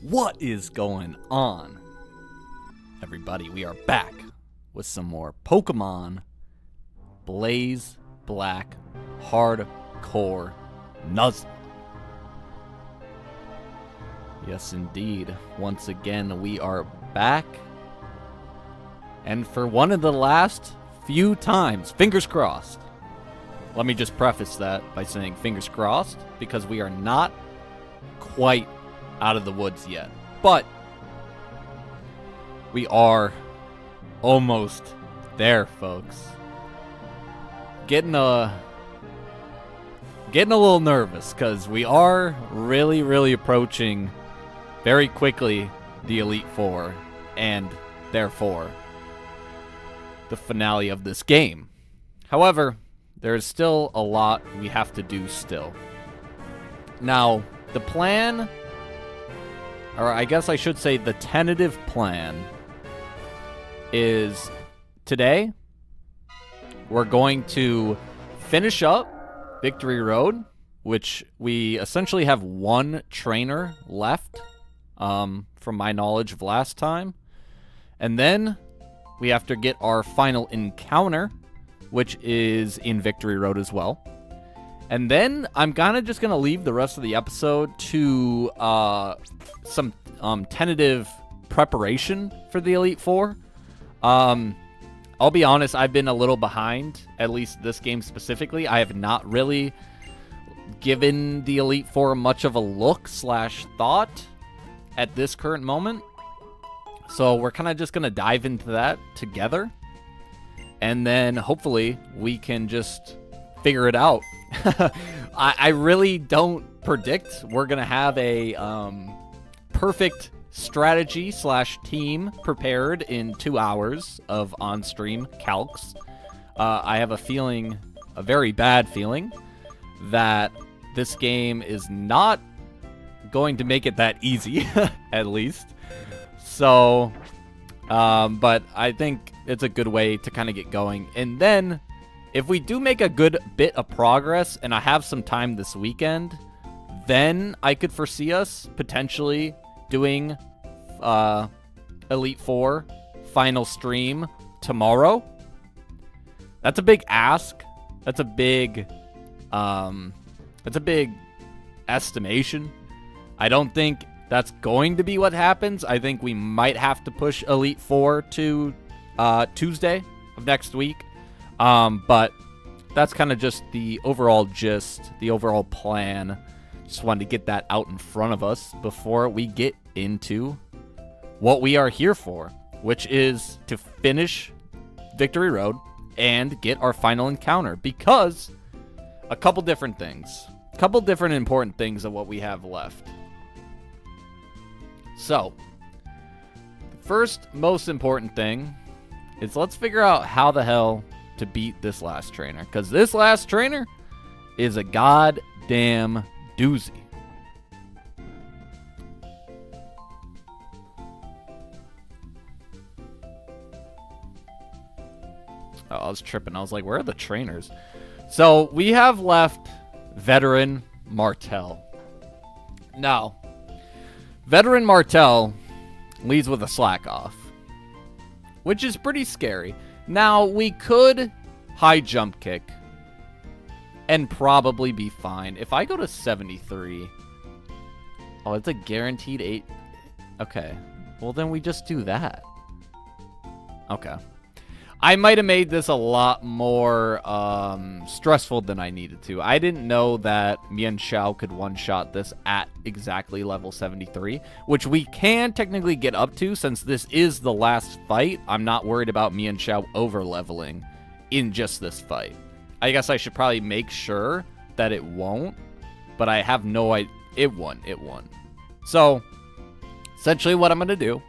What is going on? Everybody, we are back with some more Pokemon Blaze Black Hardcore Nuzlocke. Yes, indeed. Once again, we are back. And for one of the last few times, fingers crossed. Let me just preface that by saying fingers crossed, because we are not quite out of the woods yet. But we are almost there, folks. Getting a little nervous, because we are really approaching very quickly the Elite Four, and therefore the finale of this game. However, there is still a lot we have to do still. Now, the plan, or I guess I should say the tentative plan, is today we're going to finish up Victory Road, which we essentially have one trainer left, from my knowledge of last time. And then we have to get our final encounter, which is in Victory Road as well. And then I'm kind of just going to leave the rest of the episode to some tentative preparation for the Elite Four. I'll be honest, I've been a little behind, at least this game specifically. I have not really given the Elite Four much of a look / thought at this current moment. So we're kind of just going to dive into that together. And then hopefully we can just figure it out. I really don't predict we're going to have a perfect strategy / team prepared in 2 hours of on-stream calcs. I have a feeling, a very bad feeling, that this game is not going to make it that easy, at least. So, but I think it's a good way to kind of get going. And then, if we do make a good bit of progress, and I have some time this weekend, then I could foresee us potentially doing Elite Four final stream tomorrow. That's a big ask. That's a big estimation. I don't think that's going to be what happens. I think we might have to push Elite Four to Tuesday of next week. But that's kind of just the overall gist, the overall plan. Just wanted to get that out in front of us before we get into what we are here for, which is to finish Victory Road and get our final encounter, because a couple different important things of what we have left. So, the first most important thing is let's figure out how the hell to beat this last trainer, because this last trainer is a goddamn doozy. Oh, I was tripping. I was like, where are the trainers? So we have left Veteran Martel. Now, Veteran Martel leads with a slack off, which is pretty scary. Now, we could high jump kick and probably be fine. If I go to 73, oh, it's a guaranteed 8. Okay, well then we just do that. Okay. I might have made this a lot more stressful than I needed to. I didn't know that Mian Xiao could one-shot this at exactly level 73, which we can technically get up to since this is the last fight. I'm not worried about Mian Xiao over-leveling in just this fight. I guess I should probably make sure that it won't, but I have no idea. It won. So, essentially what I'm going to do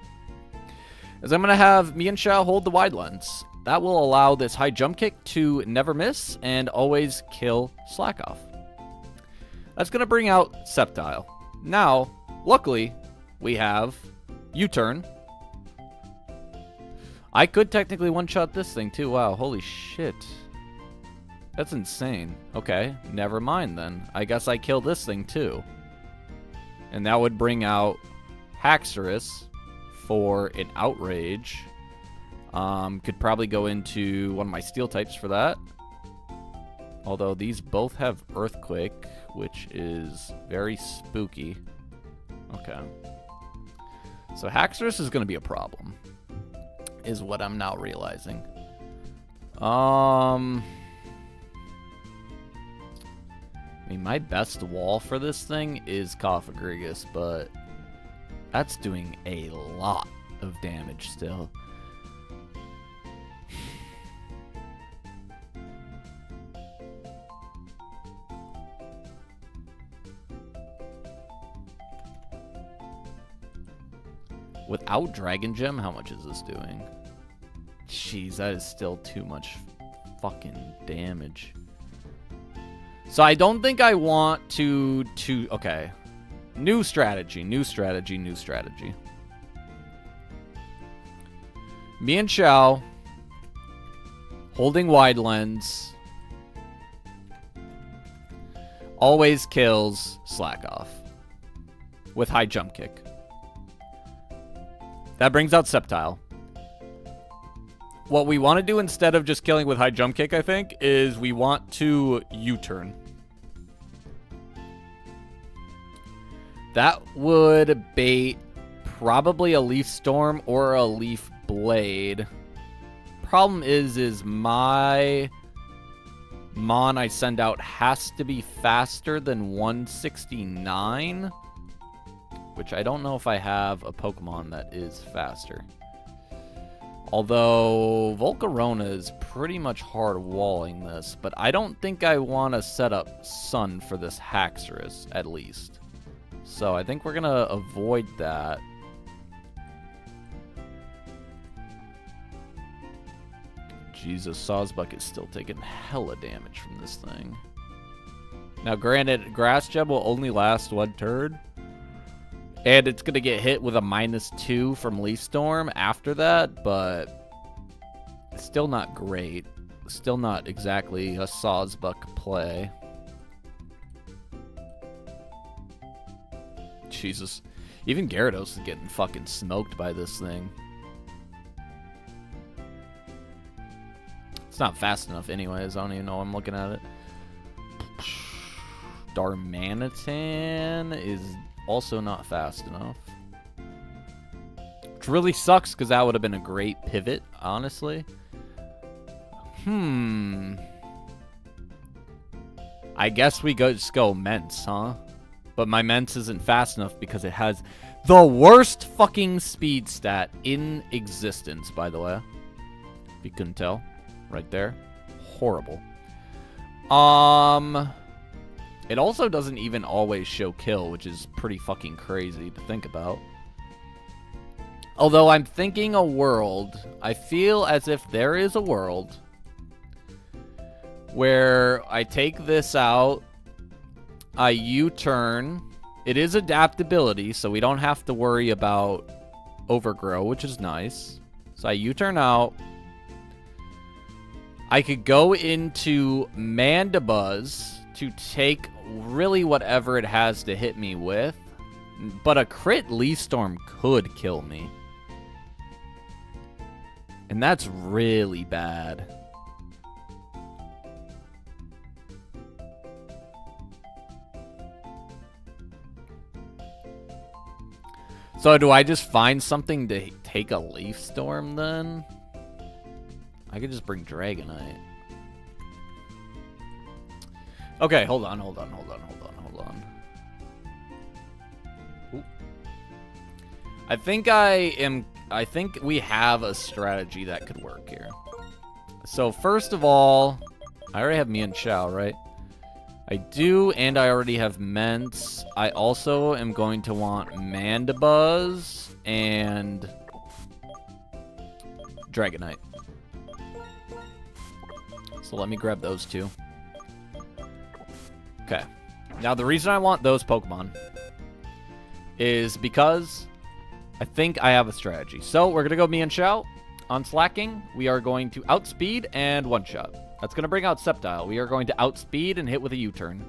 is I'm going to have Mian Xiao hold the wide lens. That will allow this high jump kick to never miss and always kill slack off. That's going to bring out Sceptile. Now, luckily, we have U-turn. I could technically one-shot this thing too. Wow, holy shit. That's insane. Okay, never mind then. I guess I kill this thing too. And that would bring out Haxorus for an Outrage. Could probably go into one of my Steel types for that. Although these both have Earthquake, which is very spooky. Okay. So Haxorus is going to be a problem, is what I'm now realizing. I mean, my best wall for this thing is Cophagrigus, but that's doing a lot of damage still. Without Dragon Gem, how much is this doing? Jeez, that is still too much fucking damage. So I don't think I want to... Okay. New strategy, new strategy, new strategy. Me and Xiao. Holding Wide Lens. Always kills Slack Off. With High Jump Kick. That brings out Sceptile. What we want to do instead of just killing with High Jump Kick, I think, is we want to U-turn. That would bait probably a Leaf Storm or a Leaf Blade. Problem is my Mon I send out has to be faster than 169. Which I don't know if I have a Pokemon that is faster. Although Volcarona is pretty much hard walling this, but I don't think I want to set up Sun for this Haxorus, at least. So I think we're going to avoid that. Jesus, Sawsbuck is still taking hella damage from this thing. Now granted, Grass Gem will only last one turn. And it's going to get hit with a -2 from Leaf Storm after that, but it's still not great. Still not exactly a Sawsbuck play. Jesus. Even Gyarados is getting fucking smoked by this thing. It's not fast enough anyways. I don't even know I'm looking at it. Darmanitan is also not fast enough. Which really sucks because that would have been a great pivot, honestly. I guess we just go Mence, huh? But my Mence isn't fast enough because it has the worst fucking speed stat in existence, by the way. If you couldn't tell. Right there. Horrible. It also doesn't even always show kill, which is pretty fucking crazy to think about. Although I'm thinking a world, I feel as if there is a world where I take this out, I U-turn. It is adaptability, so we don't have to worry about overgrow, which is nice. So I U-turn out. I could go into Mandibuzz to take really whatever it has to hit me with. But a crit Leaf Storm could kill me. And that's really bad. So do I just find something to take a Leaf Storm then? I could just bring Dragonite. Okay, hold on. Ooh. I think we have a strategy that could work here. So first of all, I already have me and Xiao, right? I do, and I already have Mence. I also am going to want Mandibuzz and Dragonite. So let me grab those two. Okay. Now, the reason I want those Pokemon is because I think I have a strategy. So, we're going to go me and Xiao. On Slacking, we are going to outspeed and one-shot. That's going to bring out Sceptile. We are going to outspeed and hit with a U-turn.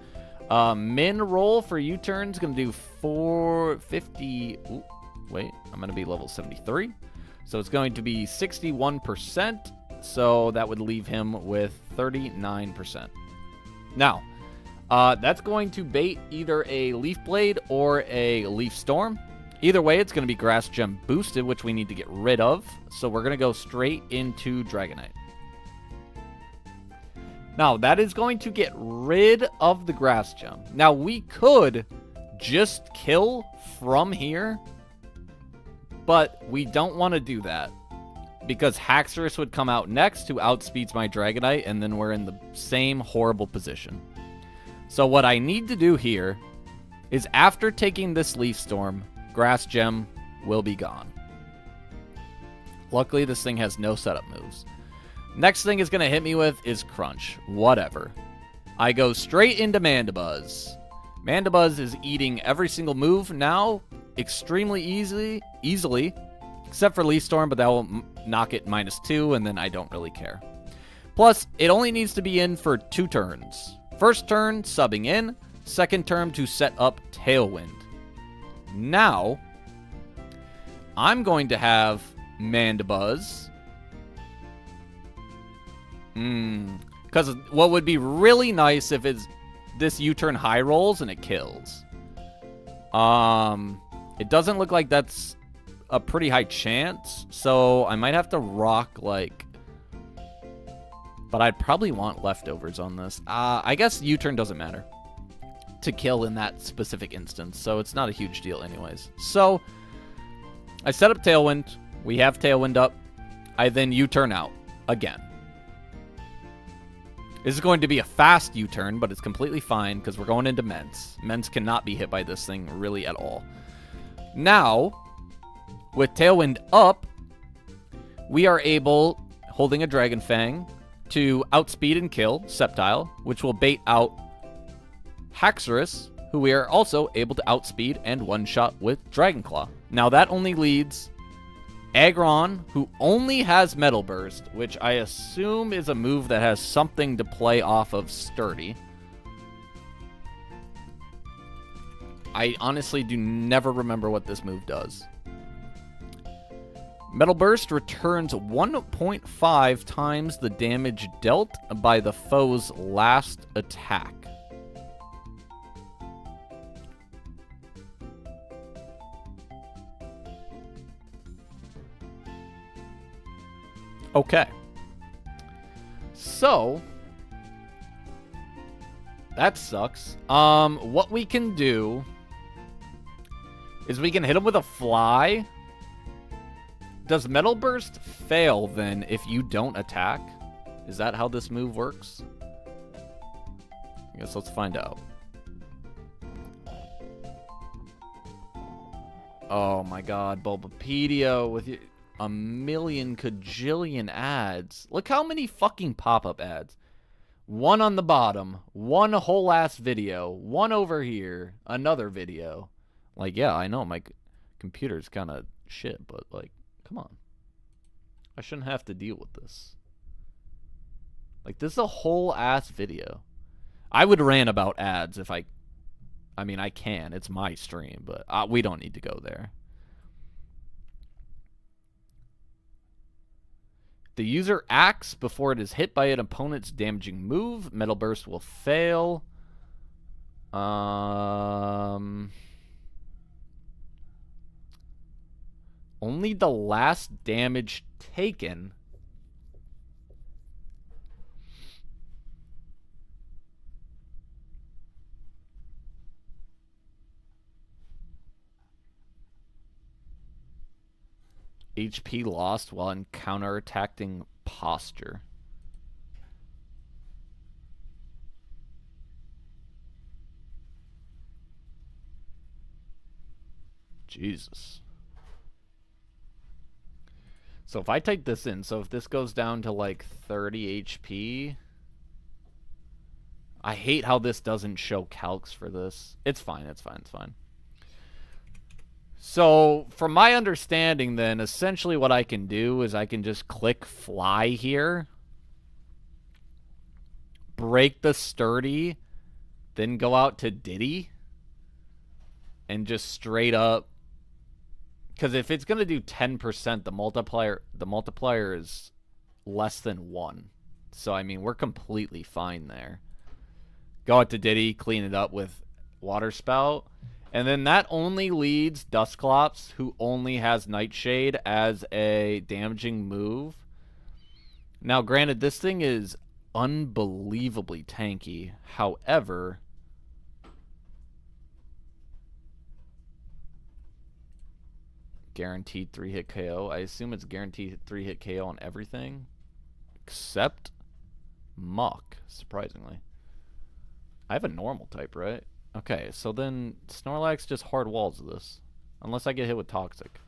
Min roll for U-turn is going to do 450. Ooh, Wait, I'm going to be level 73. So it's going to be 61%. So that would leave him with 39%. Now, that's going to bait either a Leaf Blade or a Leaf Storm. Either way, it's going to be Grass Gem boosted, which we need to get rid of. So we're going to go straight into Dragonite. Now, that is going to get rid of the Grass Gem. Now, we could just kill from here, but we don't want to do that because Haxorus would come out next, who outspeeds my Dragonite, and then we're in the same horrible position. So what I need to do here is, after taking this Leaf Storm, Grass Gem will be gone. Luckily, this thing has no setup moves. Next thing is going to hit me with is Crunch. Whatever. I go straight into Mandibuzz. Mandibuzz is eating every single move now extremely easily, except for Leaf Storm, but that will knock it -2, and then I don't really care. Plus, it only needs to be in for 2 turns. First turn, subbing in. Second turn to set up Tailwind. Now, I'm going to have Mandibuzz. Because what would be really nice if it's this U-turn high rolls and it kills. It doesn't look like that's a pretty high chance, so I might have to rock, like... But I'd probably want leftovers on this. I guess U-turn doesn't matter to kill in that specific instance, so it's not a huge deal anyways. So, I set up Tailwind. We have Tailwind up. I then U-turn out again. This is going to be a fast U-turn, but it's completely fine because we're going into Mence. Mence cannot be hit by this thing really at all. Now, with Tailwind up, we are able, holding a Dragon Fang, to outspeed and kill Sceptile, which will bait out Haxorus, who we are also able to outspeed and one-shot with Dragon Claw. Now, that only leads Aggron, who only has Metal Burst, which I assume is a move that has something to play off of Sturdy. I honestly do never remember what this move does. Metal Burst returns 1.5 times the damage dealt by the foe's last attack. Okay. So, that sucks. What we can do is we can hit him with a Fly. Does Metal Burst fail, then, if you don't attack? Is that how this move works? I guess let's find out. Oh my god, Bulbapedia with a million kajillion ads. Look how many fucking pop-up ads. One on the bottom, one whole ass video, one over here, another video. Like, yeah, I know my computer's kind of shit, but like, come on. I shouldn't have to deal with this. Like, this is a whole ass video. I would rant about ads if I mean, I can. It's my stream, but we don't need to go there. The user acts before it is hit by an opponent's damaging move. Metal Burst will fail. Only the last damage taken. HP lost while in counterattacking posture. Jesus. So if I take this in, so if this goes down to like 30 HP, I hate how this doesn't show calcs for this. It's fine, it's fine, it's fine. So, from my understanding then, essentially what I can do is I can just click Fly here, break the Sturdy, then go out to Diddy, and just straight up Because if it's going to do 10%, the multiplier is less than 1. So, I mean, we're completely fine there. Go out to Diddy, clean it up with Water Spout. And then that only leads Dusclops, who only has Nightshade as a damaging move. Now, granted, this thing is unbelievably tanky. However, guaranteed 3-hit KO. I assume it's guaranteed 3-hit KO on everything. Except Muck, surprisingly. I have a normal type, right? Okay, so then Snorlax just hard walls this. Unless I get hit with Toxic.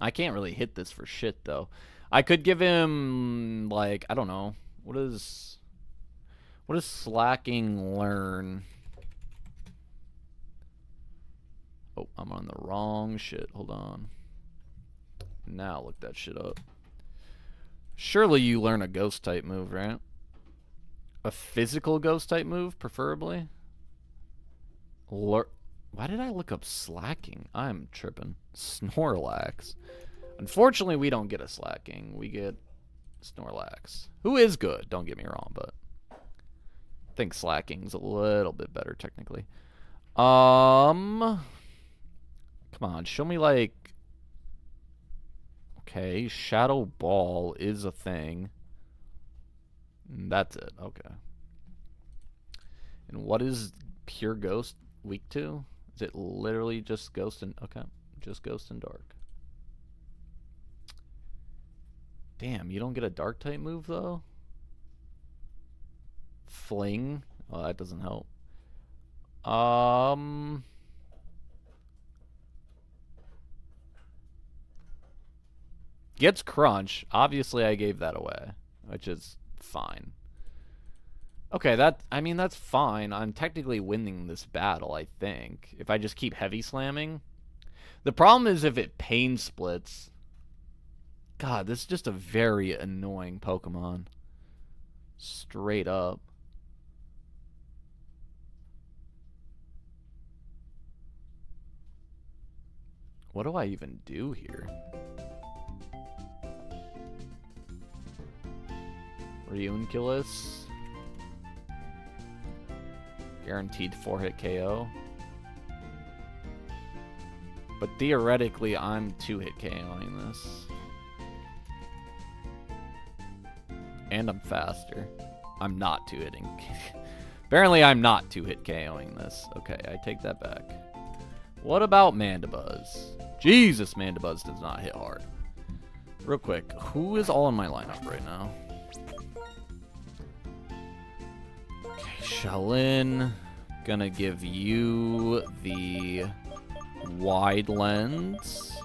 I can't really hit this for shit, though. I could give him, like, I don't know. What does Slacking learn? Oh, I'm on the wrong shit. Hold on. Now look that shit up. Surely you learn a ghost type move, right? A physical ghost type move, preferably? Why did I look up Slacking? I'm tripping. Snorlax. Unfortunately, we don't get a Slacking. We get Snorlax. Who is good, don't get me wrong, but I think Slacking's a little bit better, technically. Come on, show me, like... Okay, Shadow Ball is a thing. That's it, okay. And what is Pure Ghost weak to? Is it literally just Ghost and... Okay, just Ghost and Dark. Damn, you don't get a Dark type move, though? Fling? Well, that doesn't help. Gets Crunch. Obviously, I gave that away, which is fine. Okay, I mean, that's fine. I'm technically winning this battle, I think. If I just keep heavy slamming. The problem is if it pain splits. God, this is just a very annoying Pokemon. Straight up. What do I even do here? Reunculus. Guaranteed 4-hit KO. But theoretically, I'm 2-hit KOing this. And I'm faster. I'm not 2-hitting. Apparently, I'm not 2-hit KOing this. Okay, I take that back. What about Mandibuzz? Jesus, Mandibuzz does not hit hard. Real quick, who is all in my lineup right now? Okay, Shaolin. Gonna give you the wide lens.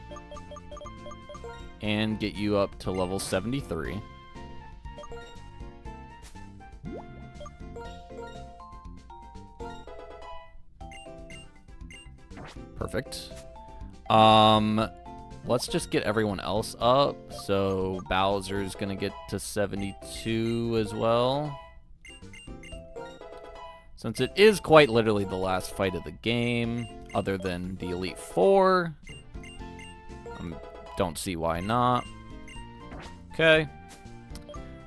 And get you up to level 73. Perfect. Let's just get everyone else up. So Bowser's gonna get to 72 as well. Since it is quite literally the last fight of the game, other than the Elite Four. Don't see why not. Okay.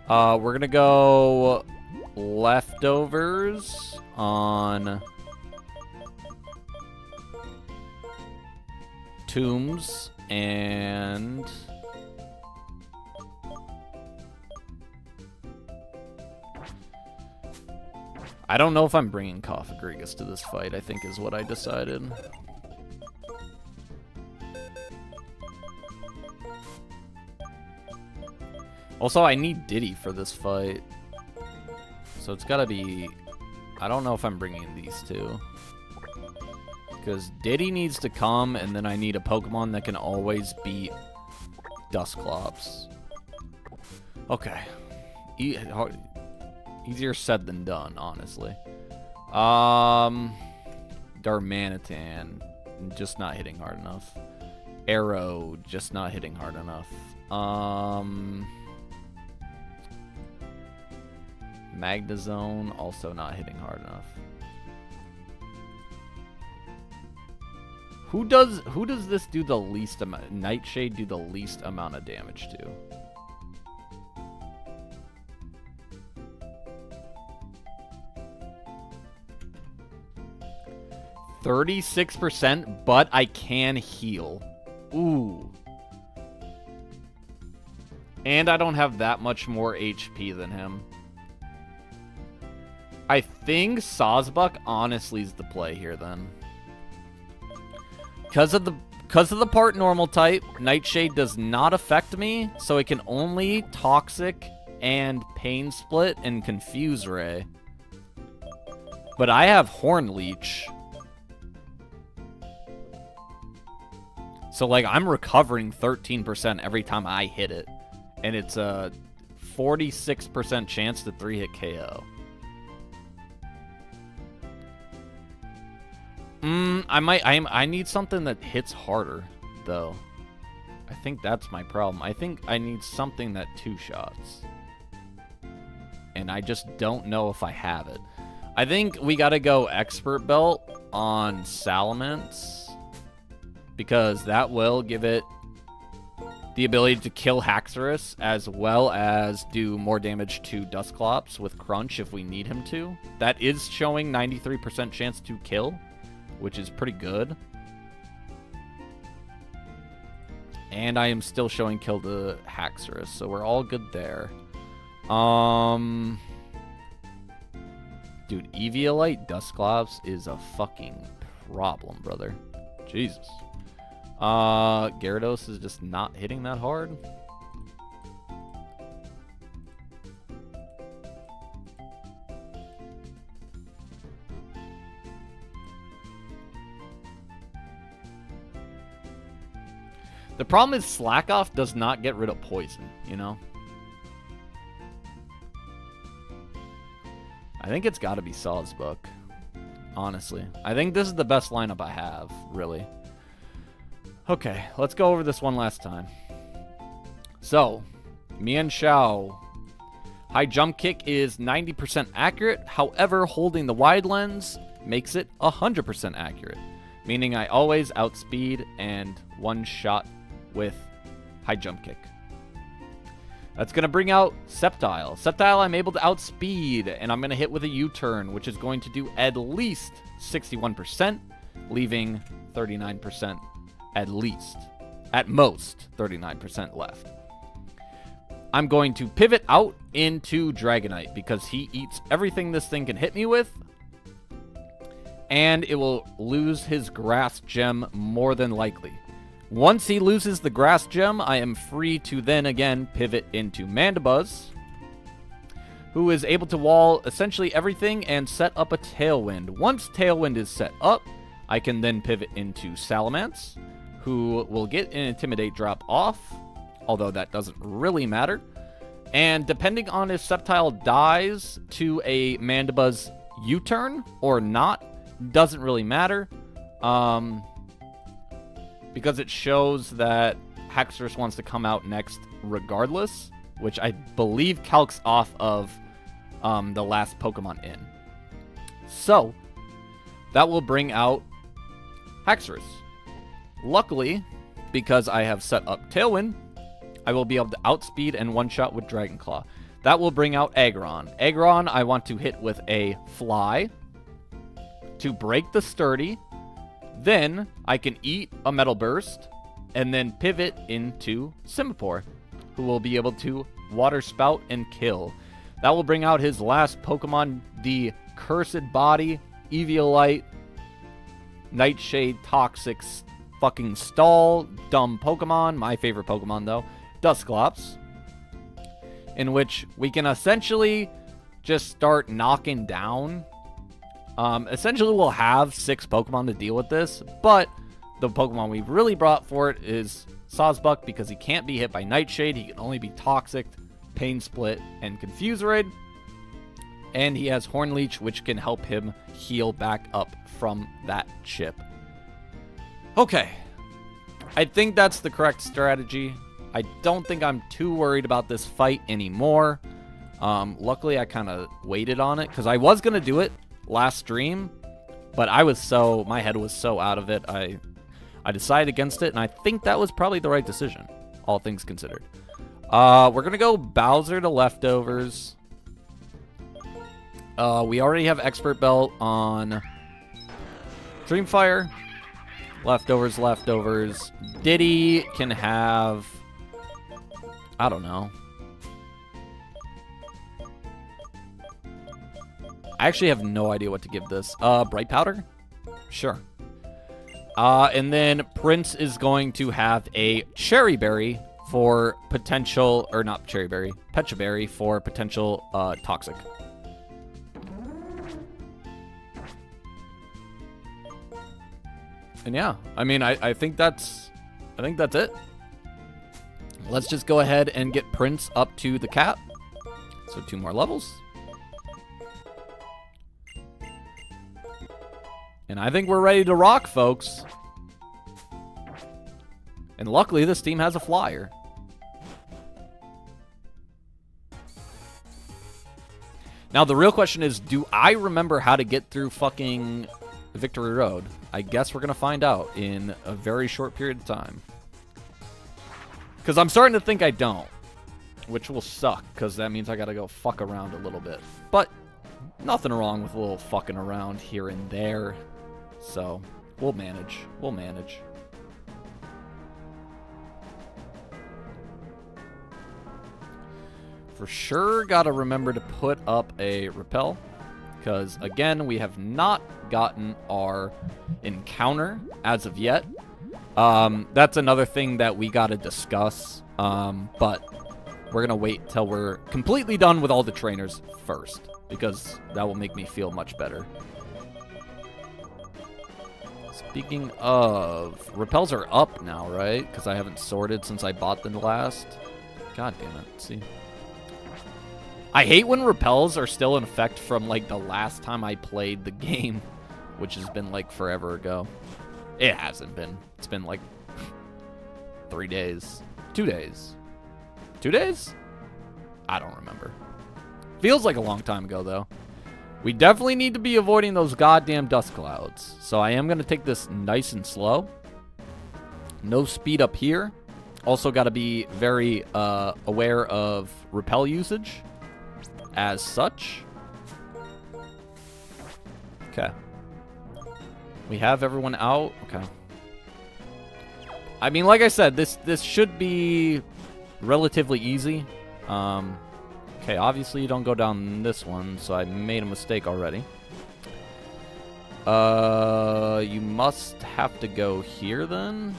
We're gonna go leftovers on Tues and I don't know if I'm bringing Cofagrigus to this fight, I think is what I decided. Also, I need Diddy for this fight. So it's gotta be... I don't know if I'm bringing these two. Because Diddy needs to come, and then I need a Pokemon that can always beat Dusclops. Okay. Easier said than done, honestly. Darmanitan, just not hitting hard enough. Arrow, just not hitting hard Magnezone also not hitting hard enough. Who does this do the least amount? Nightshade do the least amount of damage to? 36%, but I can heal. Ooh. And I don't have that much more HP than him. I think Sawsbuck honestly is the play here then. Because of the part normal type, Nightshade does not affect me, so it can only Toxic and Pain Split and Confuse Ray. But I have Horn Leech. So, like, I'm recovering 13% every time I hit it. And it's a 46% chance to 3-hit KO. I need something that hits harder, though. I think that's my problem. I think I need something that 2-shots. And I just don't know if I have it. I think we gotta go Expert Belt on Salamence, because that will give it the ability to kill Haxorus, as well as do more damage to Dusclops with Crunch if we need him to. That is showing 93% chance to kill, which is pretty good. And I am still showing kill to Haxorus, so we're all good there. Dude, Eviolite Dusclops is a fucking problem, brother. Jesus. Gyarados is just not hitting that hard. The problem is Slack Off does not get rid of poison, you know? I think it's got to be Sawsbuck, honestly. I think this is the best lineup I have, really. Okay, let's go over this one last time. So, Mian Xiao. High jump kick is 90% accurate. However, holding the wide lens makes it 100% accurate. Meaning I always outspeed and one-shot with high jump kick. That's going to bring out Sceptile. Sceptile I'm able to outspeed, and I'm going to hit with a U-turn, which is going to do at least 61%, leaving 39% at least. At most, 39% left. I'm going to pivot out into Dragonite, because he eats everything this thing can hit me with, and it will lose his Grass Gem more than likely. Once he loses the Grass Gem, I am free to then again pivot into Mandibuzz, who is able to wall essentially everything and set up a Tailwind. Once Tailwind is set up, I can then pivot into Salamence, who will get an Intimidate drop off, although that doesn't really matter. And depending on if Sceptile dies to a Mandibuzz U-turn or not, doesn't really matter. Because it shows that Haxorus wants to come out next regardless, which I believe calcs off of the last Pokemon in. So, that will bring out Haxorus. Luckily, because I have set up Tailwind, I will be able to outspeed and one-shot with Dragon Claw. That will bring out Aggron. Aggron I want to hit with a Fly to break the Sturdy. Then I can eat a Metal Burst and then pivot into Simipour, who will be able to Water Spout and kill. That will bring out his last Pokemon, the Cursed Body, Eviolite, Nightshade, Toxic, fucking Stall, dumb Pokemon, my favorite Pokemon though, Dusclops, in which we can essentially just start knocking down. Essentially, we'll have 6 Pokemon to deal with this, but the Pokemon we've really brought for it is Sawsbuck, because he can't be hit by Nightshade. He can only be Toxic, Pain Split, and Confuse Raid. And he has Horn Leech, which can help him heal back up from that chip. Okay. I think that's the correct strategy. I don't think I'm too worried about this fight anymore. Luckily, I kind of waited on it because I was going to do it last stream, but my head was so out of it. I decided against it, and I think that was probably the right decision, all things considered. We're going to go Bowser to leftovers. We already have Expert Belt on Dreamfire. Leftovers. Diddy can have... I don't know. I actually have no idea what to give this. Bright Powder? Sure. And then Prince is going to have a Cherry Berry for potential... Or not Cherry Berry. Pecha Berry for potential Toxic. And yeah, I mean, I think that's it. Let's just go ahead and get Prince up to the cap. So 2 more levels. And I think we're ready to rock, folks. And luckily, this team has a flyer. Now, the real question is, do I remember how to get through fucking Victory Road? I guess we're going to find out in a very short period of time. Because I'm starting to think I don't. Which will suck, because that means I got to go fuck around a little bit. But nothing wrong with a little fucking around here and there. So, we'll manage. We'll manage. For sure, got to remember to put up a repel. Because, again, we have not gotten our encounter as of yet. That's another thing that we got to discuss. But we're going to wait till we're completely done with all the trainers first. Because that will make me feel much better. Speaking of, repels are up now, right? Because I haven't sorted since I bought them last. God damn it. See? I hate when repels are still in effect from, like, the last time I played the game, which has been, like, forever ago. It hasn't been. It's been, like, 3 days. 2 days. 2 days? I don't remember. Feels like a long time ago, though. We definitely need to be avoiding those goddamn dust clouds. So I am going to take this nice and slow. No speed up here. Also got to be very aware of repel usage. As such. Okay. We have everyone out. Okay. I mean, like I said, this should be relatively easy. Okay, obviously you don't go down this one, so I made a mistake already. You must have to go here then.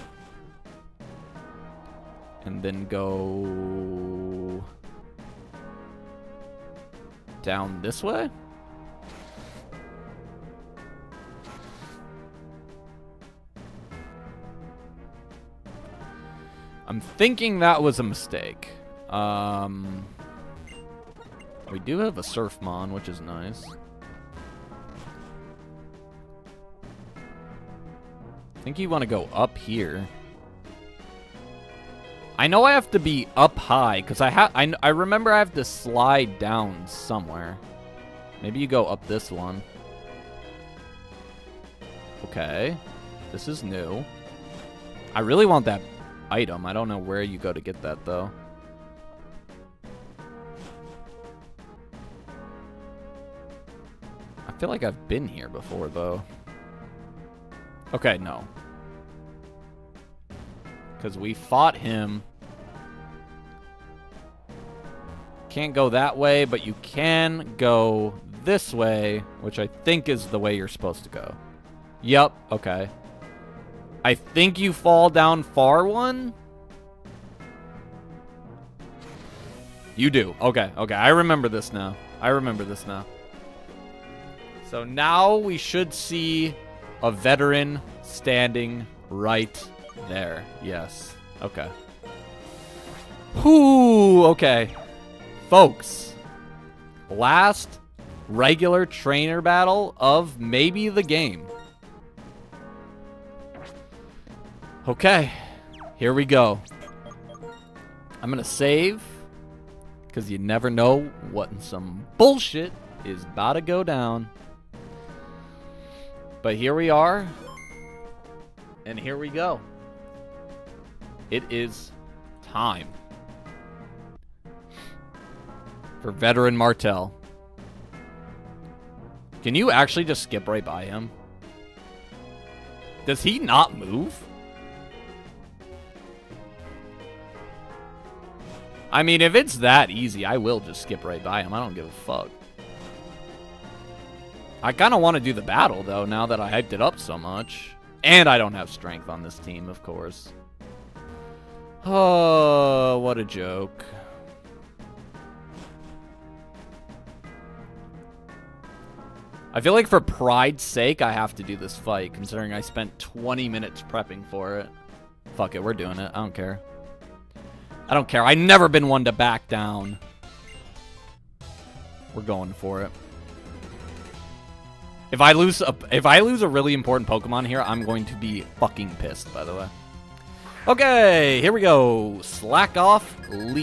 And then go down this way? I'm thinking that was a mistake. We do have a Surfmon, which is nice. I think you want to go up here. I know I have to be up high, because I remember I have to slide down somewhere. Maybe you go up this one. Okay. This is new. I really want that item. I don't know where you go to get that, though. I feel like I've been here before, though. Okay, no. Because we fought him. Can't go that way, but you can go this way, which I think is the way you're supposed to go. Yep, okay. I think you fall down far one. You do. Okay, okay. I remember this now. I remember this now. So now we should see a veteran standing right there. Yes. Okay. Whoo, okay. Folks, last regular trainer battle of maybe the game. Okay, here we go. I'm going to save, Because you never know what some bullshit is about to go down. But here we are. And here we go. It is time for veteran Martel. Can you actually just skip right by him? Does he not move? I mean, if it's that easy, I will just skip right by him. I don't give a fuck. I kind of want to do the battle, though, now that I hyped it up so much. And I don't have strength on this team, of course. Oh, what a joke. I feel like for pride's sake, I have to do this fight, considering I spent 20 minutes prepping for it. Fuck it, we're doing it. I don't care. I don't care. I've never been one to back down. We're going for it. If I lose a really important Pokemon here, I'm going to be fucking pissed, by the way. Okay, here we go. Slack off,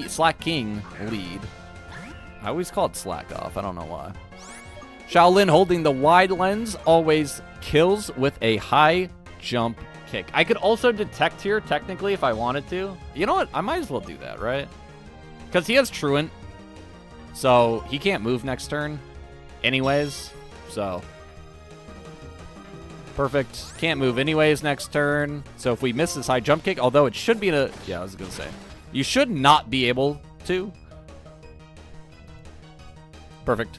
Slack King lead. I always call it slack off. I don't know why. Shaolin holding the wide lens always kills with a high jump kick. I could also detect here, technically, if I wanted to. You know what? I might as well do that, right? Because he has Truant. So he can't move next turn anyways. So perfect. Can't move anyways next turn. So if we miss this high jump kick, although it should be a... Yeah, I was going to say. You should not be able to. Perfect.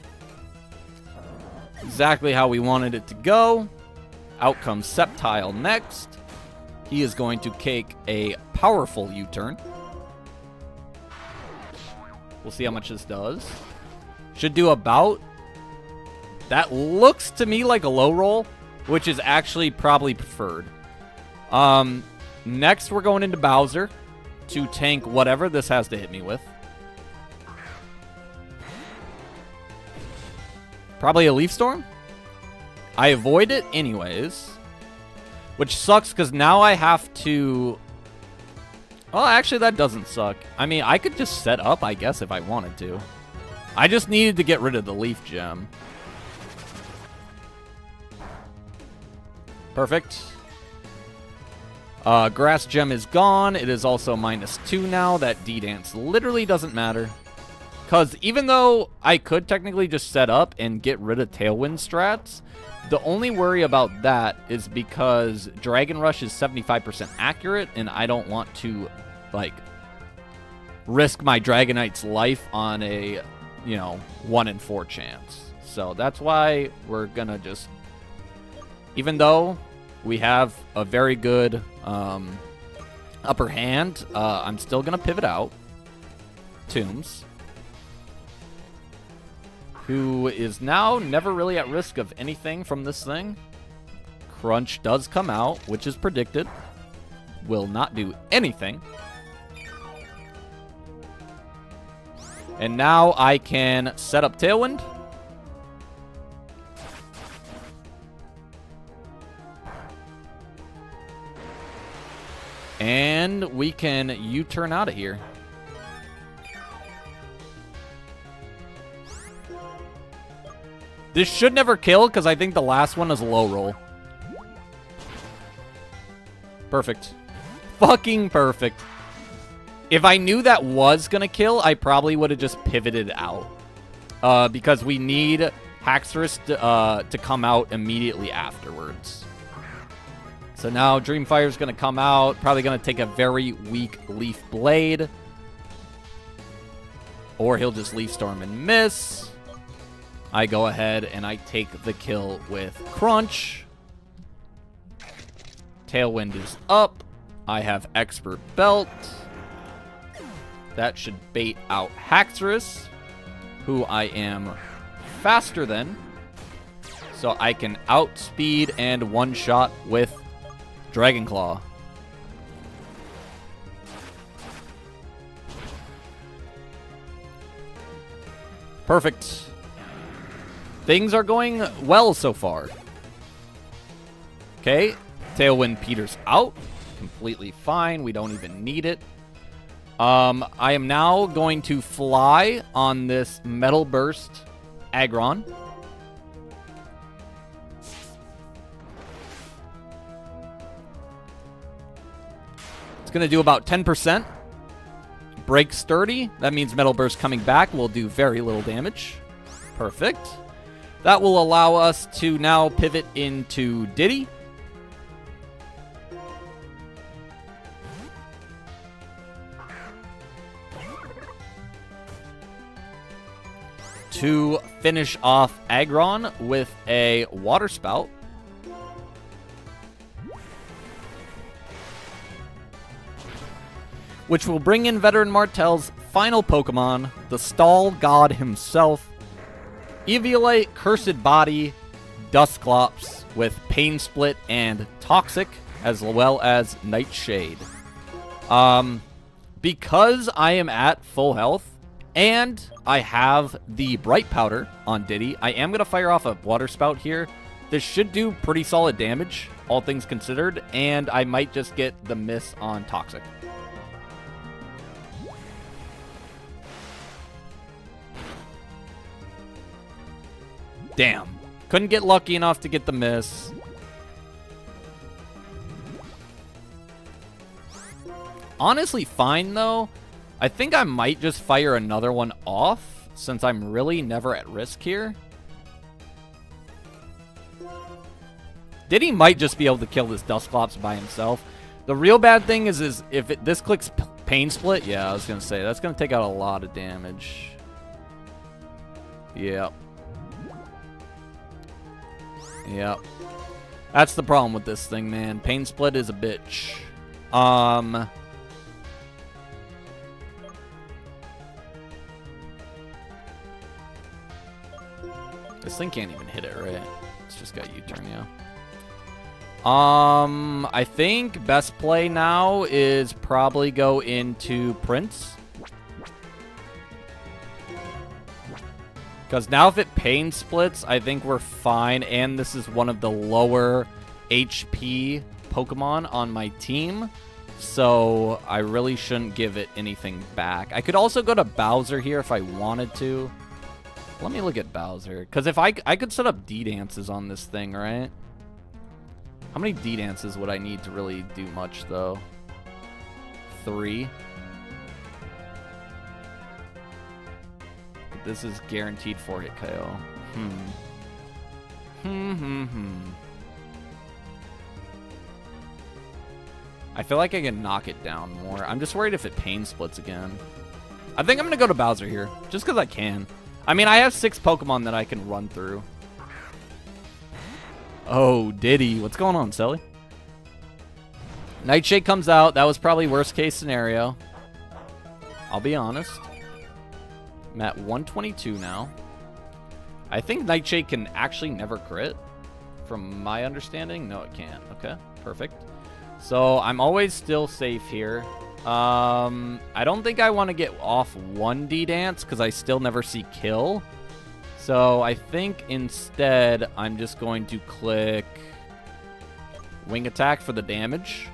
Exactly how we wanted it to go. Out comes Sceptile next. He is going to take a powerful U-turn. We'll see how much this does. Should do about... That looks to me like a low roll, which is actually probably preferred. Next, we're going into Bowser to tank whatever this has to hit me with. Probably a Leaf Storm. I avoid it anyways. Which sucks because now I have to... Well, actually, that doesn't suck. I mean, I could just set up, I guess, if I wanted to. I just needed to get rid of the Leaf Gem. Perfect. Grass Gem is gone. It is also -2 now. That D-Dance literally doesn't matter. Because even though I could technically just set up and get rid of Tailwind strats, the only worry about that is because Dragon Rush is 75% accurate, and I don't want to, like, risk my Dragonite's life on a, 1 in 4 chance. So that's why we're going to just, even though we have a very good upper hand, I'm still going to pivot out. Tues, who is now never really at risk of anything from this thing. Crunch does come out, which is predicted. Will not do anything. And now I can set up Tailwind. And we can U-turn out of here. This should never kill, because I think the last one is a low roll. Perfect. Fucking perfect. If I knew that was going to kill, I probably would have just pivoted out. Because we need Haxorus to come out immediately afterwards. So now Dreamfire is going to come out. Probably going to take a very weak Leaf Blade. Or he'll just Leaf Storm and miss. I go ahead and I take the kill with Crunch. Tailwind is up. I have Expert Belt. That should bait out Haxorus, who I am faster than. So I can outspeed and one-shot with Dragon Claw. Perfect. Things are going well so far. Okay. Tailwind peters out. Completely fine. We don't even need it. I am now going to fly on this Metal Burst Aggron. It's going to do about 10%. Break Sturdy. That means Metal Burst coming back will do very little damage. Perfect. That will allow us to now pivot into Diddy. To finish off Aggron with a Water Spout. Which will bring in Veteran Martel's final Pokemon, the Stall God himself, Eviolite, Cursed Body, Dusclops with Pain Split and Toxic, as well as Nightshade. Because I am at full health, and I have the Bright Powder on Diddy, I am going to fire off a Water Spout here. This should do pretty solid damage, all things considered, and I might just get the miss on Toxic. Damn. Couldn't get lucky enough to get the miss. Honestly, fine, though. I think I might just fire another one off, since I'm really never at risk here. Diddy might just be able to kill this Dusclops by himself. The real bad thing is if this clicks Pain Split, yeah, I was going to say, that's going to take out a lot of damage. Yep. Yep. That's the problem with this thing, man. Pain Split is a bitch. This thing can't even hit it, right? It's just got U-turn, yeah. I think best play now is probably go into Prince. Because now if it Pain Splits, I think we're fine. And this is one of the lower HP Pokemon on my team. So I really shouldn't give it anything back. I could also go to Bowser here if I wanted to. Let me look at Bowser. Because if I could set up D-Dances on this thing, right? How many D-Dances would I need to really do much, though? 3. This is guaranteed 4-hit KO. I feel like I can knock it down more. I'm just worried if it Pain Splits again. I think I'm going to go to Bowser here, just because I can. I mean, I have 6 Pokemon that I can run through. Oh, Diddy. What's going on, Selly? Nightshade comes out. That was probably worst case scenario. I'll be honest. I'm at 122 now. I think Nightshade can actually never crit. From my understanding, no, it can't. Okay, perfect. So I'm always still safe here. I don't think I want to get off 1 D-Dance because I still never see kill. So I think instead I'm just going to click Wing Attack for the damage.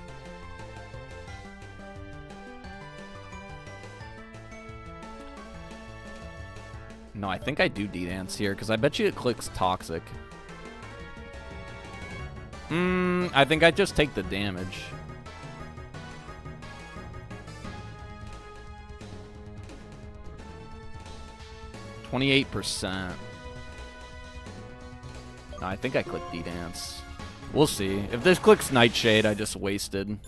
No, I think I do D-Dance here because I bet you it clicks Toxic. I think I just take the damage. 28%. No, I think I clicked D-Dance. We'll see. If this clicks Nightshade, I just wasted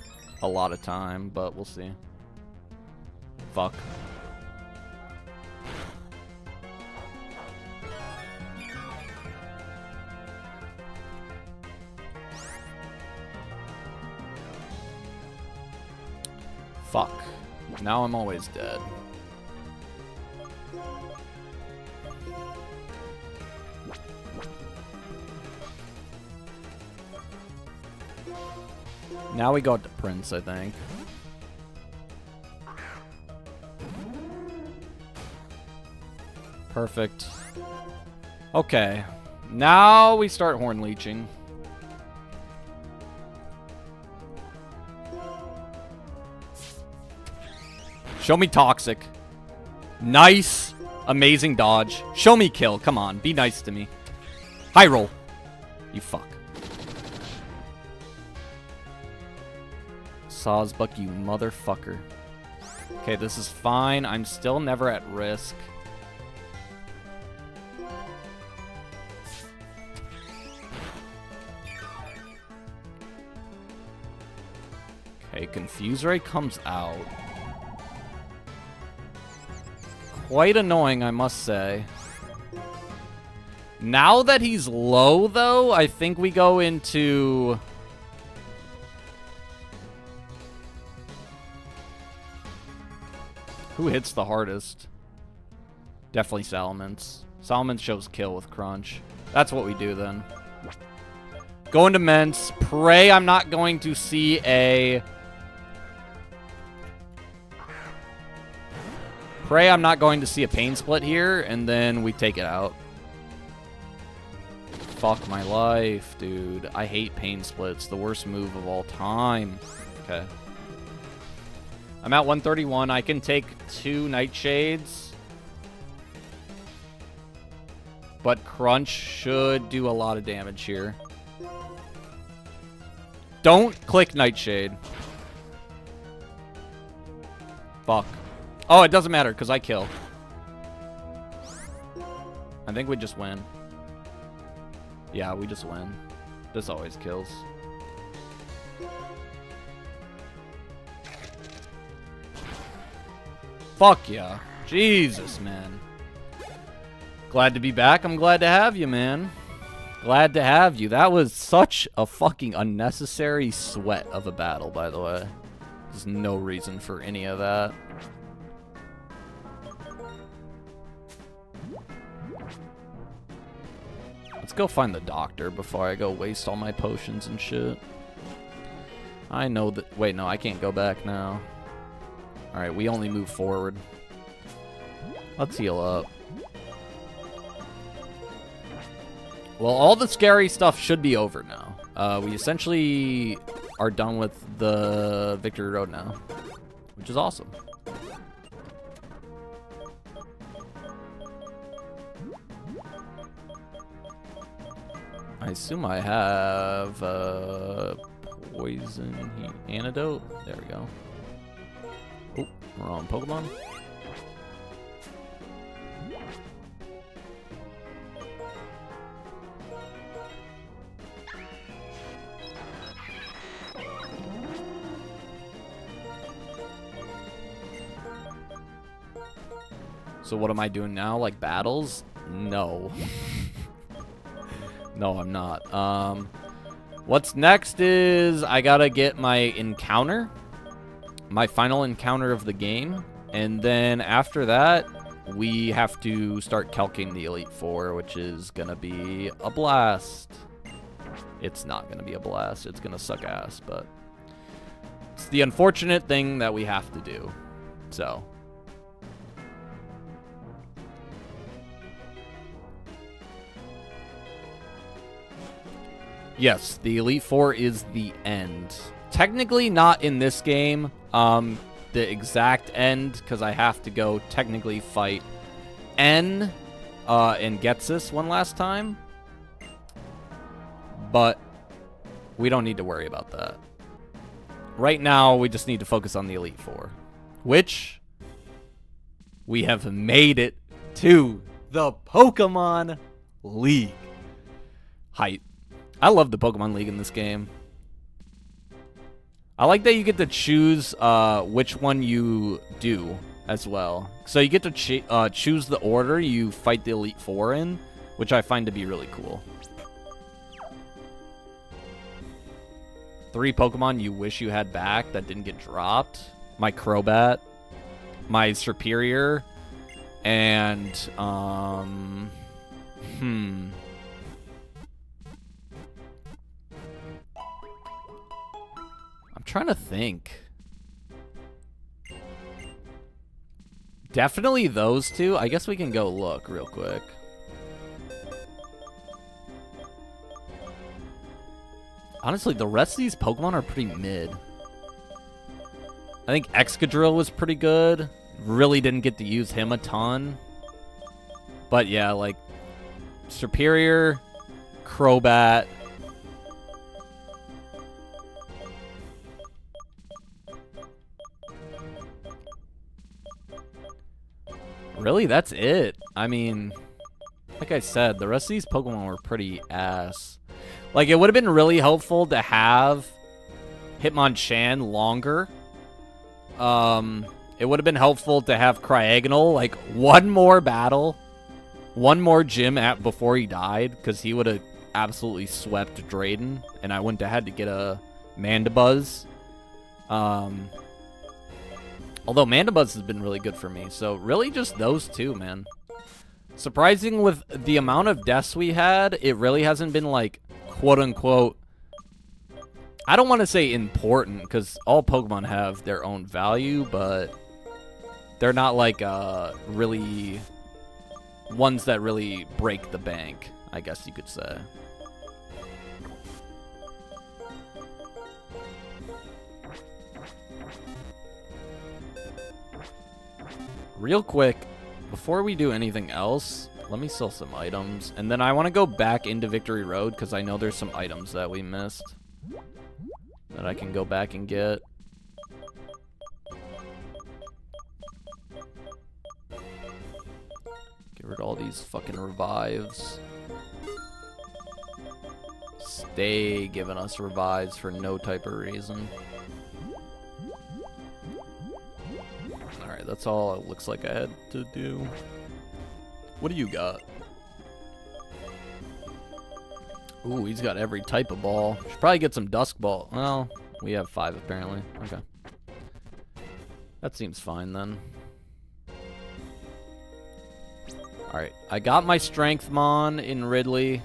a lot of time, but we'll see. Fuck. Fuck. Now I'm always dead. Now we go to Prince, I think. Perfect. Okay. Now we start Horn Leeching. Show me toxic. Nice. Amazing dodge. Show me kill. Come on. Be nice to me. High roll. You fuck. Sawsbuck, you motherfucker. Okay, this is fine. I'm still never at risk. Okay, Confuse Ray comes out. Quite annoying, I must say. Now that he's low, though, I think we go into... Who hits the hardest? Definitely Salamence. Salamence shows kill with Crunch. That's what we do, then. Go into Mence. Pray I'm not going to see a... Pray I'm not going to see a Pain Split here, and then we take it out. Fuck my life, dude. I hate Pain Splits. The worst move of all time. Okay. I'm at 131. I can take 2 Nightshades. But Crunch should do a lot of damage here. Don't click Nightshade. Fuck. Oh, it doesn't matter, because I kill. I think we just win. Yeah, we just win. This always kills. Fuck yeah. Jesus, man. Glad to be back. I'm glad to have you, man. Glad to have you. That was such a fucking unnecessary sweat of a battle, by the way. There's no reason for any of that. Let's go find the doctor before I go waste all my potions and shit. I know that... Wait, no, I can't go back now. Alright, we only move forward. Let's heal up. Well, all the scary stuff should be over now. We essentially are done with the Victory Road now, which is awesome. I assume I have poison antidote. There we go. Oh, wrong Pokemon. So what am I doing now? Like battles? No. No, I'm not. What's next is I gotta get my encounter. My final encounter of the game. And then after that, we have to start calking the Elite Four, which is gonna be a blast. It's not gonna be a blast. It's gonna suck ass, but it's the unfortunate thing that we have to do. So... Yes, the Elite Four is the end. Technically not in this game, the exact end, because I have to go technically fight N and Getsus one last time. But we don't need to worry about that. Right now, we just need to focus on the Elite Four, which we have made it to the Pokémon League. Hype. I love the Pokemon League in this game. I like that you get to choose which one you do as well. So you get to choose the order you fight the Elite Four in, which I find to be really cool. 3 Pokemon you wish you had back that didn't get dropped. My Crobat, my Serperior, and trying to think. Definitely those two. I guess we can go look real quick. Honestly, the rest of these Pokemon are pretty mid. I think Excadrill was pretty good. Really didn't get to use him a ton. But yeah, like, Superior, Crobat. Really, that's it. I mean, like I said, the rest of these Pokemon were pretty ass. Like, it would have been really helpful to have Hitmonchan longer. It would have been helpful to have Cryogonal, like, one more battle, one more gym before he died, because he would have absolutely swept Drayden, and I wouldn't have had to get a Mandibuzz. Although Mandibuzz has been really good for me, so really just those two, man. Surprising with the amount of deaths we had, it really hasn't been, like, quote-unquote, I don't want to say important, because all Pokemon have their own value, but they're not, like, really ones that really break the bank, I guess you could say. Real quick, before we do anything else, let me sell some items. And then I want to go back into Victory Road because I know there's some items that we missed that I can go back and get. Get rid of all these fucking revives. Stay giving us revives for no type of reason. Alright, that's all it looks like I had to do. What do you got? Ooh, he's got every type of ball. Should probably get some Dusk Ball. Well, we have 5 apparently. Okay. That seems fine then. Alright, I got my Strength Mon in Ridley.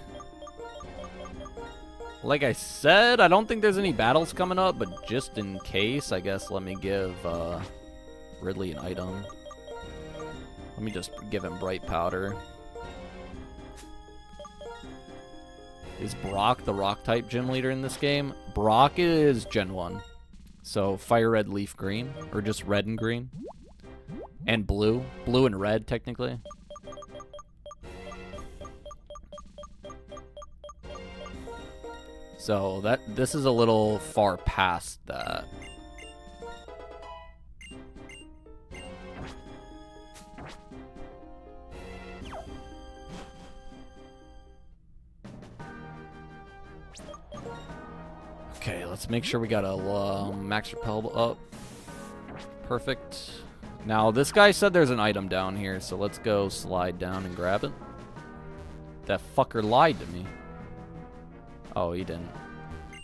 Like I said, I don't think there's any battles coming up, but just in case, I guess let me give Ridley an item. Let me just give him Bright Powder. Is Brock the Rock-type gym leader in this game? Brock is Gen 1. So, Fire Red, Leaf Green. Or just Red and Green. And Blue. Blue and Red, technically. So, this is a little far past that. Okay, let's make sure we got a Max Repel up. Perfect. Now, this guy said there's an item down here, so let's go slide down and grab it. That fucker lied to me. Oh, he didn't.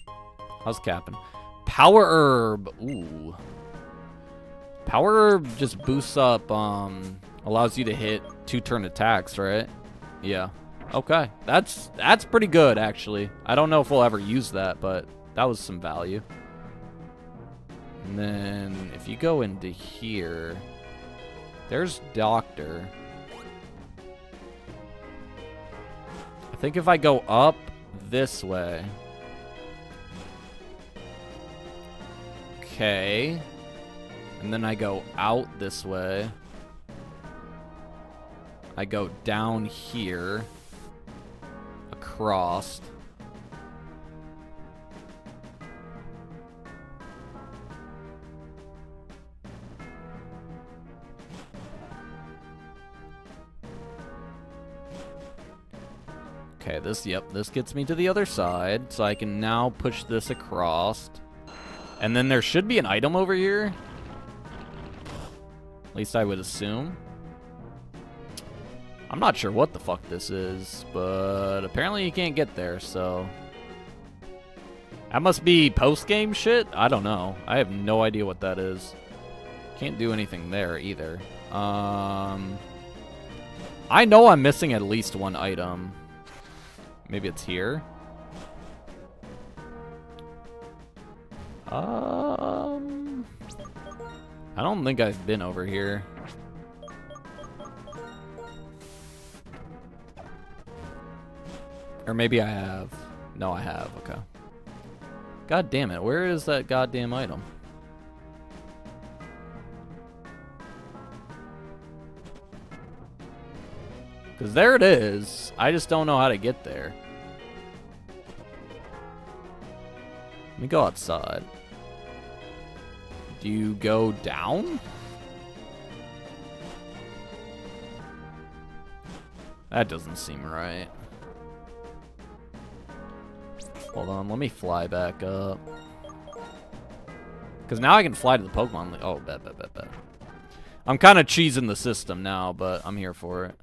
I was capping. Power Herb. Ooh. Power Herb just boosts up, allows you to hit 2-turn attacks, right? Yeah. Okay. That's pretty good, actually. I don't know if we'll ever use that, but that was some value. And then if you go into here, there's Doctor. I think if I go up this way. Okay. And then I go out this way. I go down here. Across. Okay, this gets me to the other side, so I can now push this across. And then there should be an item over here. At least I would assume. I'm not sure what the fuck this is, but apparently you can't get there, so... That must be post-game shit? I don't know. I have no idea what that is. Can't do anything there either. I know I'm missing at least one item. Maybe it's here. I don't think I've been over here. Or maybe I have. No, I have. Okay. God damn it. Where is that goddamn item? Because there it is. I just don't know how to get there. Let me go outside. Do you go down? That doesn't seem right. Hold on, let me fly back up. Because now I can fly to the Pokemon League. Oh, bet. I'm kind of cheesing the system now, but I'm here for it.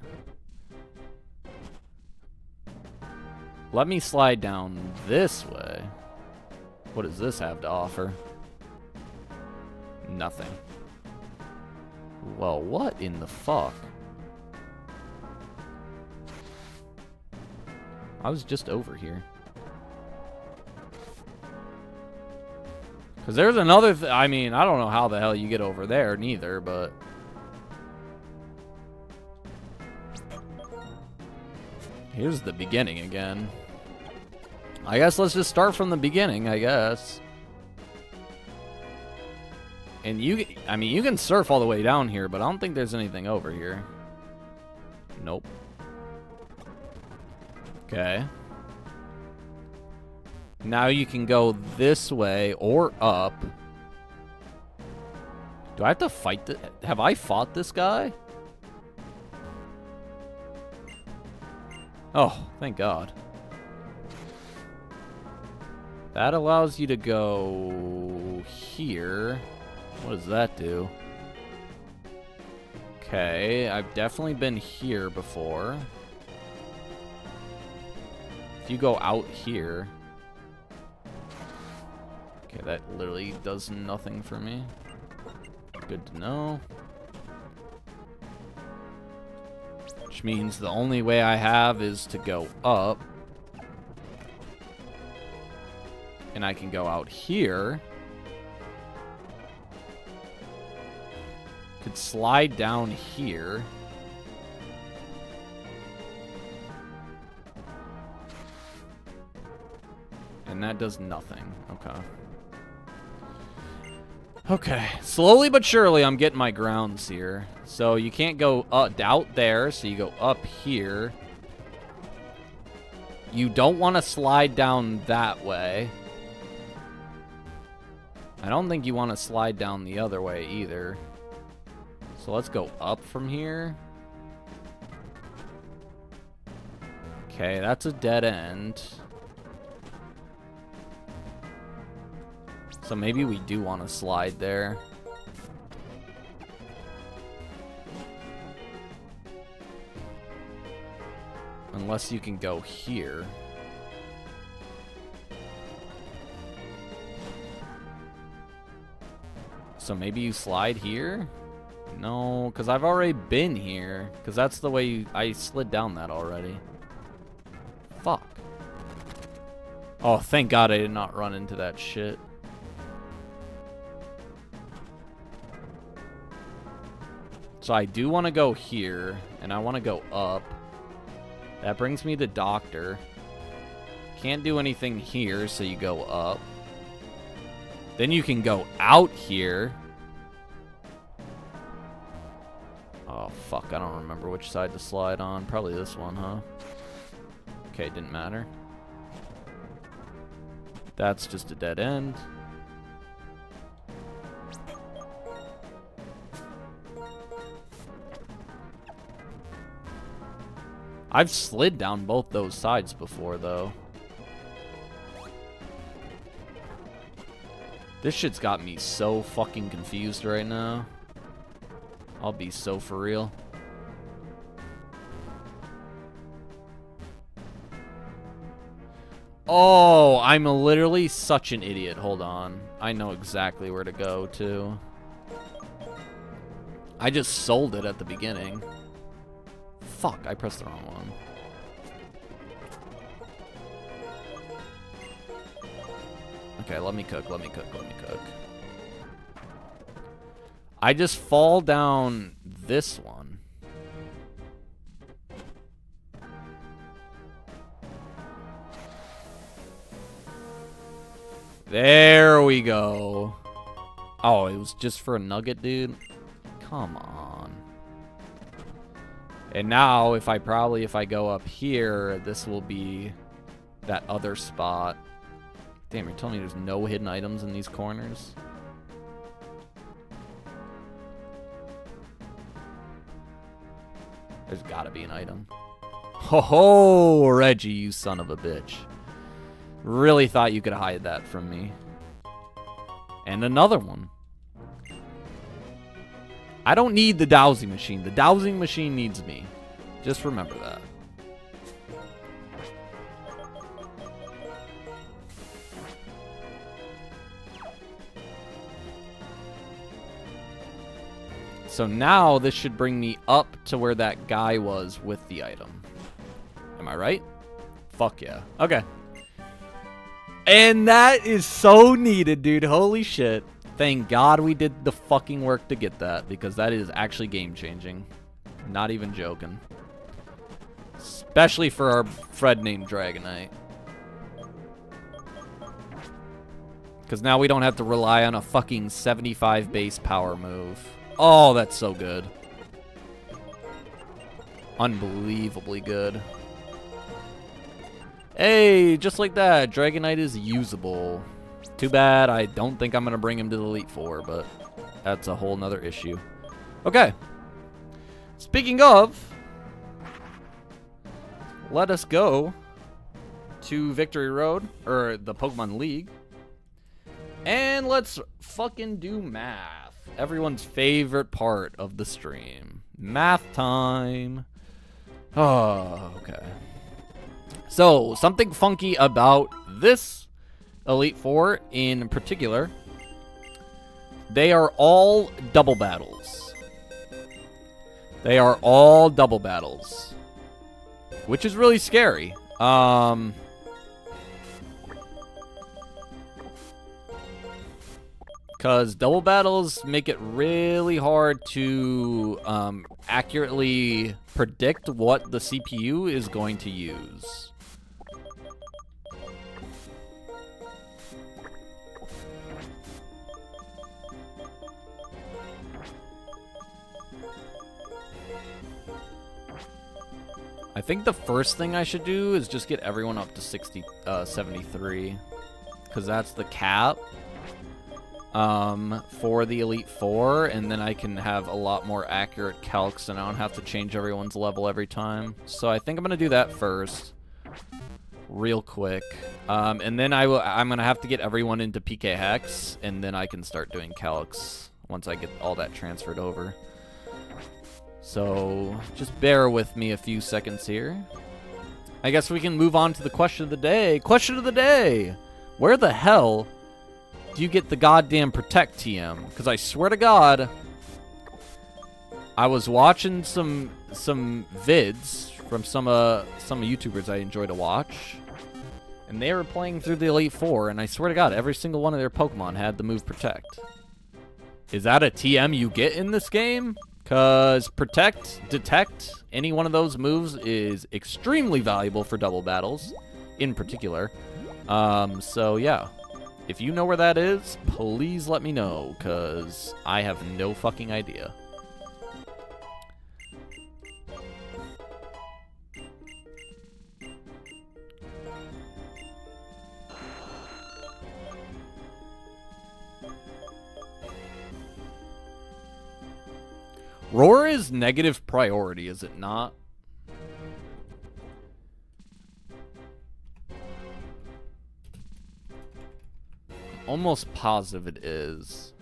Let me slide down this way. What does this have to offer? Nothing. Well, what in the fuck? I was just over here. Because there's another... I mean, I don't know how the hell you get over there, neither, but... Here's the beginning again. I guess let's just start from the beginning, I guess. And I mean, you can surf all the way down here, but I don't think there's anything over here. Nope. Okay. Now you can go this way or up. Do I have to fight this? Have I fought this guy? Oh, thank God. That allows you to go here. What does that do? Okay, I've definitely been here before. If you go out here... Okay, that literally does nothing for me. Good to know. Which means the only way I have is to go up. And I can go out here. Could slide down here. And that does nothing. Okay. Okay. Slowly but surely I'm getting my grounds here. So you can't go out there, so you go up here. You don't want to slide down that way. I don't think you want to slide down the other way either. So let's go up from here. Okay, that's a dead end. So maybe we do want to slide there. Unless you can go here. So maybe you slide here? No, because I've already been here. Because that's the way I slid down that already. Fuck. Oh, thank God I did not run into that shit. So I do want to go here, and I want to go up. That brings me to Doctor. Can't do anything here, so you go up. Then you can go out here. Oh, fuck. I don't remember which side to slide on. Probably this one, huh? Okay, didn't matter. That's just a dead end. I've slid down both those sides before, though. This shit's got me so fucking confused right now. I'll be so for real. Oh, I'm literally such an idiot. Hold on. I know exactly where to go, too. I just sold it at the beginning. Fuck, I pressed the wrong one. Okay, let me cook. I just fall down this one. There we go. Oh, it was just for a nugget, dude? Come on. And now, if I go up here, this will be that other spot. Damn, you're telling me there's no hidden items in these corners? There's gotta be an item. Ho ho, Reggie, you son of a bitch. Really thought you could hide that from me. And another one. I don't need the dowsing machine. The dowsing machine needs me. Just remember that. So now this should bring me up to where that guy was with the item. Am I right? Fuck yeah. Okay. And that is so needed, dude. Holy shit. Thank God we did the fucking work to get that, because that is actually game-changing. Not even joking. Especially for our Fred named Dragonite. Because now we don't have to rely on a fucking 75 base power move. Oh, that's so good. Unbelievably good. Hey, just like that, Dragonite is usable. Too bad, I don't think I'm going to bring him to the Elite Four, but that's a whole nother issue. Okay. Speaking of, let us go to Victory Road, or the Pokemon League, and let's fucking do math. Everyone's favorite part of the stream. Math time. Oh, okay. So, something funky about this Elite Four in particular, they are all double battles. They are all double battles, which is really scary. Because double battles make it really hard to accurately predict what the CPU is going to use. I think the first thing I should do is just get everyone up to 73. Because that's the cap for the Elite Four. And then I can have a lot more accurate calcs and I don't have to change everyone's level every time. So I think I'm going to do that first. Real quick. And then I'm going to have to get everyone into PK Hex. And then I can start doing calcs once I get all that transferred over. So, just bear with me a few seconds here. I guess we can move on to the question of the day. Question of the day! Where the hell do you get the goddamn Protect TM? Because I swear to God, I was watching some vids from some YouTubers I enjoy to watch, and they were playing through the Elite Four, and I swear to God, every single one of their Pokemon had the move Protect. Is that a TM you get in this game? Because Protect, Detect, any one of those moves is extremely valuable for double battles, in particular. So yeah, if you know where that is, please let me know, because I have no fucking idea. Roar is negative priority, is it not? Almost positive it is.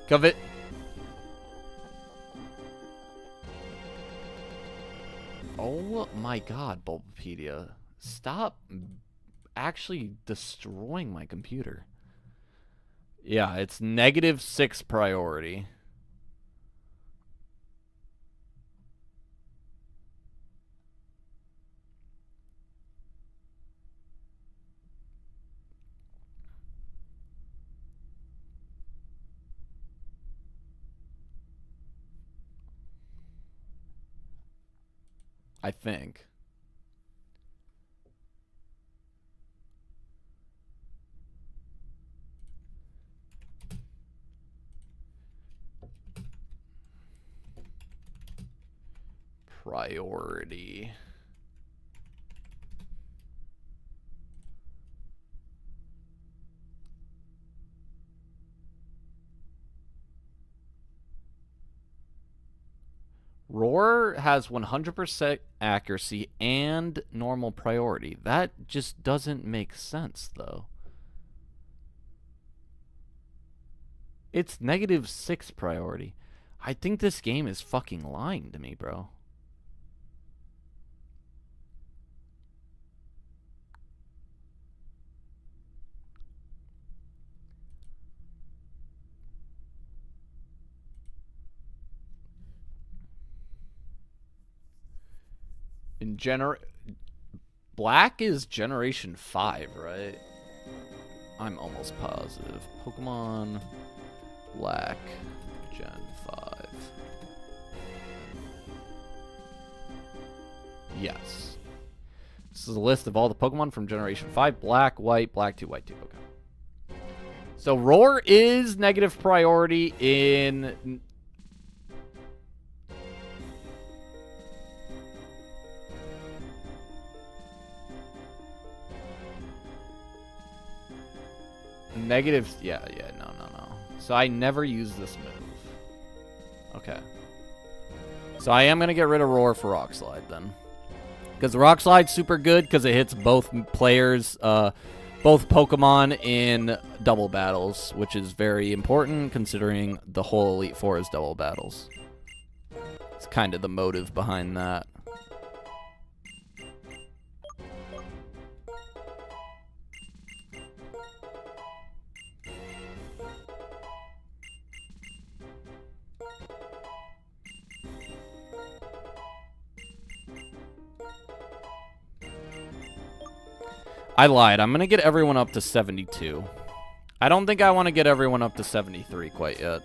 Covet. Oh my God, Bulbapedia. Stop actually destroying my computer. Yeah, it's -6 priority. I think. priority. Roar has 100% accuracy and normal priority. That just doesn't make sense, though. It's -6 priority. I think this game is fucking lying to me, bro. Black is generation 5, right? I'm almost positive. Pokemon Black Gen 5. Yes. This is a list of all the Pokemon from generation 5. Black, white, black 2, white 2. Okay. So Roar is negative priority in... Negative, yeah, no. So I never use this move. Okay. So I am going to get rid of Roar for Rock Slide then. Because the Rock Slide's super good because it hits both players, both Pokemon in double battles, which is very important considering the whole Elite Four is double battles. It's kind of the motive behind that. I lied. I'm going to get everyone up to 72. I don't think I want to get everyone up to 73 quite yet.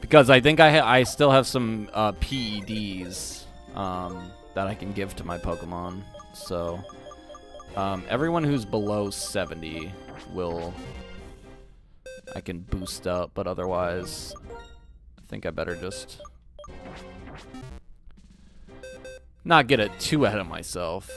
Because I think I still have some PEDs that I can give to my Pokemon. So, everyone who's below 70 I can boost up, but otherwise, I think I better just not get it too ahead of myself.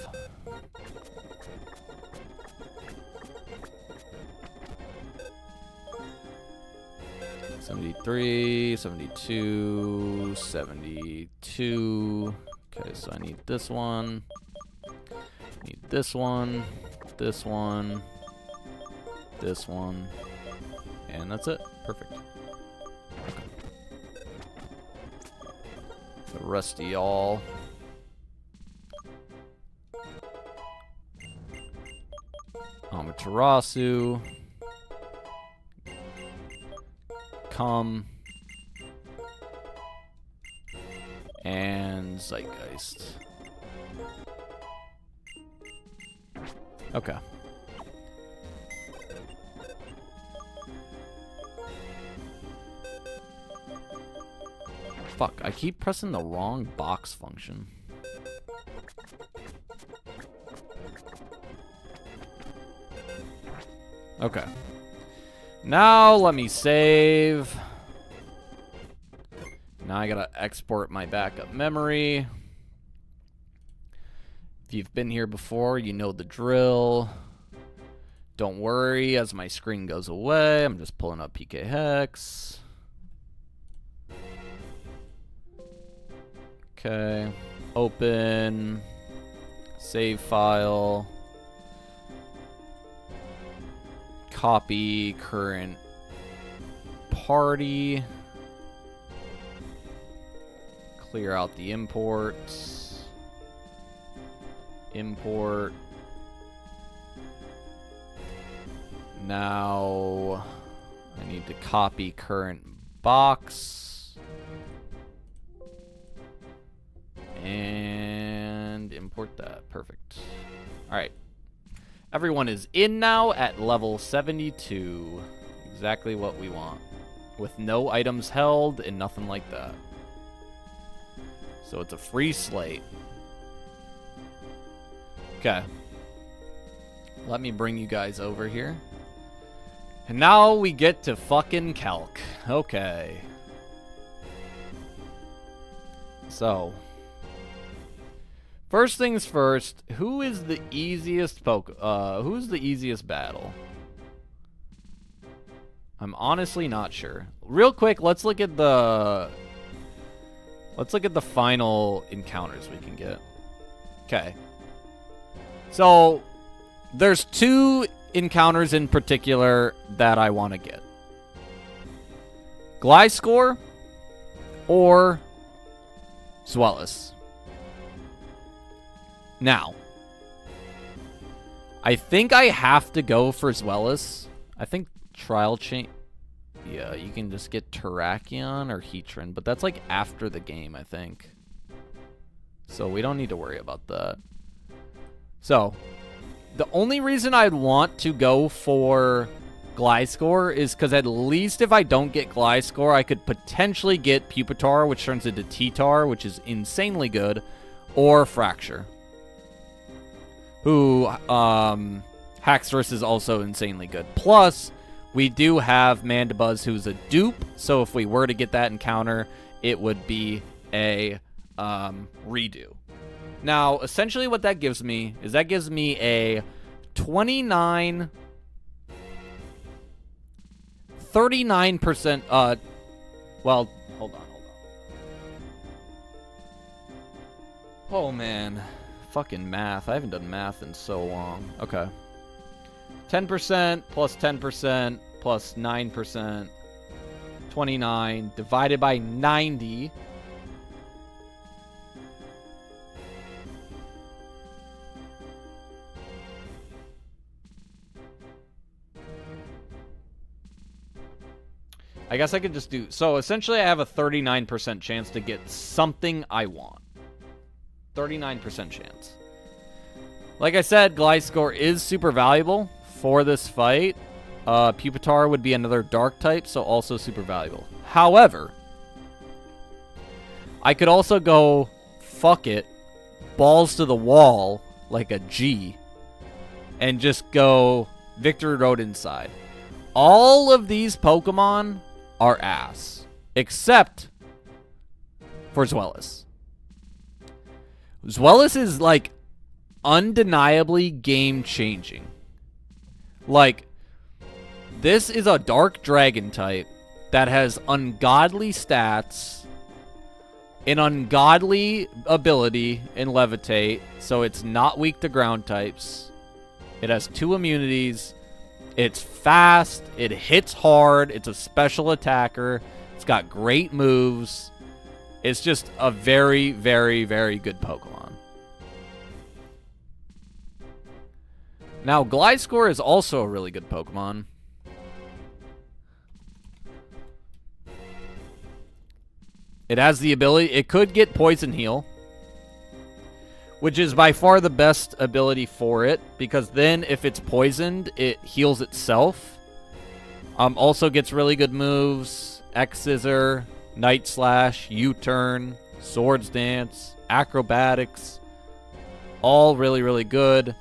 $73, $72, $72. Okay, so I need this one. Need this one, this one, this one, and that's it. Perfect. Okay. The rest of y'all. Amaterasu. Come. And Zeitgeist. Okay. Fuck, I keep pressing the wrong box function. Okay. Now let me save. Now I gotta export my backup memory. If you've been here before, you know the drill. Don't worry, as my screen goes away, I'm just pulling up PK Hex. Okay. Open. Save file. Copy current party. Clear out the imports. Import. Now I need to copy current box and import that. Perfect. All right. Everyone is in now at level 72. Exactly what we want. With no items held and nothing like that. So it's a free slate. Okay. Let me bring you guys over here. And now we get to fucking calc. Okay. So. First things first, who is the easiest who's the easiest battle? I'm honestly not sure. Real quick, let's look at the final encounters we can get. Okay. So, there's 2 encounters in particular that I want to get. Gliscor or Zweilous. Now, I think I have to go for Zweilous. I think Trial Chain... Yeah, you can just get Terrakion or Heatran, but that's like after the game, I think. So we don't need to worry about that. So, the only reason I'd want to go for Gliscor is because at least if I don't get Gliscor, I could potentially get Pupitar, which turns into T-Tar, which is insanely good, or Fracture, who Haxorus is also insanely good. Plus, we do have Mandibuzz, who's a dupe, so if we were to get that encounter, it would be a redo. Now, essentially what that gives me is that gives me a 39%, 39%, well, hold on. Oh, man. Fucking math. I haven't done math in so long. Okay. 10% plus 10% plus 9%. 29 divided by 90. I guess I could just do... So, essentially, I have a 39% chance to get something I want. 39% chance. Like I said, Gliscor is super valuable for this fight. Pupitar would be another dark type, so also super valuable. However, I could also go, fuck it, balls to the wall, like a G, and just go Victory Road inside. All of these Pokemon are ass, except for Zweilous. Zweilous is, like, undeniably game-changing. Like, this is a dark dragon type that has ungodly stats, an ungodly ability in Levitate, so it's not weak to ground types. It has 2 immunities. It's fast. It hits hard. It's a special attacker. It's got great moves. It's just a very, very, very good Pokemon. Now, Gliscor is also a really good Pokemon. It has the ability... It could get Poison Heal, which is by far the best ability for it, because then if it's poisoned, it heals itself. Also gets really good moves. X-Scissor, Night Slash, U-Turn, Swords Dance, Acrobatics. All really, really good.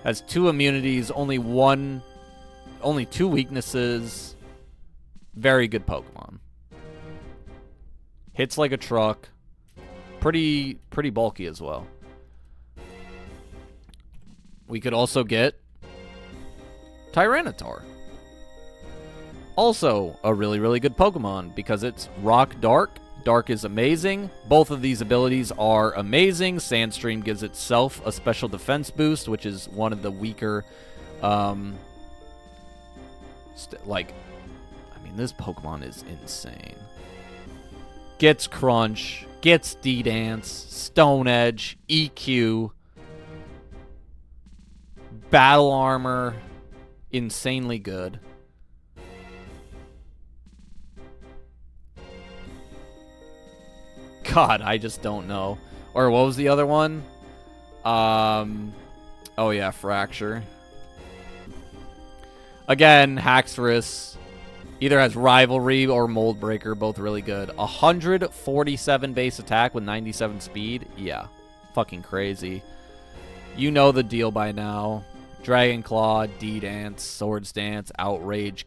Has 2 immunities, only 2 weaknesses. Very good Pokemon. Hits like a truck. Pretty bulky as well. We could also get Tyranitar. Also a really, really good Pokemon because it's Rock Dark. Dark is amazing. Both of these abilities are amazing. Sandstream gives itself a special defense boost, which is one of the weaker, this Pokemon is insane. Gets Crunch, gets D-Dance, Stone Edge, EQ, Battle Armor, insanely good. God, I just don't know. Or what was the other one? Oh yeah, Fracture. Again, Haxorus either has Rivalry or Mold Breaker, both really good. 147 base attack with 97 speed. Yeah, fucking crazy. You know the deal by now. Dragon Claw, D-Dance, Swords Dance, Outrage.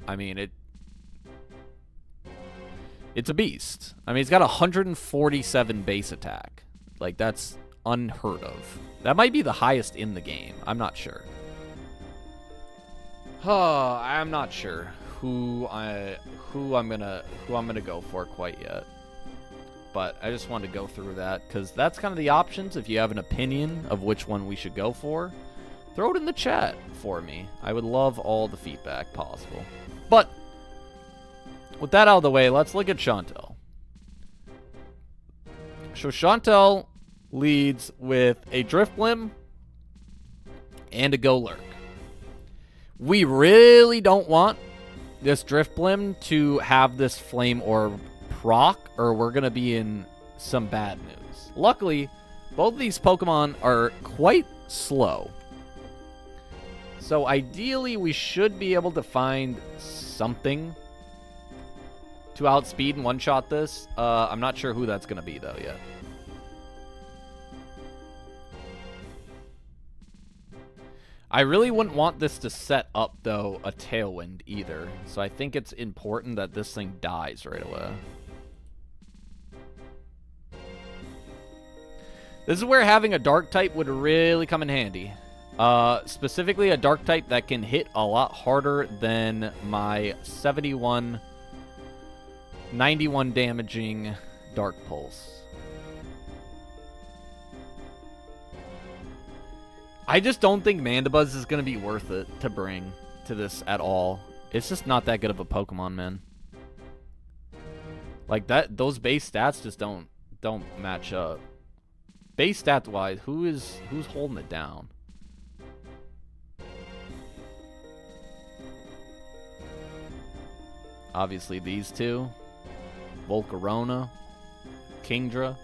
I mean, it's a beast. I mean, it's got 147 base attack. Like, that's unheard of. That might be the highest in the game. I'm not sure. I'm not sure who I'm gonna go for quite yet. But I just wanted to go through that because that's kind of the options. If you have an opinion of which one we should go for, throw it in the chat for me. I would love all the feedback possible. But with that out of the way, let's look at Chantel. So Chantel leads with a Drifblim and a Golurk. We really don't want this Drifblim to have this Flame Orb proc, or we're going to be in some bad news. Luckily, both of these Pokemon are quite slow. So ideally, we should be able to find something to outspeed and one-shot this. I'm not sure who that's going to be, though, yet. I really wouldn't want this to set up, though, a Tailwind either. So I think it's important that this thing dies right away. This is where having a Dark type would really come in handy. Specifically a Dark type that can hit a lot harder than my 71, 91 damaging Dark Pulse. I just don't think Mandibuzz is going to be worth it to bring to this at all. It's just not that good of a Pokemon, man. Like that, those base stats just don't match up. Base stat wise, who's holding it down? Obviously these two. Volcarona. Kingdra.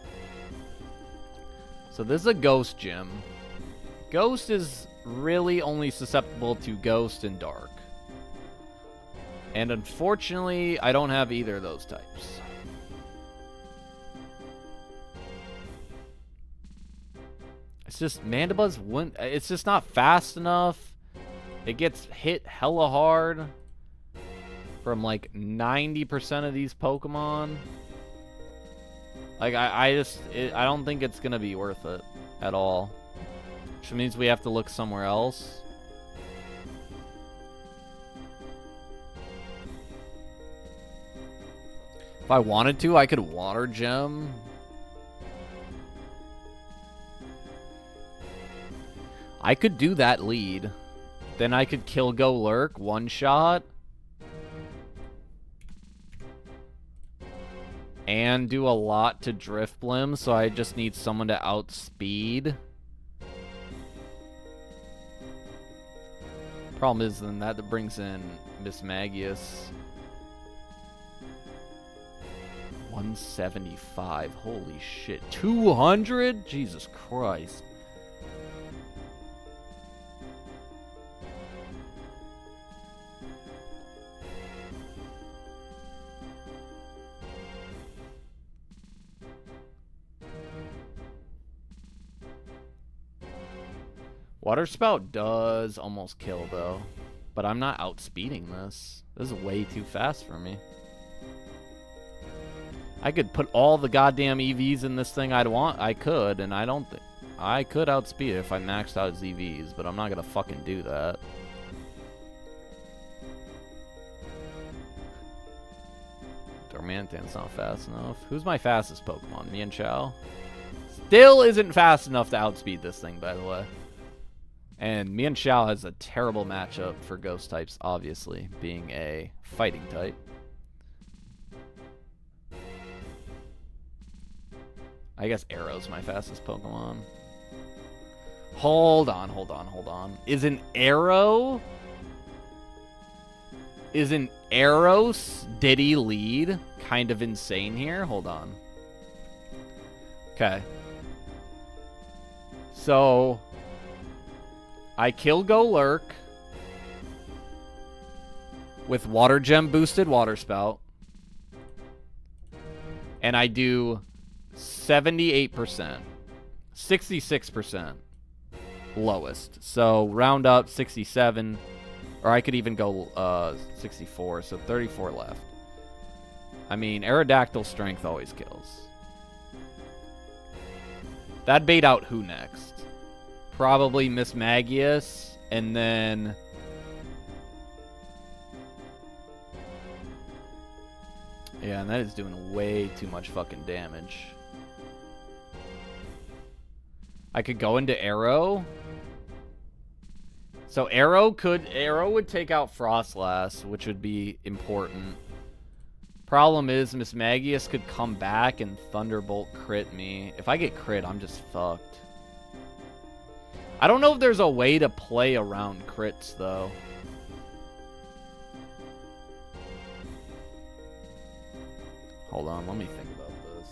So this is a Ghost Gym. Ghost is really only susceptible to Ghost and Dark. And unfortunately, I don't have either of those types. It's just, Mandibuzz wouldn't, it's just not fast enough. It gets hit hella hard from like 90% of these Pokemon. Like, I don't think it's gonna be worth it at all. Which means we have to look somewhere else. If I wanted to, I could Water Gem. I could do that lead. Then I could kill Golurk, one shot. And do a lot to Drifblim, so I just need someone to outspeed. Problem is, then that brings in Miss Magius. 175. Holy shit. 200? Jesus Christ. Water Spout does almost kill, though. But I'm not outspeeding this. This is way too fast for me. I could put all the goddamn EVs in this thing I'd want. I could, and I don't think... I could outspeed it if I maxed out his EVs, but I'm not gonna fucking do that. Darmanitan's not fast enough. Who's my fastest Pokemon? Mienshao? Still isn't fast enough to outspeed this thing, by the way. And Mienshao has a terrible matchup for Ghost types, obviously, being a fighting type. I guess Arrow's my fastest Pokemon. Hold on, hold on, hold on. Is an Arrow Diddy lead kind of insane here? Hold on. Okay. So I kill Golurk with Water Gem boosted Water Spout. And I do 78%. 66% lowest. So round up 67. Or I could even go 64. So 34 left. I mean, Aerodactyl strength always kills. That'd bait out who next? Probably Miss Magius, and then... Yeah, and that is doing way too much fucking damage. I could go into Arrow. So Arrow would take out Frostlass, which would be important. Problem is, Miss Magius could come back and Thunderbolt crit me. If I get crit, I'm just fucked. I don't know if there's a way to play around crits, though. Hold on, let me think about this.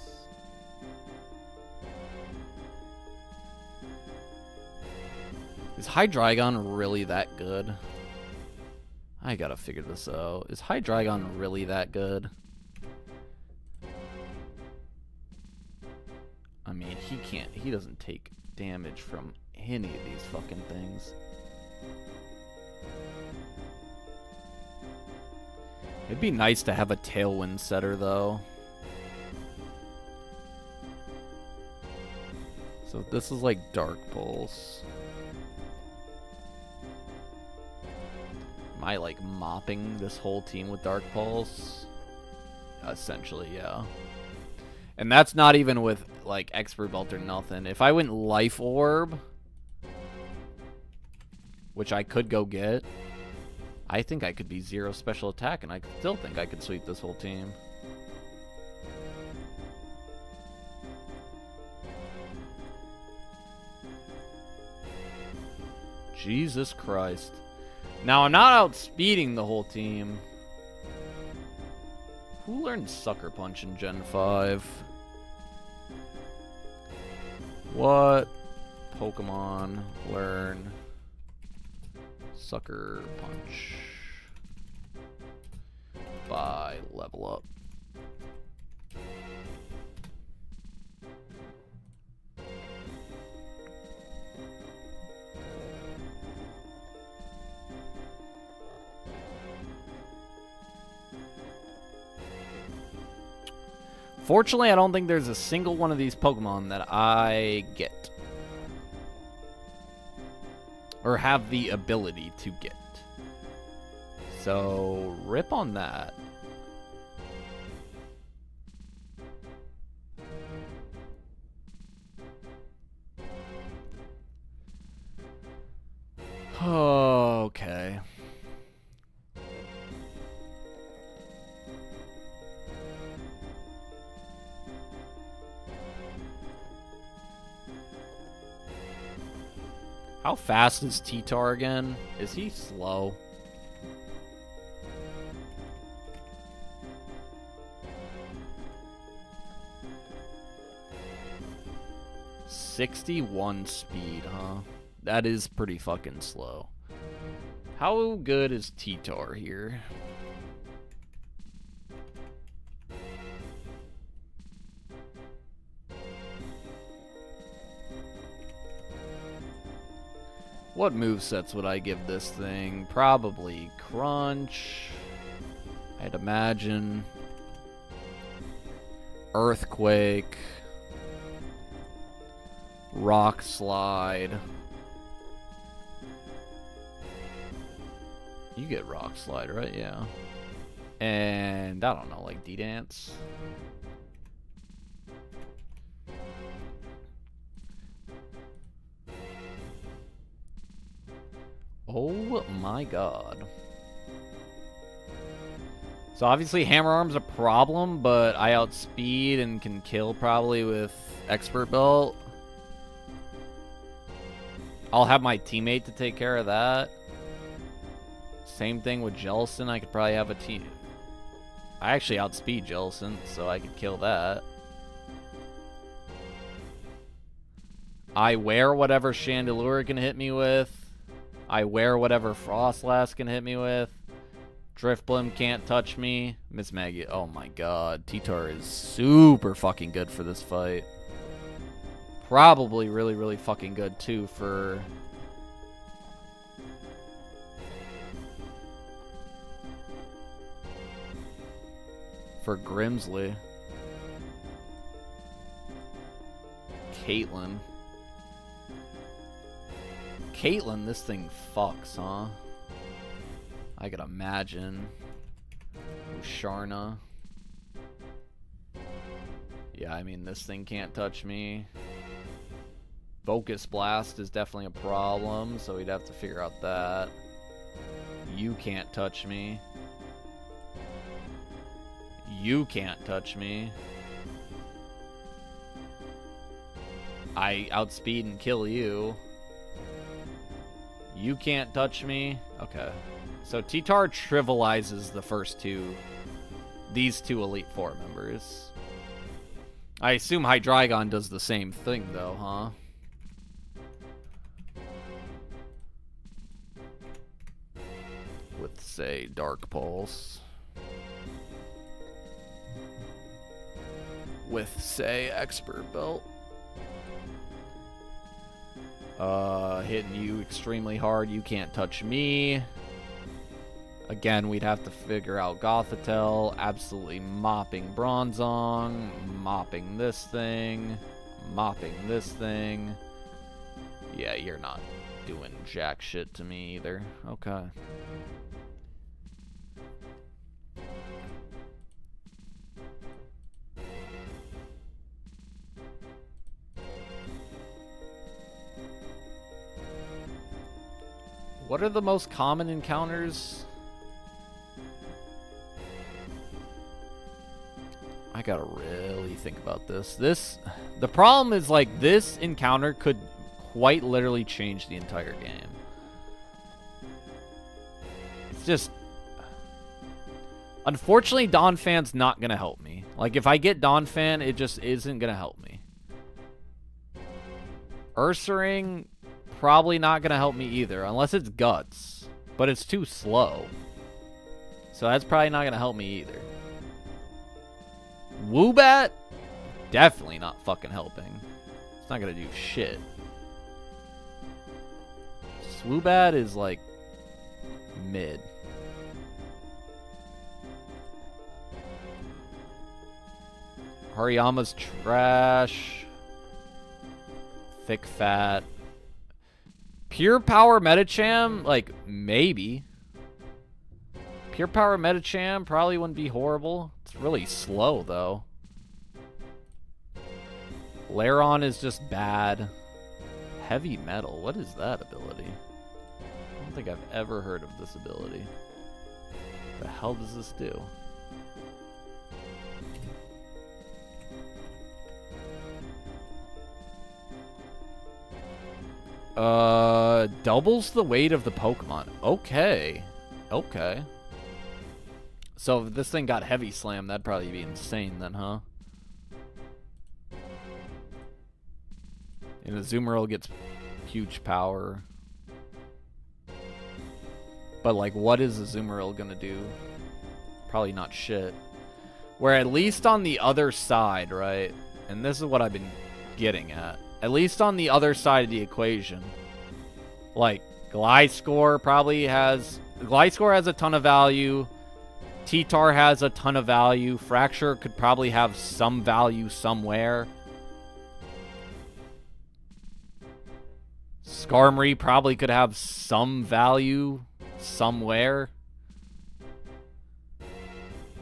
Is Hydreigon really that good? I gotta figure this out. Is Hydreigon really that good? I mean, he doesn't take damage from any of these fucking things. It'd be nice to have a Tailwind setter, though. So this is like Dark Pulse. Am I like mopping this whole team with Dark Pulse? Essentially, yeah. And that's not even with like Expert Belt or nothing. If I went Life Orb, which I could go get, I think I could be 0 special attack, and I still think I could sweep this whole team. Jesus Christ. Now, I'm not outspeeding the whole team. Who learned Sucker Punch in Gen 5? What Pokemon learn Sucker Punch by level up? Fortunately, I don't think there's a single one of these Pokemon that I get. Or have the ability to get. So, rip on that. Okay. How fast is T-Tar again? Is he slow? .61 speed, huh? That is pretty fucking slow. How good is T-Tar here? What movesets would I give this thing? Probably Crunch. I'd imagine. Earthquake. Rock Slide. You get Rock Slide, right? Yeah. And, I don't know, like D-Dance? Oh my god. So obviously Hammer Arm's a problem, but I outspeed and can kill probably with Expert Belt. I'll have my teammate to take care of that. Same thing with Jellicent. I could probably have a team. I actually outspeed Jellicent, so I could kill that. I wear whatever Chandelure can hit me with. I wear whatever Frostlass can hit me with. Drifblim can't touch me. Miss Maggie. Oh my god. T-Tar is super fucking good for this fight. Probably really, really fucking good too for... Grimsley. Caitlyn. Caitlyn, this thing fucks, huh? I could imagine. Sharna. Yeah, I mean, this thing can't touch me. Focus Blast is definitely a problem, so we'd have to figure out that. You can't touch me. You can't touch me. I outspeed and kill you. You can't touch me. Okay. So T-Tar trivializes the first two. These two Elite Four members. I assume Hydreigon does the same thing, though, huh? With, say, Dark Pulse. With, say, Expert Belt. Hitting you extremely hard. You can't touch me. Again, we'd have to figure out Gothitelle. Absolutely mopping Bronzong. Mopping this thing. Mopping this thing. Yeah, you're not doing jack shit to me either. Okay. What are the most common encounters? I gotta really think about this. The problem is, like, this encounter could quite literally change the entire game. It's just... Unfortunately, Donphan's not gonna help me. Like, if I get Donphan, it just isn't gonna help me. Ursaring, probably not gonna help me either, unless it's Guts. But it's too slow. So that's probably not gonna help me either. Woobat? Definitely not fucking helping. It's not gonna do shit. Swoobat is like mid. Hariyama's trash. Thick fat. Pure Power Medicham? Like, maybe. Pure Power Medicham probably wouldn't be horrible. It's really slow, though. Lairon is just bad. Heavy Metal? What is that ability? I don't think I've ever heard of this ability. What the hell does this do? Doubles the weight of the Pokemon. Okay. Okay. So if this thing got Heavy Slam, that'd probably be insane then, huh? And Azumarill gets huge power. But, like, what is Azumarill gonna do? Probably not shit. Where at least on the other side, right? And this is what I've been getting at. At least on the other side of the equation. Like, Gliscor probably has... Gliscor has a ton of value. T-Tar has a ton of value. Fracture could probably have some value somewhere. Skarmory probably could have some value somewhere.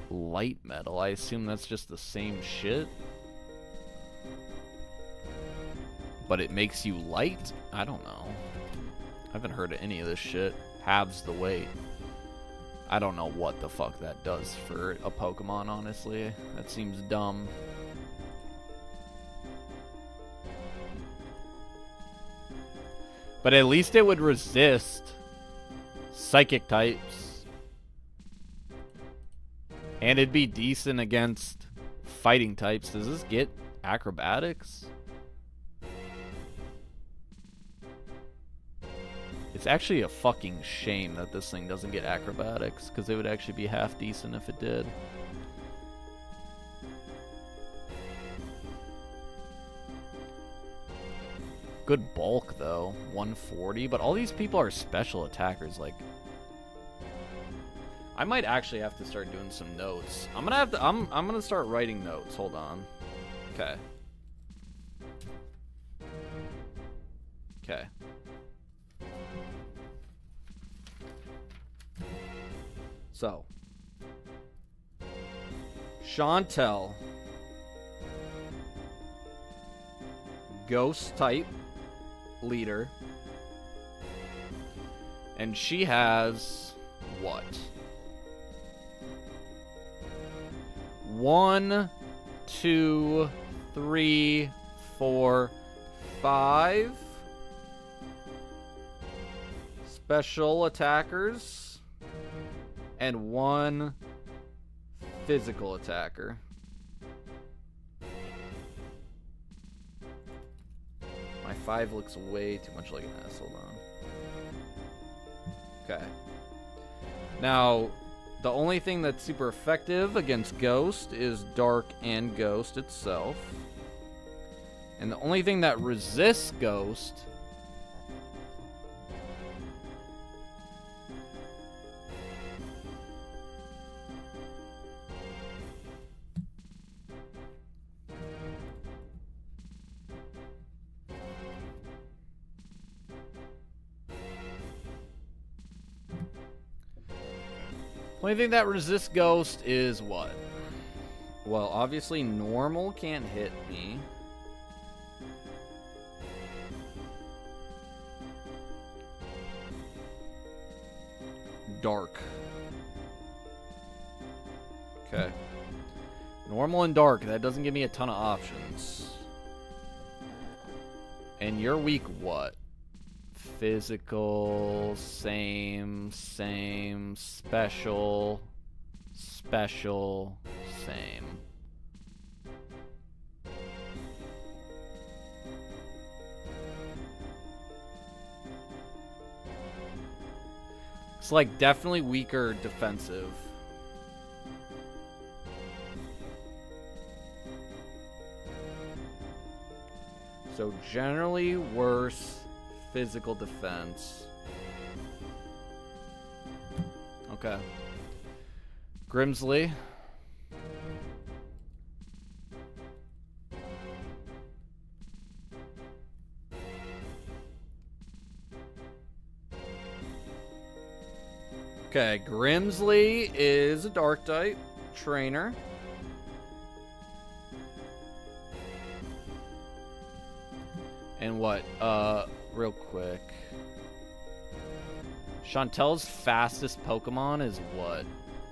Light Metal, I assume that's just the same shit. But it makes you light? I don't know. I haven't heard of any of this shit. Halves the weight. I don't know what the fuck that does for a Pokemon, honestly. That seems dumb. But at least it would resist Psychic types. And it'd be decent against Fighting types. Does this get Acrobatics? It's actually a fucking shame that this thing doesn't get Acrobatics, because it would actually be half decent if it did. Good bulk, though. 140, but all these people are special attackers, like... I might actually have to start doing some notes. I'm gonna start writing notes. Hold on. Okay. Okay. So. Chantel. Ghost type leader. And she has what? 1, 2, 3, 4, 5 special attackers and 1 physical attacker. My 5 looks way too much like an S. Hold on. Okay. Now, the only thing that's super effective against Ghost is Dark and Ghost itself. And the only thing that resists Ghost Ghost is what? Well, obviously normal can't hit me. Dark. Okay. Normal and dark. That doesn't give me a ton of options. And you're weak what? Physical, same, special, same. It's like definitely weaker defensive. So generally worse physical defense. Okay. Grimsley. Okay, Grimsley is a dark type trainer. And what? Real quick. Chantel's fastest Pokemon is what?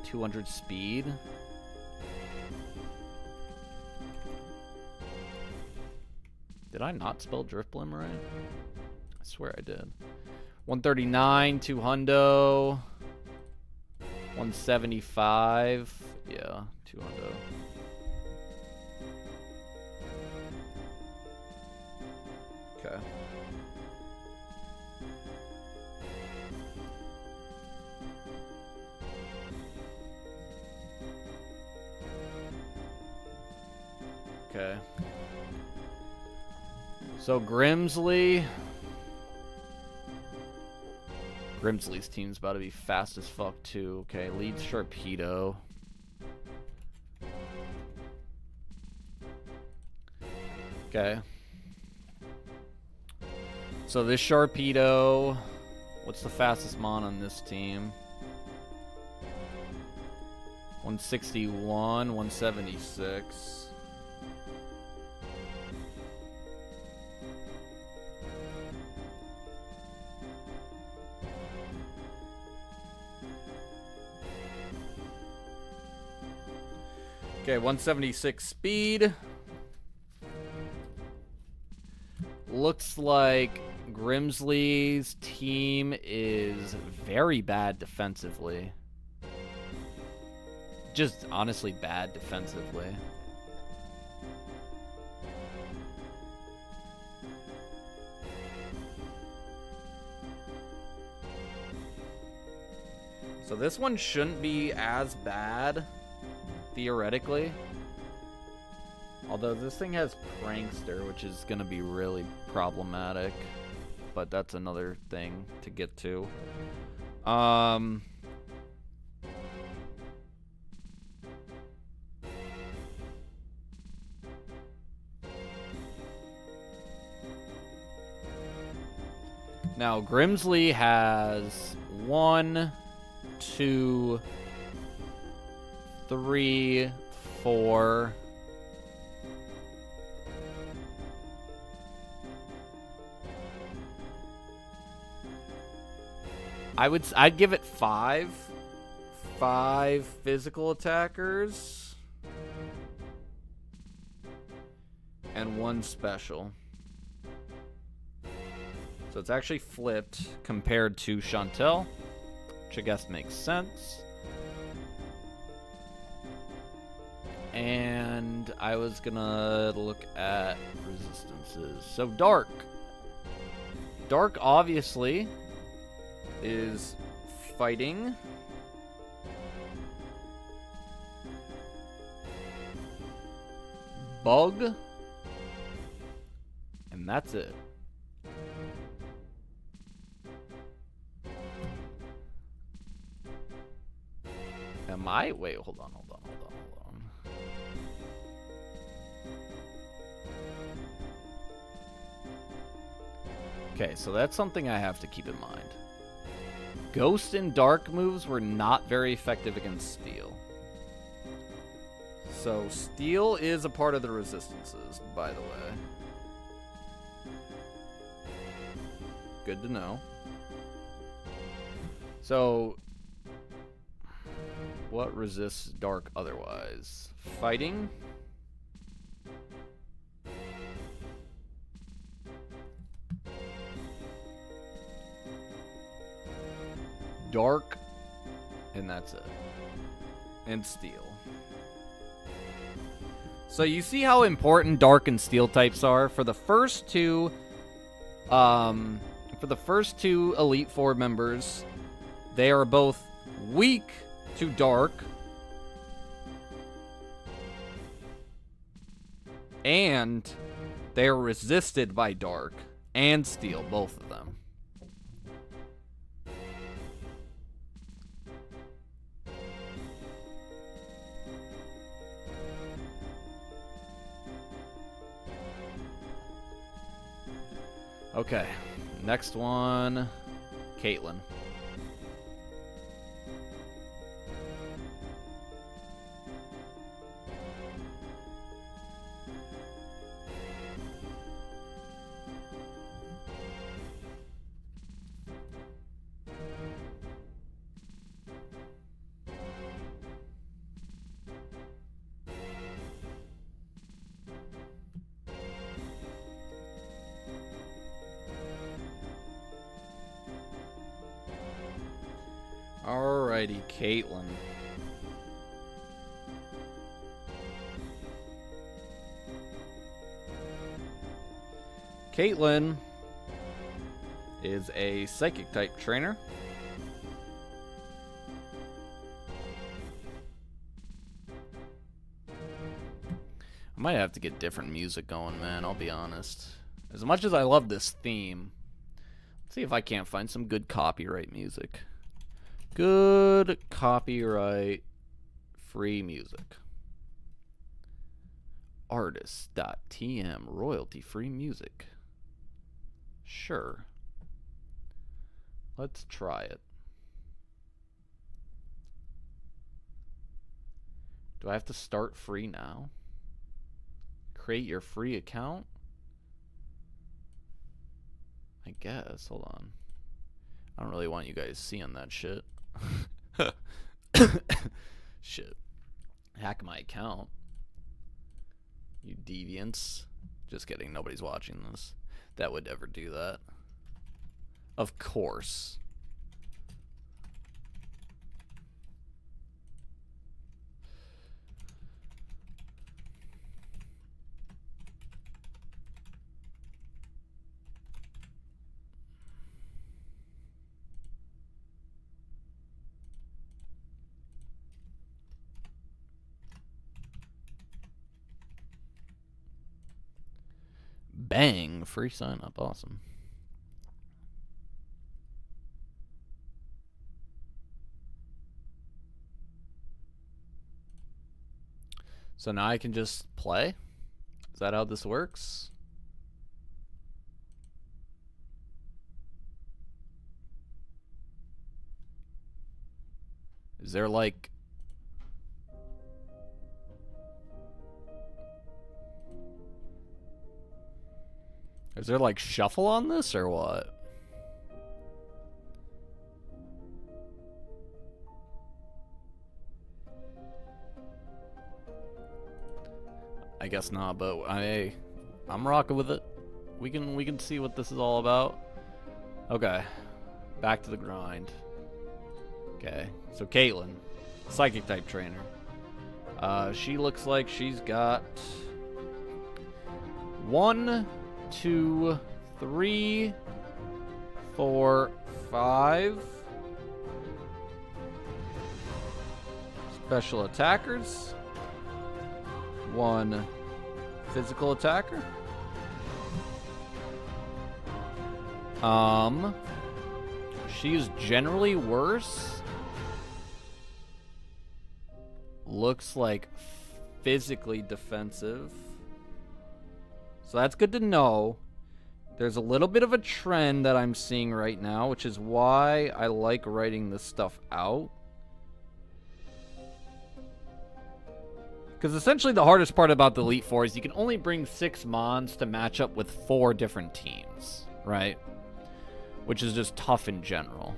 200 speed? Did I not spell Drifblim right? I swear I did. 139, 200. 175. Yeah, 200. Okay. Okay. So Grimsley's team's about to be fast as fuck too. Okay, leads Sharpedo. Okay. So this Sharpedo, what's the fastest mon on this team? 161, 176. Okay, 176 speed. Looks like Grimsley's team is very bad defensively. Just honestly bad defensively. So this one shouldn't be as bad, theoretically. Although this thing has Prankster, which is going to be really problematic. But that's another thing to get to. Now, Grimsley has 1, 2, 3, 4. I'd give it 5. 5 physical attackers. And 1 special. So it's actually flipped compared to Chantel, which I guess makes sense. And I was gonna look at resistances. So Dark. Dark obviously is fighting. Bug. And that's it. Am I? Wait, hold on. Okay, so that's something I have to keep in mind. Ghost and Dark moves were not very effective against Steel. So Steel is a part of the resistances, by the way. Good to know. So, what resists Dark otherwise? Fighting? Dark, and that's it. And Steel. So you see how important Dark and Steel types are? For the first two Elite Four members, they are both weak to Dark and they are resisted by Dark and Steel, both of them. Okay, next one, Caitlyn. Alrighty, Caitlyn. Caitlyn is a Psychic type trainer. I might have to get different music going, man, I'll be honest. As much as I love this theme, let's see if I can't find some good copyright music. Good copyright free music. Artist.tm royalty free music. Sure. Let's try it. Do I have to start free now? Create your free account? I guess. Hold on. I don't really want you guys seeing that shit. Shit. Hack my account. You deviants. Just kidding. Nobody's watching this. That would ever do that. Of course. Bang, free sign up, awesome. So now I can just play? Is that how this works? Is there like... Is there like shuffle on this or what? I guess not, but I'm rocking with it. We can see what this is all about. Okay. Back to the grind. Okay. So Caitlin, psychic type trainer. She looks like she's got 1, 2, 3, 4, 5 special attackers. 1 physical attacker. She's generally worse. Looks like physically defensive. So that's good to know. There's a little bit of a trend that I'm seeing right now, which is why I like writing this stuff out. Because essentially the hardest part about the Elite Four is you can only bring 6 Mons to match up with 4 different teams, right? Which is just tough in general.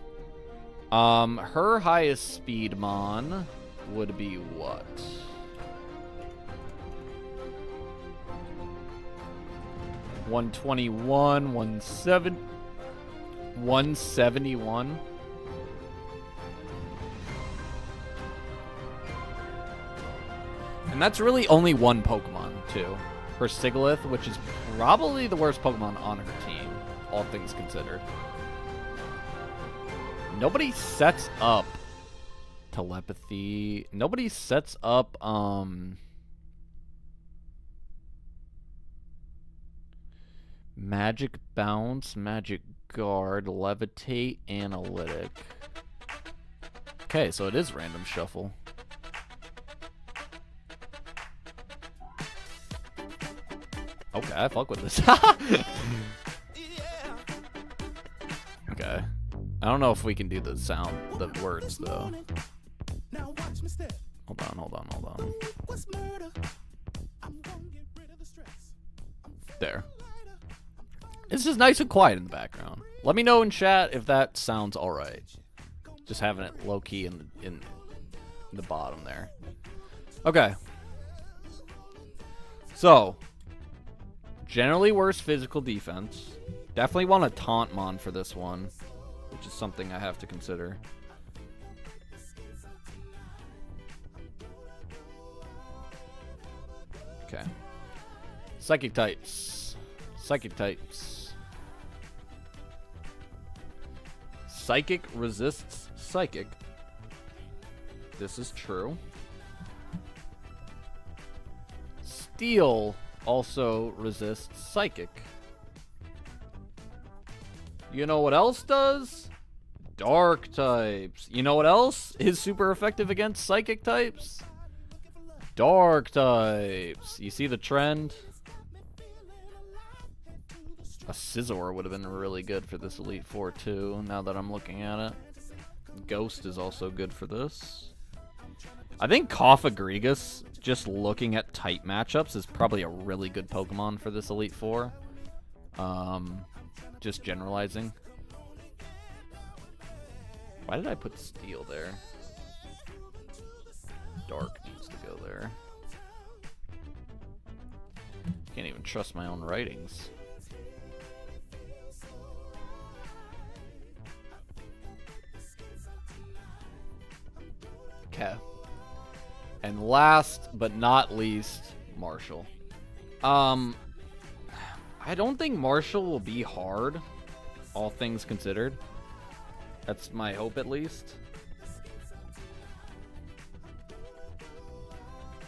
Her highest speed Mon would be what? $121, 171. And that's really only one Pokemon, too. Her Sigilyph, which is probably the worst Pokemon on her team, all things considered. Nobody sets up telepathy. Nobody sets up, Magic Bounce, Magic Guard, Levitate, Analytic. Okay, so it is random shuffle. Okay, I fuck with this. Okay. I don't know if we can do the words, though. Hold on. There. It's just nice and quiet in the background. Let me know in chat if that sounds alright. Just having it low-key in the bottom there. Okay. So, generally worse physical defense. Definitely want a taunt Mon for this one, which is something I have to consider. Okay. Psychic types. Psychic resists Psychic. This is true. Steel also resists Psychic. You know what else does? Dark types. You know what else is super effective against Psychic types? Dark types. You see the trend? A Scizor would have been really good for this Elite Four too, now that I'm looking at it. Ghost is also good for this. I think Cofagrigus, just looking at type matchups, is probably a really good Pokemon for this Elite Four. Just generalizing. Why did I put Steel there? Dark needs to go there. Can't even trust my own writings. Okay. And last but not least, Marshall. I don't think Marshall will be hard, all things considered. That's my hope, at least.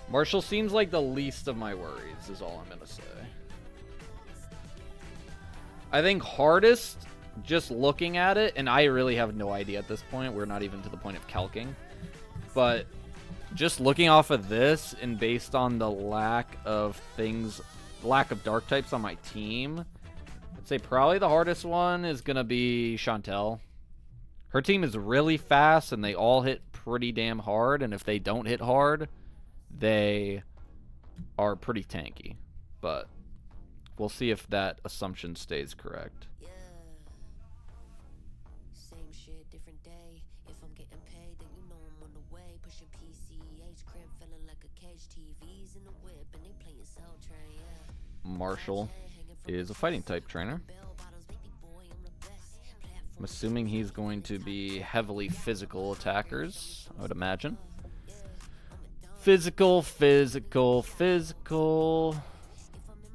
Marshall seems like the least of my worries, is all I'm gonna say. I think hardest, just looking at it, and I really have no idea at this point, we're not even to the point of calcing, but just looking off of this, and based on the lack of dark types on my team, I'd say probably the hardest one is gonna be Chantel. Her team is really fast, and they all hit pretty damn hard, and if they don't hit hard, they are pretty tanky. But we'll see if that assumption stays correct. Marshall is a fighting type trainer. I'm assuming he's going to be heavily physical attackers, I would imagine. Physical, physical, physical.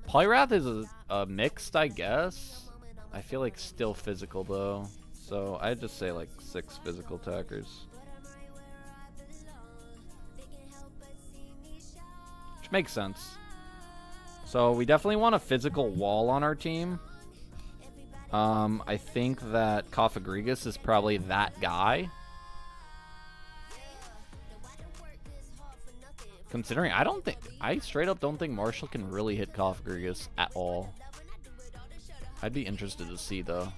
Polyrath is a mixed, I guess. I feel like still physical, though. So I'd just say like 6 physical attackers. Which makes sense. So we definitely want a physical wall on our team. I think that Kofagrigus is probably that guy. Considering I straight up don't think Marshall can really hit Kofagrigus at all. I'd be interested to see though.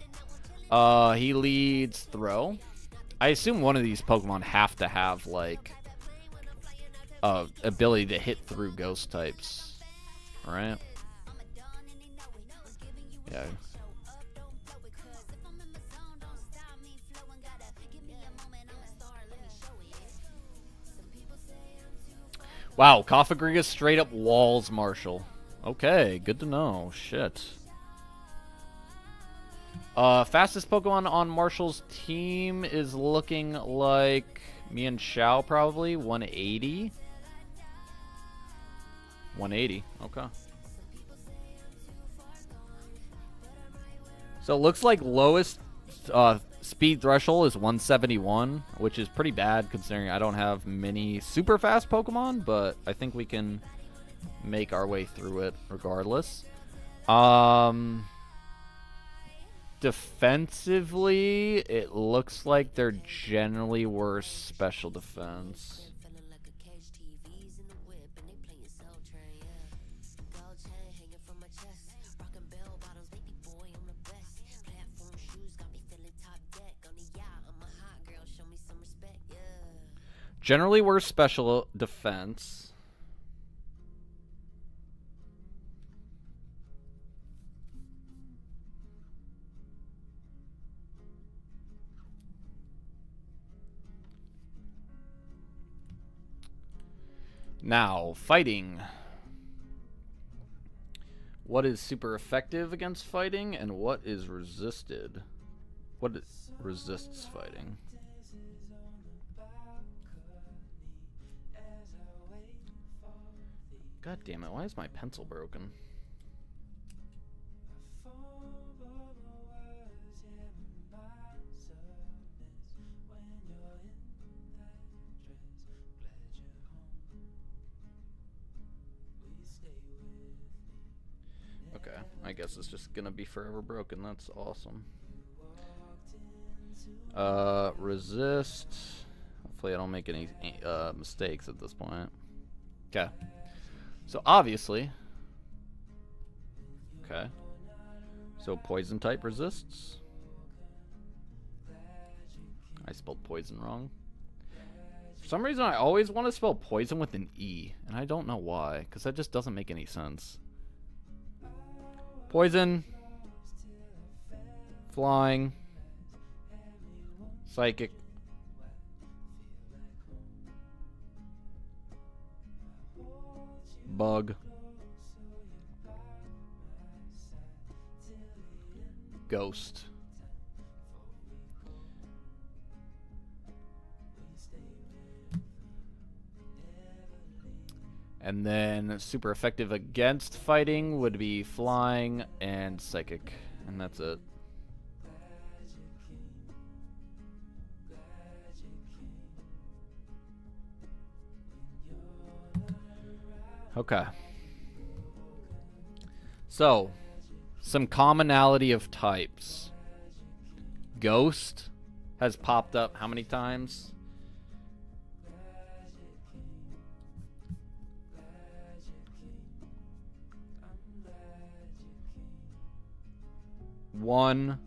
He leads Throw. I assume one of these Pokemon have to have like ability to hit through ghost types. Right? Yeah. Wow, Kofagrigus straight up walls Marshall. Okay, good to know. Shit. Fastest Pokemon on Marshall's team is looking like me and Xiao probably. 180. 180. Okay. So it looks like lowest speed threshold is 171, which is pretty bad considering I don't have many super fast Pokemon, but I think we can make our way through it regardless. Defensively, it looks like they're generally worse special defense. Generally worse special defense. Now, fighting. What is super effective against fighting, and what is resisted? What resists fighting? God damn it, why is my pencil broken? Okay, I guess it's just gonna be forever broken. That's awesome. Resist. Hopefully I don't make any mistakes at this point. Okay. So obviously, okay. So poison type resists. I spelled poison wrong. For some reason, I always want to spell poison with an E, and I don't know why, because that just doesn't make any sense. Poison, flying, psychic. Bug. Ghost. And then super effective against fighting would be flying and psychic. And that's it. Okay. So, some commonality of types. Ghost has popped up how many times? One,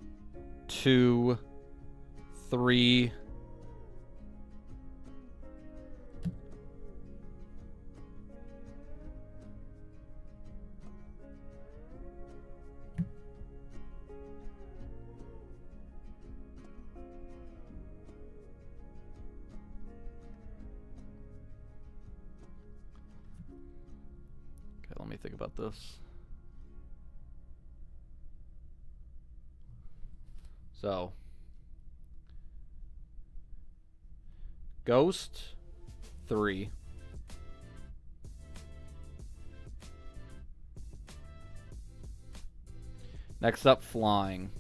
two, 3. Okay, let me think about this. So, Ghost, 3. Next up, Flying.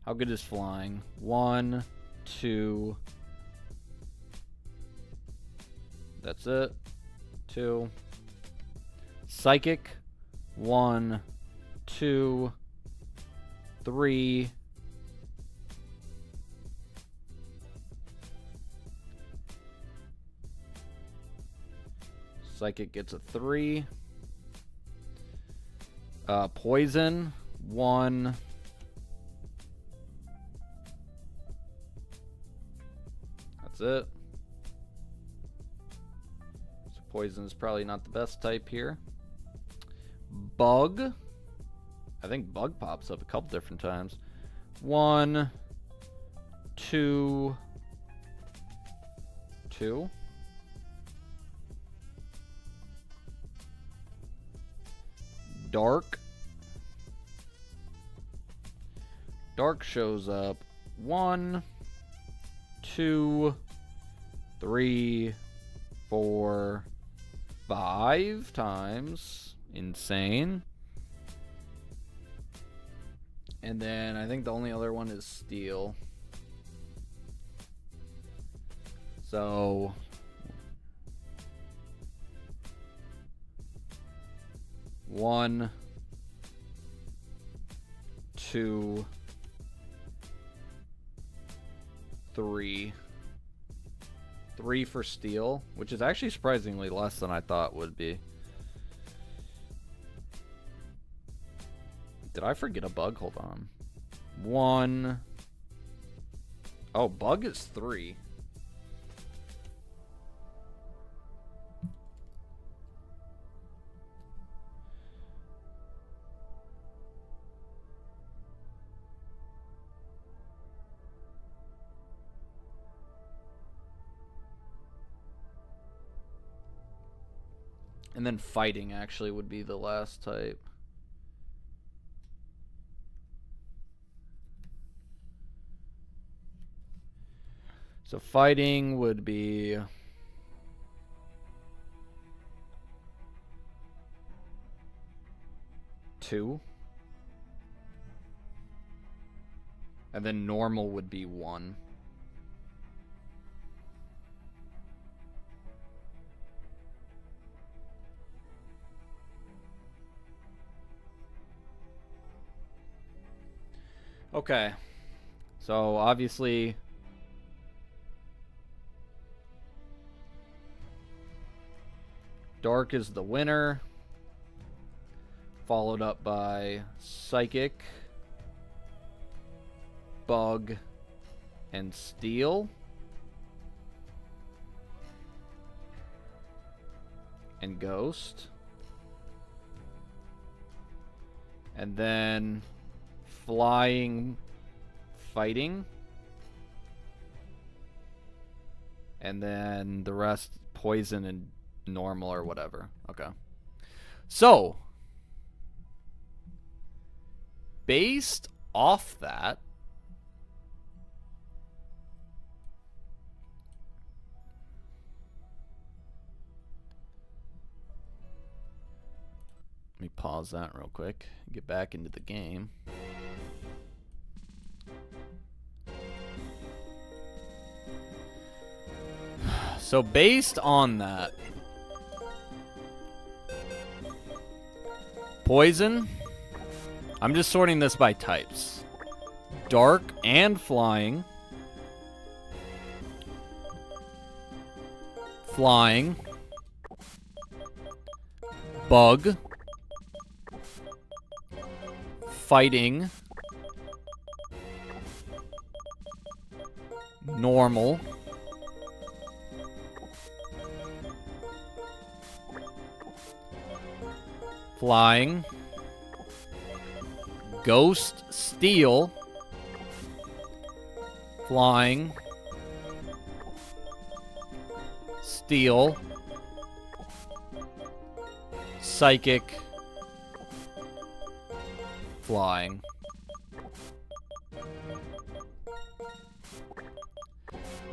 How good is Flying? 1, 2. That's it. 2. Psychic, 1, 2, 3. Psychic gets a 3. Poison, 1. That's it. So Poison is probably not the best type here. Bug. I think Bug pops up a couple different times. 1, 2, 2. Dark. Dark shows up 1, 2, 3, 4, 5 times. Insane. And then I think the only other one is Steel. So 1, 2, 3. 3 for Steel, which is actually surprisingly less than I thought would be. Did I forget a Bug? Hold on. 1. Oh, Bug is 3. And then Fighting actually would be the last type. So Fighting would be 2. And then Normal would be 1. Okay. So obviously Dark is the winner, followed up by Psychic, Bug, and Steel. And Ghost. And then Flying, Fighting. And then the rest Poison and Normal or whatever. Okay. So, based off that, let me pause that real quick. Get back into the game. So based on that, Poison, I'm just sorting this by types. Dark and Flying. Flying. Bug. Fighting. Normal. Flying. Ghost, Steel. Flying. Steel. Psychic. Flying.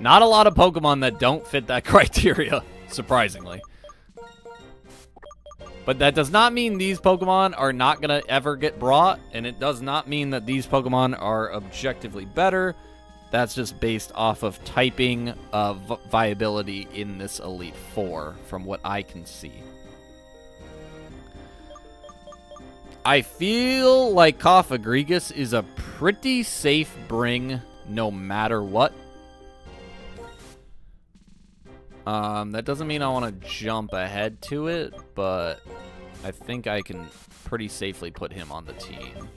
Not a lot of Pokemon that don't fit that criteria, surprisingly. But that does not mean these Pokemon are not going to ever get brought, and it does not mean that these Pokemon are objectively better. That's just based off of typing viability in this Elite Four, from what I can see. I feel like Cofagrigus is a pretty safe bring no matter what. That doesn't mean I want to jump ahead to it, but I think I can pretty safely put him on the team.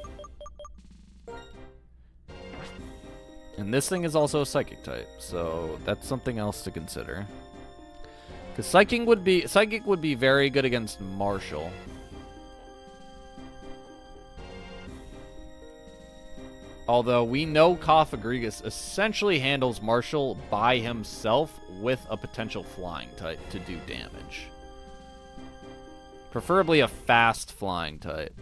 And this thing is also a Psychic type, so that's something else to consider. Because Psychic would be very good against Marshall. Although we know Cofagrigus essentially handles Marshall by himself with a potential flying type to do damage. Preferably a fast flying type.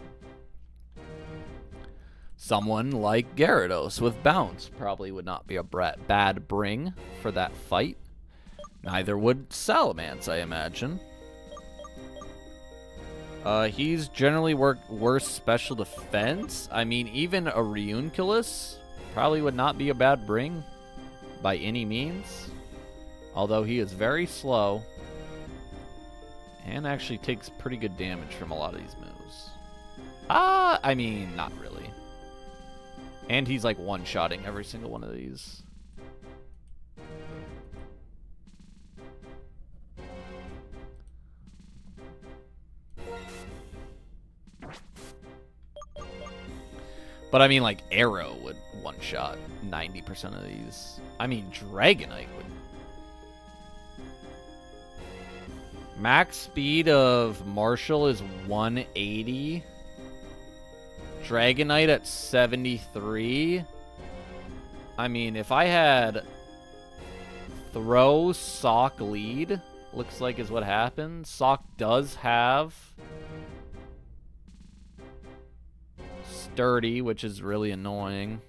Someone like Gyarados with Bounce probably would not be a bad bring for that fight. Neither would Salamence, I imagine. He's generally worse special defense. I mean, even a Reunculus probably would not be a bad bring by any means. Although he is very slow and actually takes pretty good damage from a lot of these moves. I mean, not really. And he's like one-shotting every single one of these. But I mean, like, Arrow would one-shot 90% of these. I mean, Dragonite would. Max speed of Marshall is 180. Dragonite at 73. I mean, if I had Throw, Sock, Lead, looks like is what happens. Sock does have Sturdy, which is really annoying.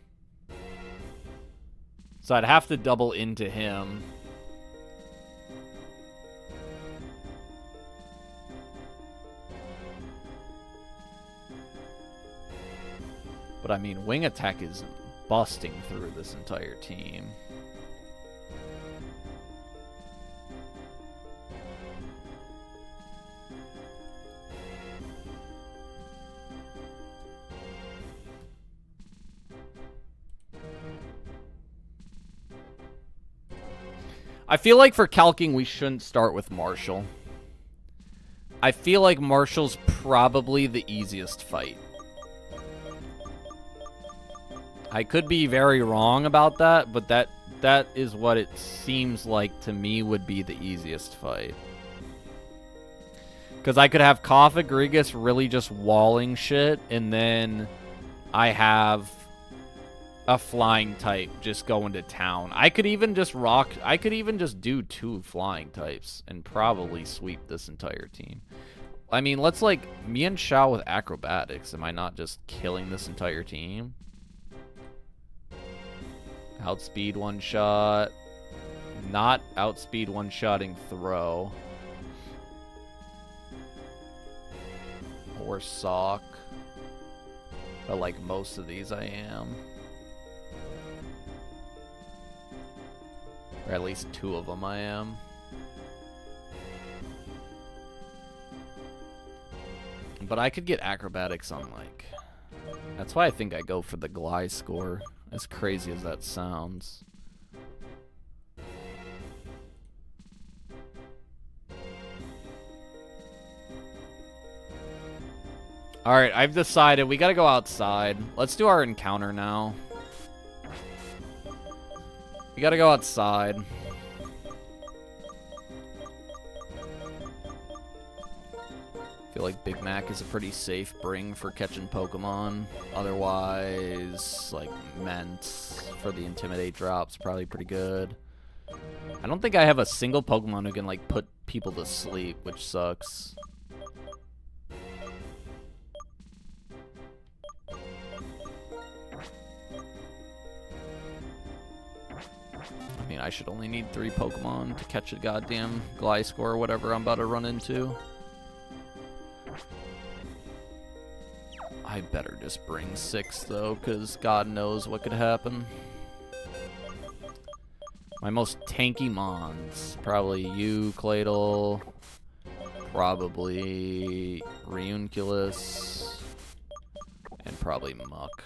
So I'd have to double into him. But I mean, Wing Attack is busting through this entire team. I feel like for calcing, we shouldn't start with Marshall. I feel like Marshall's probably the easiest fight. I could be very wrong about that, but that is what it seems like to me would be the easiest fight. Because I could have Cofagrigus really just walling shit, and then I have a flying type just going to town. I could even just do 2 flying types and probably sweep this entire team. I mean, let's like me and Shao with acrobatics. Am I not just killing this entire team? Outspeed one shot. Not outspeed one-shotting Throw. Or Sock. But like most of these I am. Or at least 2 of them I am. But I could get acrobatics on like... That's why I think I go for the Glide score. As crazy as that sounds. Alright, I've decided we gotta go outside. Let's do our encounter now. We gotta go outside. I feel like Big Mac is a pretty safe bring for catching Pokemon. Otherwise, like, Ment for the Intimidate drops, probably pretty good. I don't think I have a single Pokemon who can, like, put people to sleep, which sucks. I mean, I should only need 3 Pokemon to catch a goddamn Gliscor or whatever I'm about to run into. I better just bring 6, though, because God knows what could happen. My most tanky mons. Probably you, Claydol. Probably Reunculus. And probably Muck.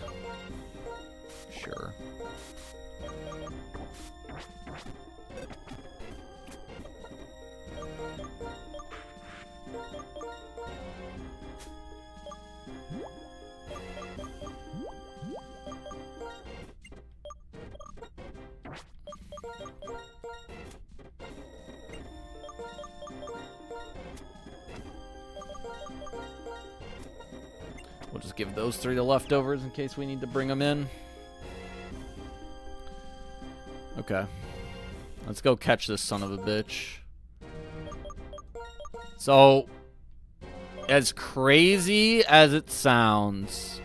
Sure. We'll just give those 3 the leftovers in case we need to bring them in. Okay. Let's go catch this son of a bitch. So, as crazy as it sounds,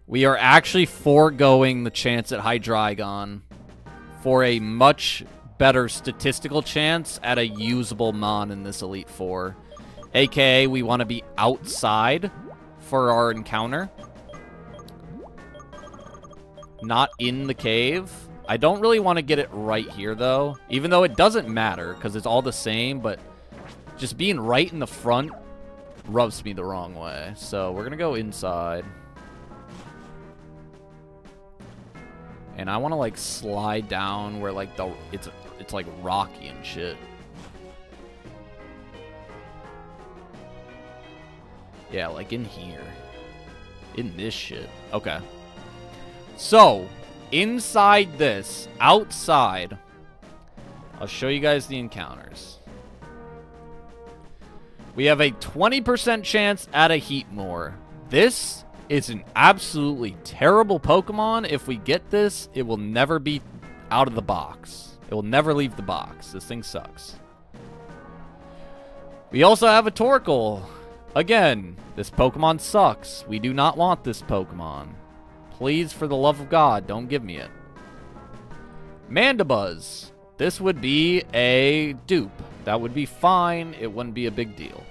we are actually foregoing the chance at Hydreigon for a much better statistical chance at a usable Mon in this Elite Four. AKA, we want to be outside for our encounter. Not in the cave. I don't really want to get it right here, though. Even though it doesn't matter, because it's all the same, but just being right in the front rubs me the wrong way. So we're going to go inside. And I want to, like, slide down where, like, it's like, rocky and shit. Yeah, like in here. In this shit. Okay. So, inside this, outside, I'll show you guys the encounters. We have a 20% chance at a Heatmore. This is an absolutely terrible Pokemon. If we get this, it will never be out of the box. It will never leave the box. This thing sucks. We also have a Torkoal. Again, this Pokemon sucks. We do not want this Pokemon. Please, for the love of God, don't give me it. Mandibuzz. This would be a dupe. That would be fine. It wouldn't be a big deal.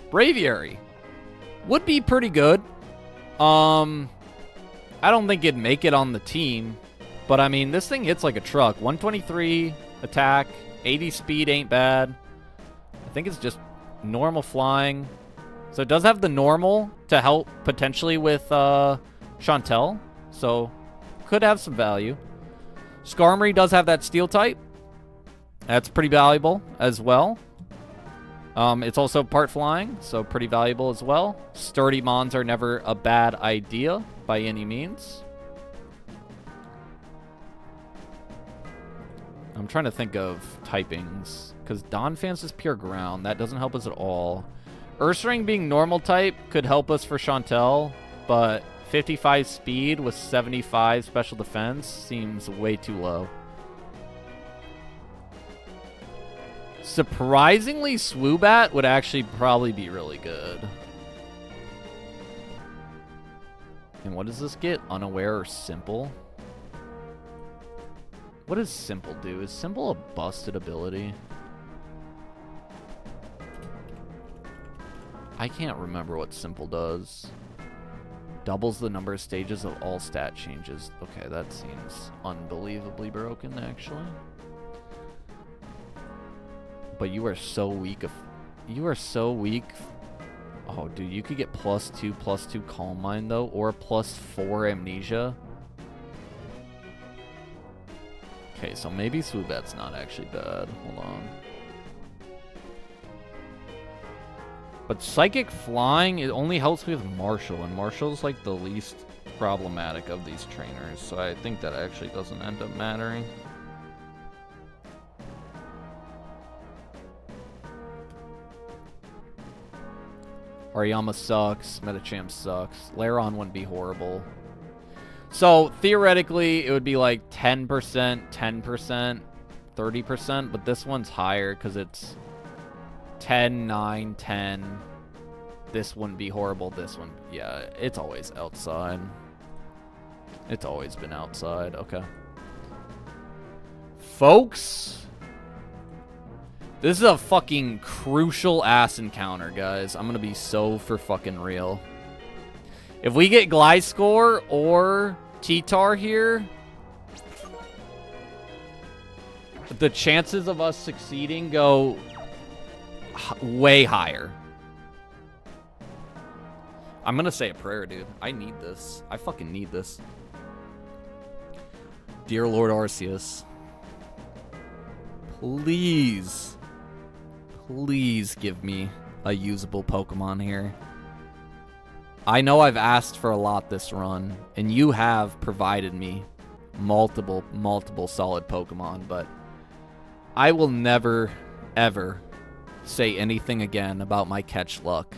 Braviary. Would be pretty good. I don't think it'd make it on the team. But, I mean, this thing hits like a truck. 123 attack. 80 speed ain't bad. I think it's just normal flying. So it does have the normal to help potentially with Chantel. So could have some value. Skarmory does have that steel type. That's pretty valuable as well. It's also part flying, so pretty valuable as well. Sturdy Mons are never a bad idea by any means. I'm trying to think of typings, because Donphan's is pure ground. That doesn't help us at all. Ursaring being normal type could help us for Chantel, but 55 speed with 75 special defense seems way too low. Surprisingly, Swoobat would actually probably be really good. And what does this get? Unaware or Simple? What does Simple do? Is Simple a busted ability? I can't remember what Simple does. Doubles the number of stages of all stat changes. Okay, that seems unbelievably broken, actually. But you are so weak. You are so weak. Oh, dude, you could get +2/+2 Calm Mind, though, or +4 Amnesia. Okay, so maybe Swoobat's not actually bad. Hold on. But Psychic Flying, it only helps me with Marshall, and Marshall's like the least problematic of these trainers, so I think that actually doesn't end up mattering. Ariyama sucks. Metachamp sucks. Lairon wouldn't be horrible. So, theoretically, it would be like 10%, 10%, 30%, but this one's higher because it's 10, 9, 10. This wouldn't be horrible. This one, yeah, it's always outside. It's always been outside. Okay. Folks, this is a fucking crucial ass encounter, guys. I'm gonna be so for fucking real. If we get Gliscor or T-Tar here, the chances of us succeeding go way higher. I'm gonna say a prayer, dude. I need this. I fucking need this. Dear Lord Arceus, please, please give me a usable Pokemon here. I know I've asked for a lot this run, and you have provided me multiple solid Pokemon, but I will never, ever say anything again about my catch luck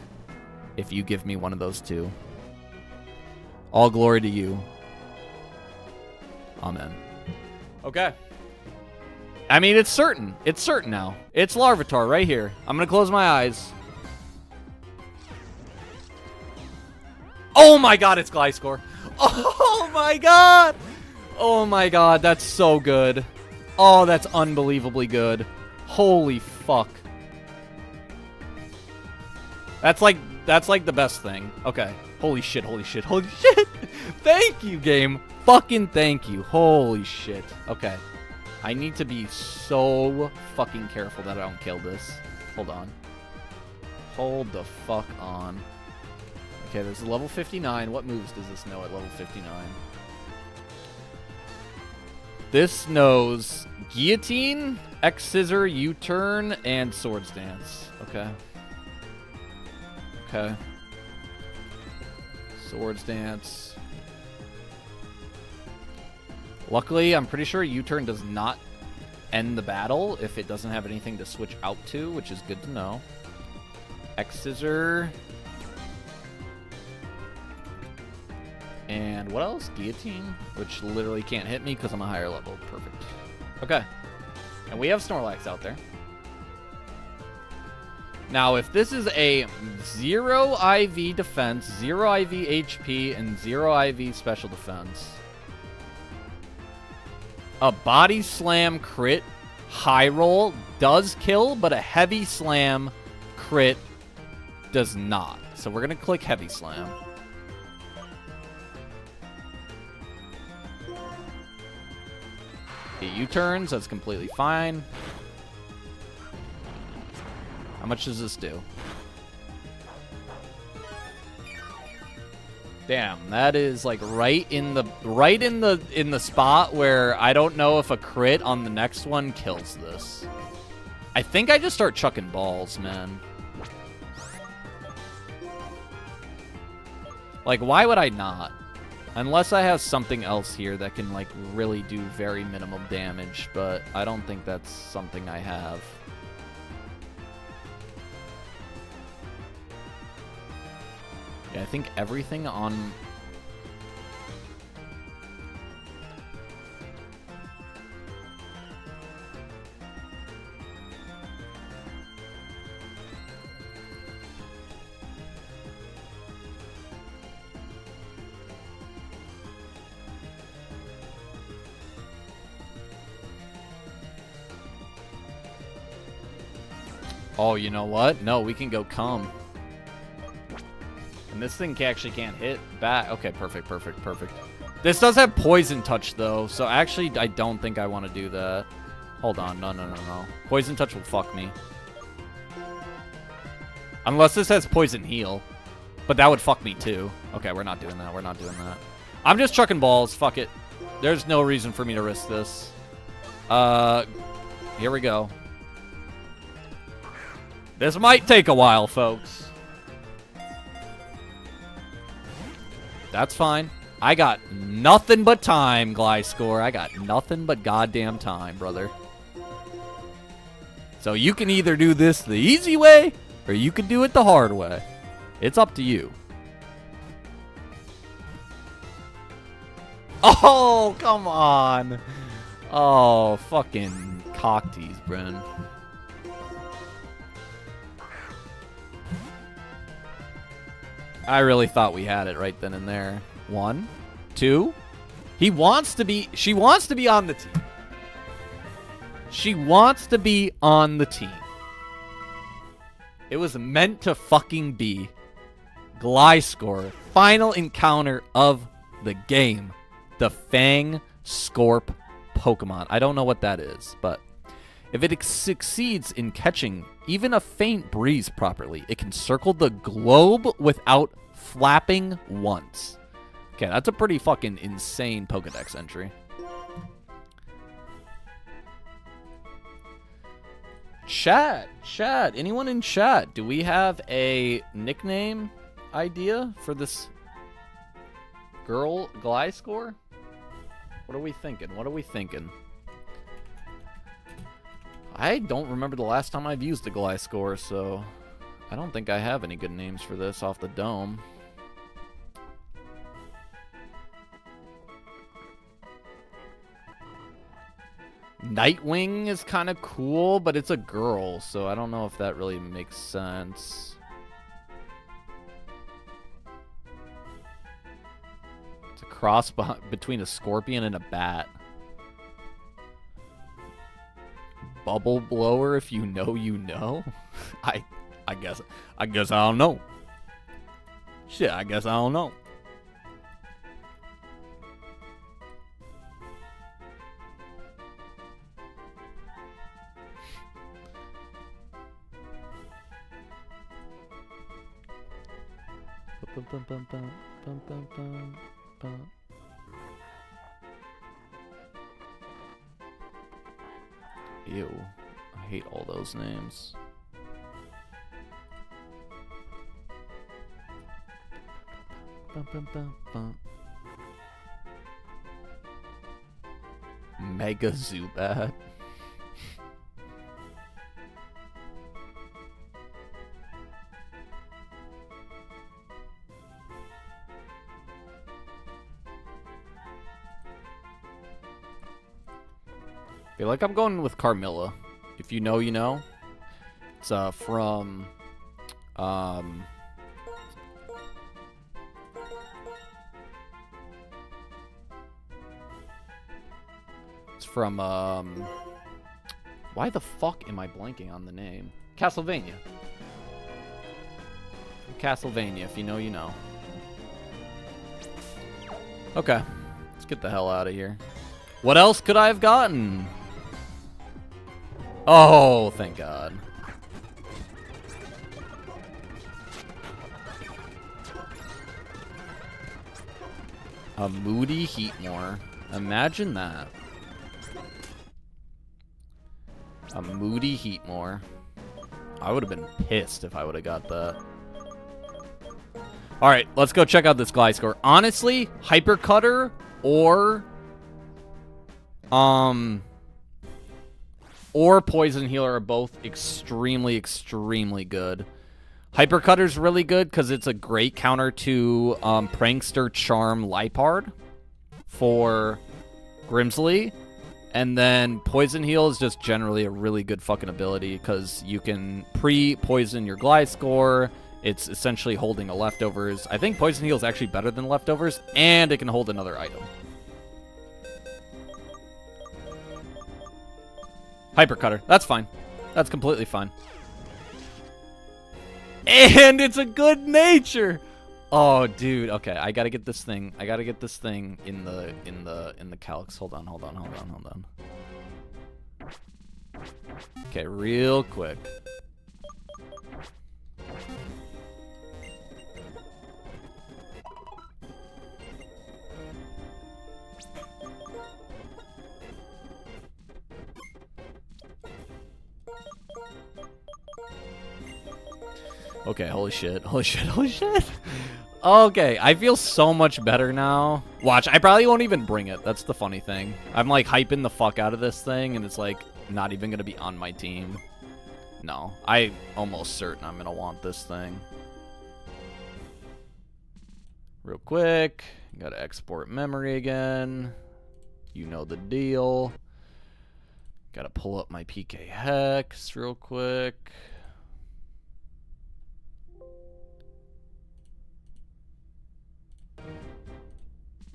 if you give me one of those two. All glory to you. Amen. Okay. I mean, it's certain. It's certain now. It's Larvitar right here. I'm going to close my eyes. Oh my god, it's Gliscor. Oh my god. Oh my god, that's so good. Oh, that's unbelievably good. Holy fuck. That's like the best thing. Okay. Holy shit, holy shit, holy shit. Thank you, game. Fucking thank you. Holy shit. Okay. I need to be so fucking careful that I don't kill this. Hold on. Hold the fuck on. Okay, there's a level 59. What moves does this know at level 59? This knows Guillotine, X-Scissor, U-Turn, and Swords Dance. Okay. Okay. Swords Dance. Luckily, I'm pretty sure U-Turn does not end the battle if it doesn't have anything to switch out to, which is good to know. X-Scissor. And what else? Guillotine, which literally can't hit me because I'm a higher level. Perfect. Okay. And we have Snorlax out there. Now, if this is a 0 IV defense, 0 IV HP, and 0 IV special defense, a body slam crit high roll does kill, but a heavy slam crit does not. So we're going to click heavy slam. It U-turns, that's completely fine. How much does this do? Damn, that is like right in the spot where I don't know if a crit on the next one kills this. I think I just start chucking balls, man. Like, why would I not? Unless I have something else here that can, like, really do very minimum damage, but I don't think that's something I have. Yeah, I think everything on... Oh, you know what? No, we can go calm. And this thing actually can't hit back. Okay, perfect, perfect, perfect. This does have Poison Touch, though, so actually I don't think I want to do that. Hold on. No, no, no, no. Poison Touch will fuck me. Unless this has Poison Heal. But that would fuck me, too. Okay, we're not doing that. We're not doing that. I'm just chucking balls. Fuck it. There's no reason for me to risk this. Here we go. This might take a while, folks. That's fine. I got nothing but time, Gliscor. I got nothing but goddamn time, brother. So you can either do this the easy way, or you can do it the hard way. It's up to you. Oh, come on. Oh, fucking cock tease, Bren. I really thought we had it right then and there. 1, 2. She wants to be on the team. She wants to be on the team. It was meant to fucking be. Gliscor, final encounter of the game. The Fang Scorp Pokemon. I don't know what that is, but if it succeeds in catching even a faint breeze properly, it can circle the globe without flapping once. Okay, that's a pretty fucking insane Pokedex entry. Chat, anyone in chat, do we have a nickname idea for this girl Gliscor? What are we thinking? I don't remember the last time I've used a Gliscor, so I don't think I have any good names for this off the dome. Nightwing is kind of cool, but it's a girl, so I don't know if that really makes sense. It's a cross between a scorpion and a bat. Bubble blower, if you know, you know. I guess I don't know. Shit, I guess I don't know. Ew, I hate all those names. Mega Zubat. I feel like I'm going with Carmilla. If you know, you know. It's from why the fuck am I blanking on the name? Castlevania. Castlevania, if you know, you know. Okay. Let's get the hell out of here. What else could I have gotten? Oh, thank God. A Moody Heatmore. Imagine that. A Moody Heatmore. I would have been pissed if I would have got that. Alright, let's go check out this Gliscor. Honestly, Hyper Cutter or Poison Healer are both extremely good. Hyper Cutter's really good because it's a great counter to Prankster Charm Liepard for Grimsley. And then Poison Heal is just generally a really good fucking ability because you can pre-poison your Gliscor. It's essentially holding a Leftovers. I think Poison Heal is actually better than Leftovers, and it can hold another item. Hyper Cutter. That's fine. That's completely fine. And it's a good nature. Oh, dude. Okay, I gotta get this thing. I gotta get this thing in the calcs. Hold on. Okay, real quick. Okay, holy shit. Okay, I feel so much better now. Watch, I probably won't even bring it. That's the funny thing. I'm like hyping the fuck out of this thing, and it's like not even gonna be on my team. No, I'm almost certain I'm gonna want this thing. Real quick, gotta export memory again. You know the deal. Gotta pull up my PK Hex real quick.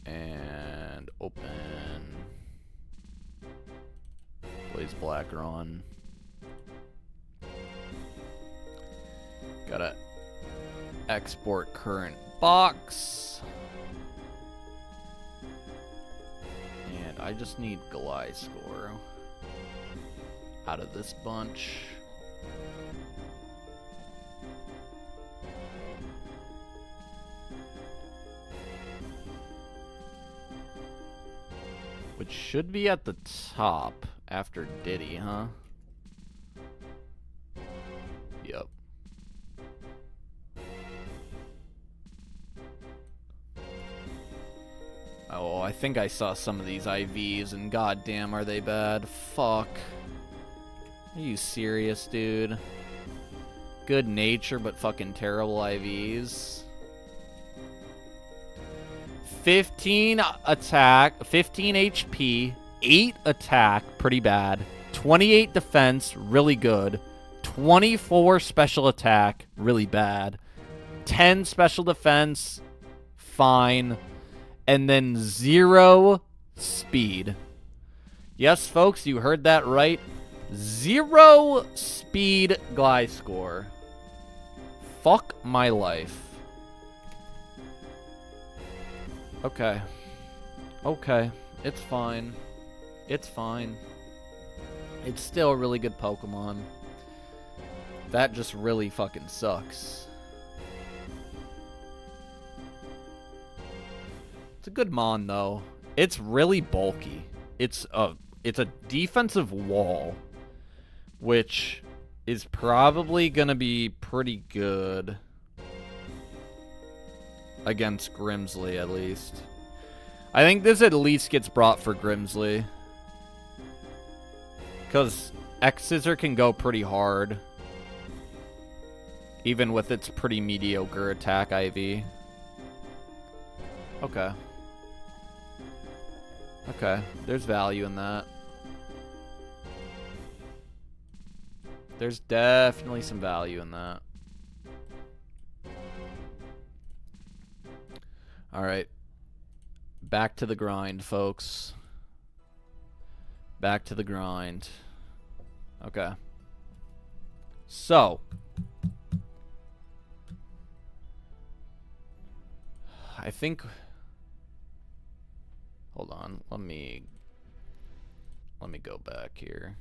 And open Blaze Black Run. Gotta export current box. And I just need Gliscor out of this bunch. Which should be at the top after Diddy, huh? Yep. Oh, I think I saw some of these IVs, and goddamn, are they bad? Fuck. Are you serious, dude? Good nature, but fucking terrible IVs. 15 attack, 15 HP, 8 attack, pretty bad. 28 defense, really good. 24 special attack, really bad. 10 special defense, fine. And then 0 speed. Yes, folks, you heard that right. 0 speed Gliscor. Fuck my life. Okay. Okay. It's fine. It's fine. It's still a really good Pokemon. That just really fucking sucks. It's a good Mon, though. It's really bulky. It's a defensive wall, which is probably gonna be pretty good against Grimsley, at least. I think this at least gets brought for Grimsley, because X-Scissor can go pretty hard, even with its pretty mediocre attack IV. Okay. Okay, there's value in that. There's definitely some value in that. Alright. Back to the grind, folks. Back to the grind. Okay. So. I think... Hold on. Let me go back here.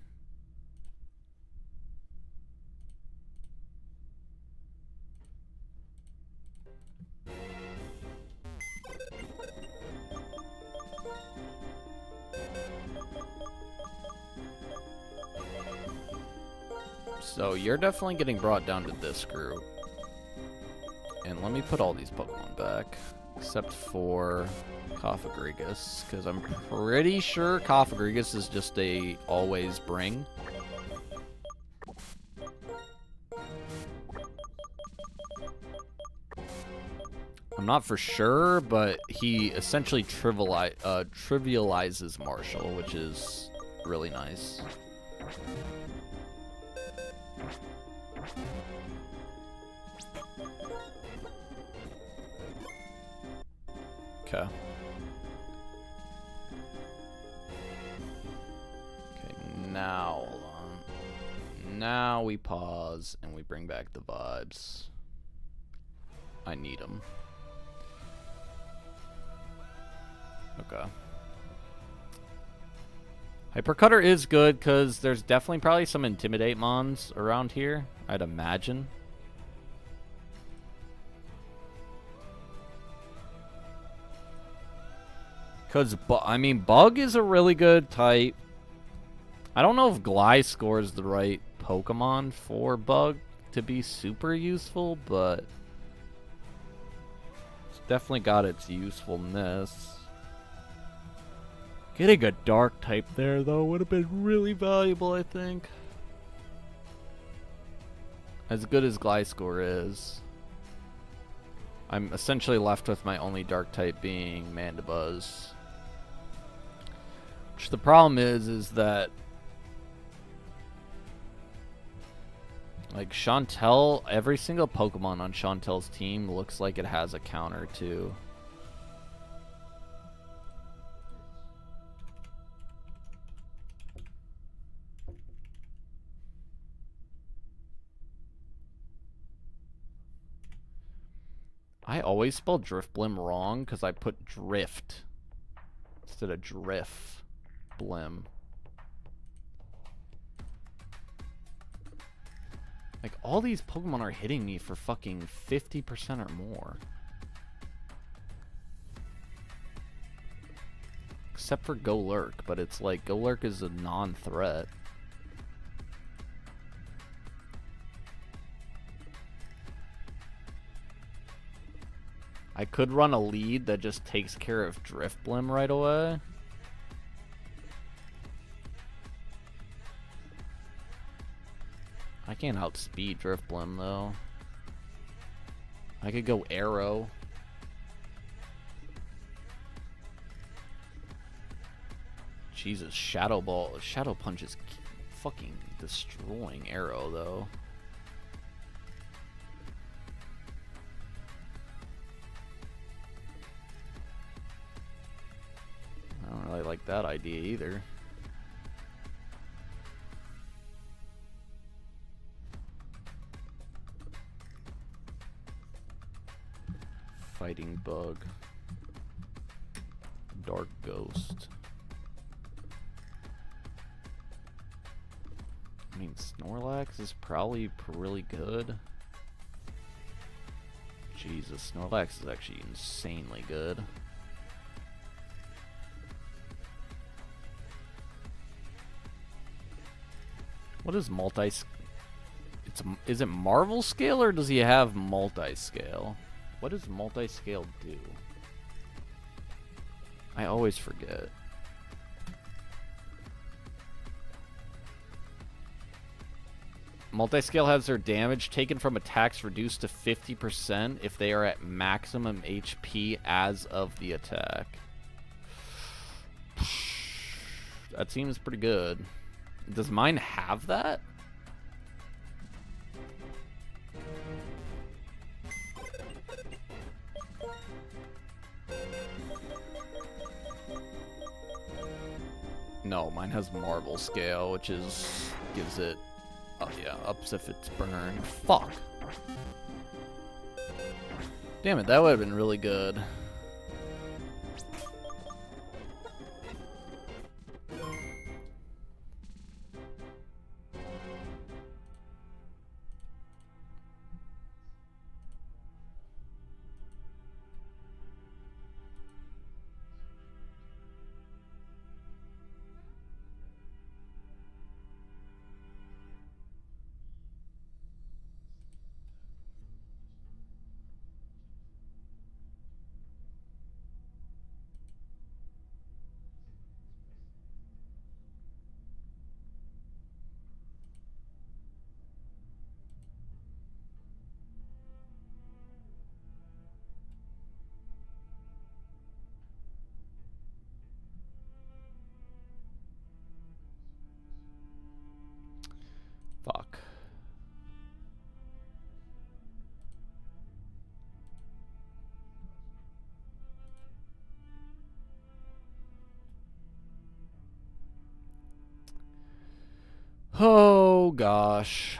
So you're definitely getting brought down to this group. And let me put all these Pokemon back. Except for Cofagrigus, because I'm pretty sure Cofagrigus is just a always bring. I'm not for sure, but he essentially trivializes Marshall, which is really nice. Okay. Okay, now, hold on. Now we pause and we bring back the vibes. I need them. Okay. Hypercutter is good because there's definitely probably some Intimidate Mons around here, I'd imagine. Because, I mean, Bug is a really good type. I don't know if Gliscor is the right Pokemon for Bug to be super useful, but... definitely got its usefulness. Getting a dark type there, though, would have been really valuable, I think. As good as Gliscor is, I'm essentially left with my only dark type being Mandibuzz. Which the problem is that like Chantel, every single Pokemon on Chantel's team looks like it has a counter too. I always spell Drifblim wrong because I put Drift instead of Drifblim. Like, all these Pokemon are hitting me for fucking 50% or more. Except for Golurk, but it's like, Golurk is a non-threat. I could run a lead that just takes care of Drifblim right away. I can't outspeed Drifblim though. I could go Arrow. Jesus, Shadow Ball. Shadow Punch is fucking destroying Arrow though. I don't really like that idea either. Fighting Bug. Dark Ghost. I mean, Snorlax is probably really good. Jesus, Snorlax is actually insanely good. What is is it Marvel Scale or does he have multi-scale? What does multi-scale do? I always forget. Multi-scale has their damage taken from attacks reduced to 50% if they are at maximum HP as of the attack. That seems pretty good. Does mine have that? No, mine has Marvel Scale, which gives it, oh yeah, ups if it's burned. Fuck. Damn it, that would have been really good. Fuck. Oh gosh.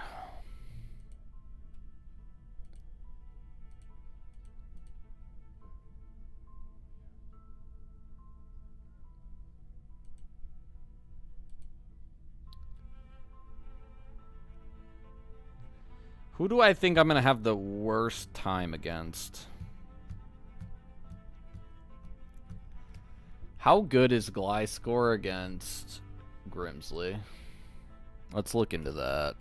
Who do I think I'm going to have the worst time against? How good is Gliscor against Grimsley? Let's look into that.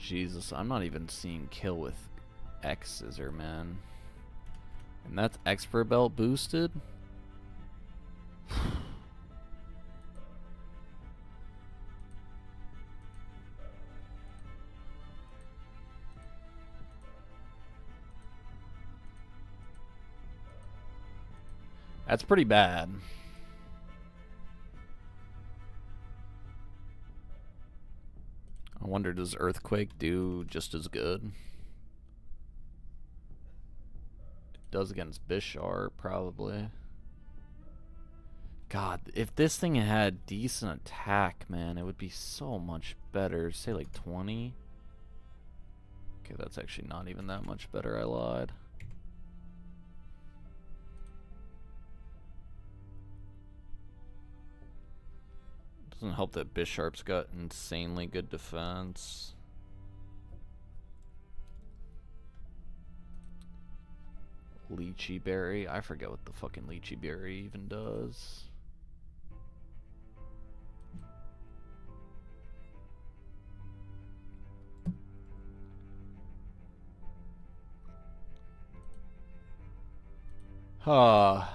Jesus, I'm not even seeing kill with X Scissor, man. And that's expert belt boosted? That's pretty bad. I wonder, does Earthquake do just as good? It does against Bishar, probably. God, if this thing had decent attack, man, it would be so much better. Say like 20. Okay, that's actually not even that much better. I lied. Doesn't help that Bisharp's got insanely good defense. Lychee Berry. I forget what the fucking Lychee Berry even does. Huh.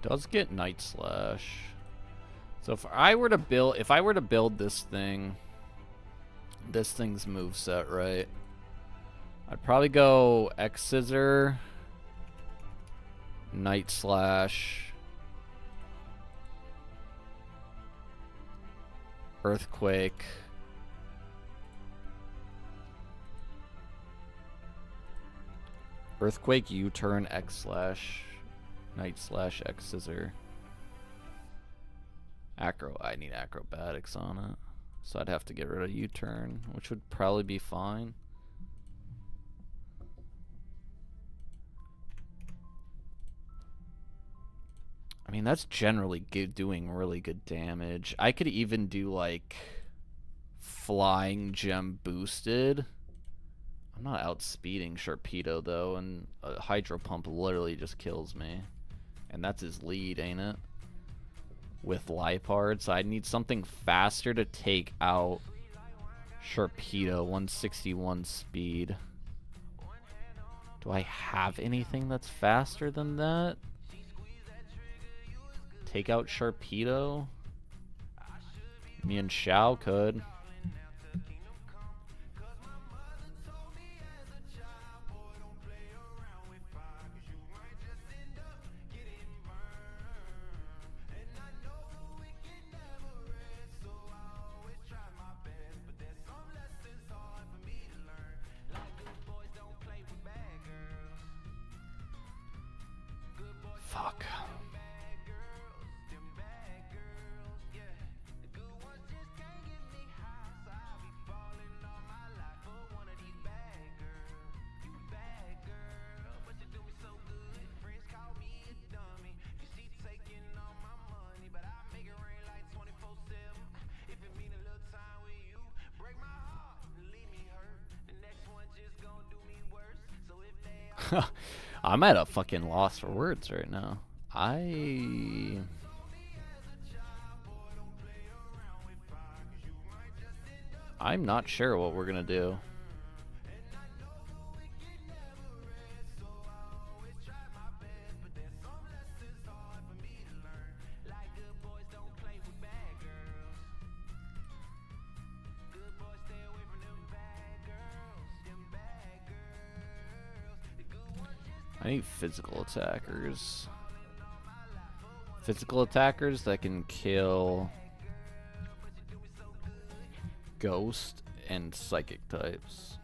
Does get Night Slash. So if I were to build this thing's moveset, right? I'd probably go X Scissor, Night Slash, Earthquake, Earthquake, U-turn, X Slash, Night Slash, X Scissor. I need acrobatics on it. So I'd have to get rid of U-turn, which would probably be fine. I mean, that's generally doing really good damage. I could even do, like, Flying Gem boosted. I'm not outspeeding Sharpedo, though, and a Hydro Pump literally just kills me. And that's his lead, ain't it? With Liepard, so I need something faster to take out Sharpedo. 161 speed. Do I have anything that's faster than that? Take out Sharpedo? Me and Xiao could. Fuck. I'm at a fucking loss for words right now. I'm not sure what we're gonna do. I need physical attackers. Physical attackers that can kill ghost and psychic types.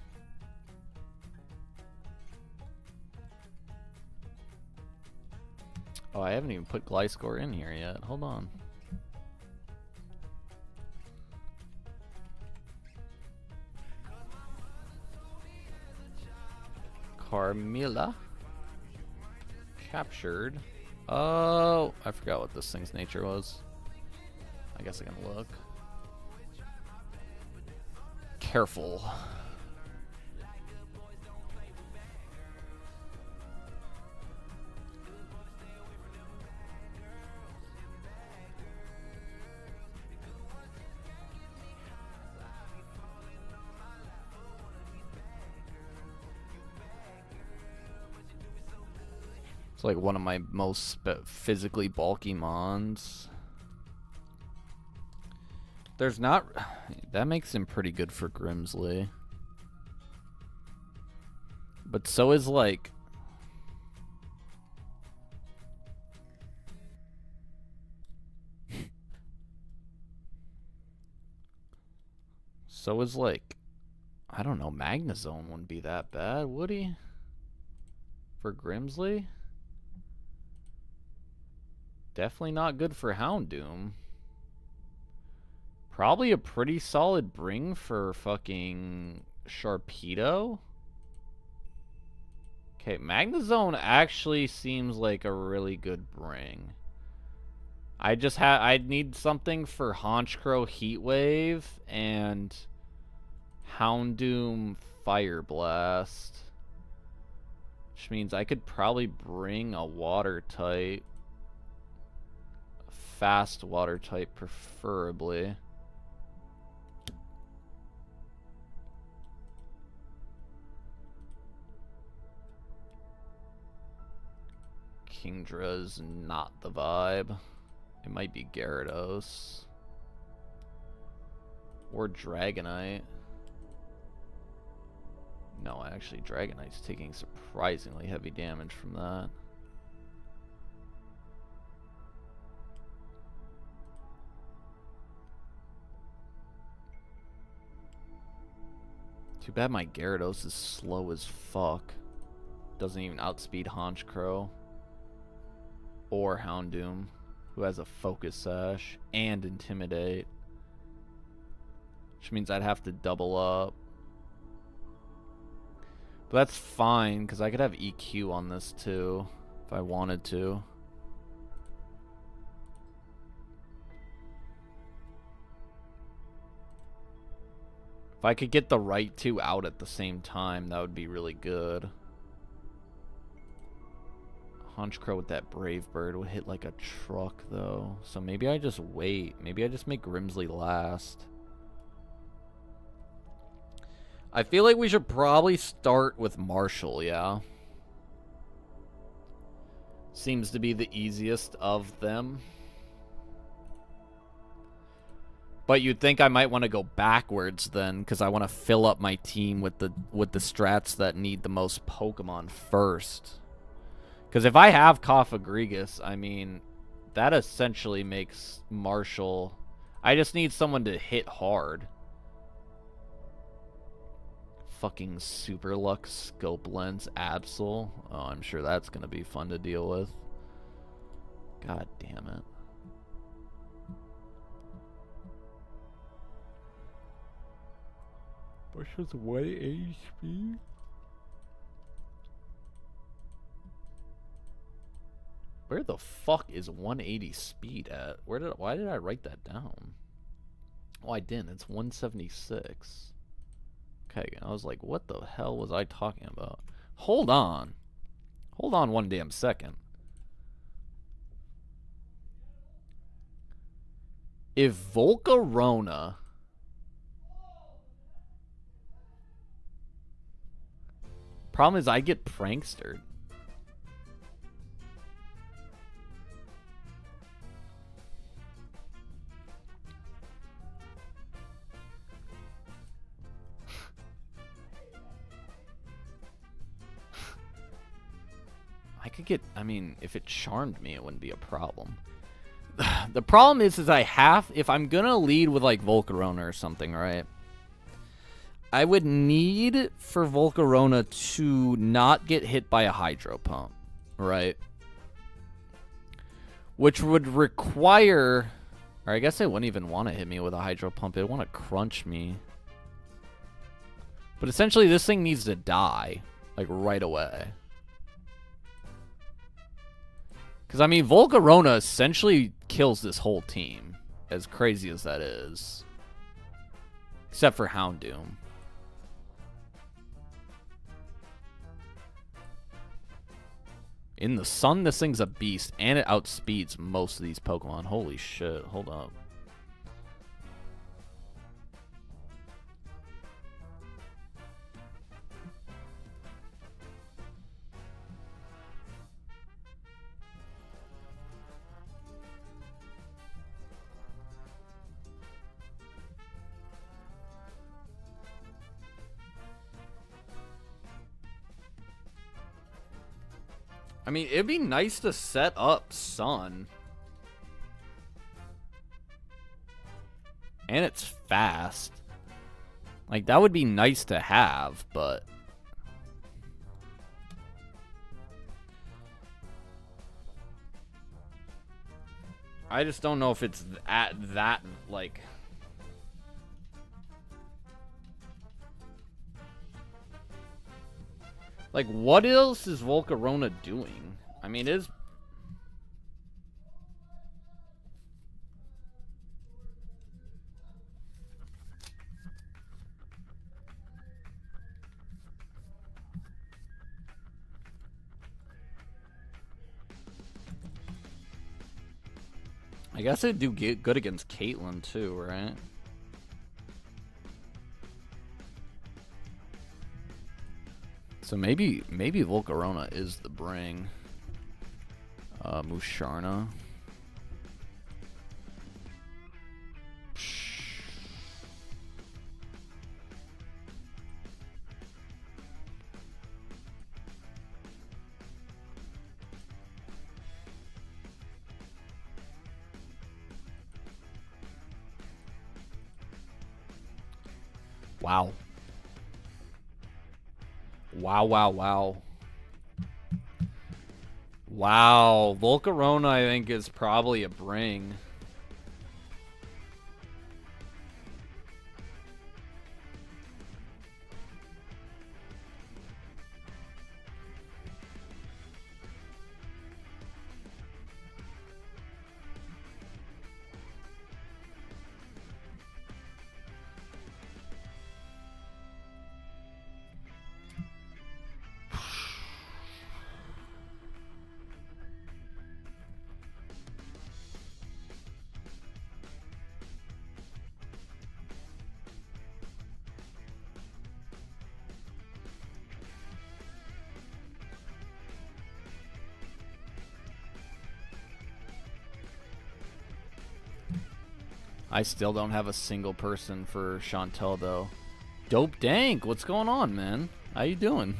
Oh, I haven't even put Gliscor in here yet. Hold on. Carmilla. Captured. Oh, I forgot what this thing's nature was. I guess I can look. Careful. It's like one of my most physically bulky mons. There's not... That makes him pretty good for Grimsley. But so is like... So is like... I don't know, Magnezone wouldn't be that bad, would he? For Grimsley? Definitely not good for Houndoom. Probably a pretty solid bring for fucking Sharpedo. Okay, Magnezone actually seems like a really good bring. I'd need something for Honchkrow Heatwave and Houndoom Fire Blast. Which means I could probably bring a water type. Fast water type, preferably. Kingdra's not the vibe. It might be Gyarados. Or Dragonite. No, actually, Dragonite's taking surprisingly heavy damage from that. Too bad my Gyarados is slow as fuck. Doesn't even outspeed Honchkrow. Or Houndoom, who has a Focus Sash and Intimidate. Which means I'd have to double up. But that's fine, because I could have EQ on this too, if I wanted to. If I could get the right two out at the same time, that would be really good. Honchkrow with that Brave Bird would hit like a truck, though. So maybe I just wait. Maybe I just make Grimsley last. I feel like we should probably start with Marshall, yeah? Seems to be the easiest of them. But you'd think I might want to go backwards then, because I want to fill up my team with the strats that need the most Pokemon first. Because if I have Cofagrigus, I mean, that essentially makes Marshall... I just need someone to hit hard. Fucking Super Lux Scope Lens Absol. Oh, I'm sure that's going to be fun to deal with. God damn it. Marshall's 180 speed? Where the fuck is 180 speed at? Why did I write that down? Oh, I didn't. It's 176. Okay, I was like, what the hell was I talking about? Hold on. Hold on one damn second. If Volcarona... Problem is I get prankstered. I could get, I mean, if it charmed me, it wouldn't be a problem. The problem is I have, if I'm gonna lead with like Volcarona or something, right? I would need for Volcarona to not get hit by a Hydro Pump, right? Which would require, or I guess it wouldn't even want to hit me with a Hydro Pump. It would want to crunch me. But essentially this thing needs to die, like right away. Because, I mean, Volcarona essentially kills this whole team. As crazy as that is. Except for Houndoom. In the sun, this thing's a beast. And it outspeeds most of these Pokemon. Holy shit. Hold up. I mean, it'd be nice to set up Sun. And it's fast. Like, that would be nice to have, but... I just don't know if it's at that, like... Like, what else is Volcarona doing? I mean, it is... I guess it'd do good against Caitlyn, too, right? So maybe Volcarona is the bring. Musharna. Wow. Wow, wow, wow. Wow. Volcarona, I think, is probably a bring. I still don't have a single person for Chantel, though. Dope Dank, what's going on, man? How you doing?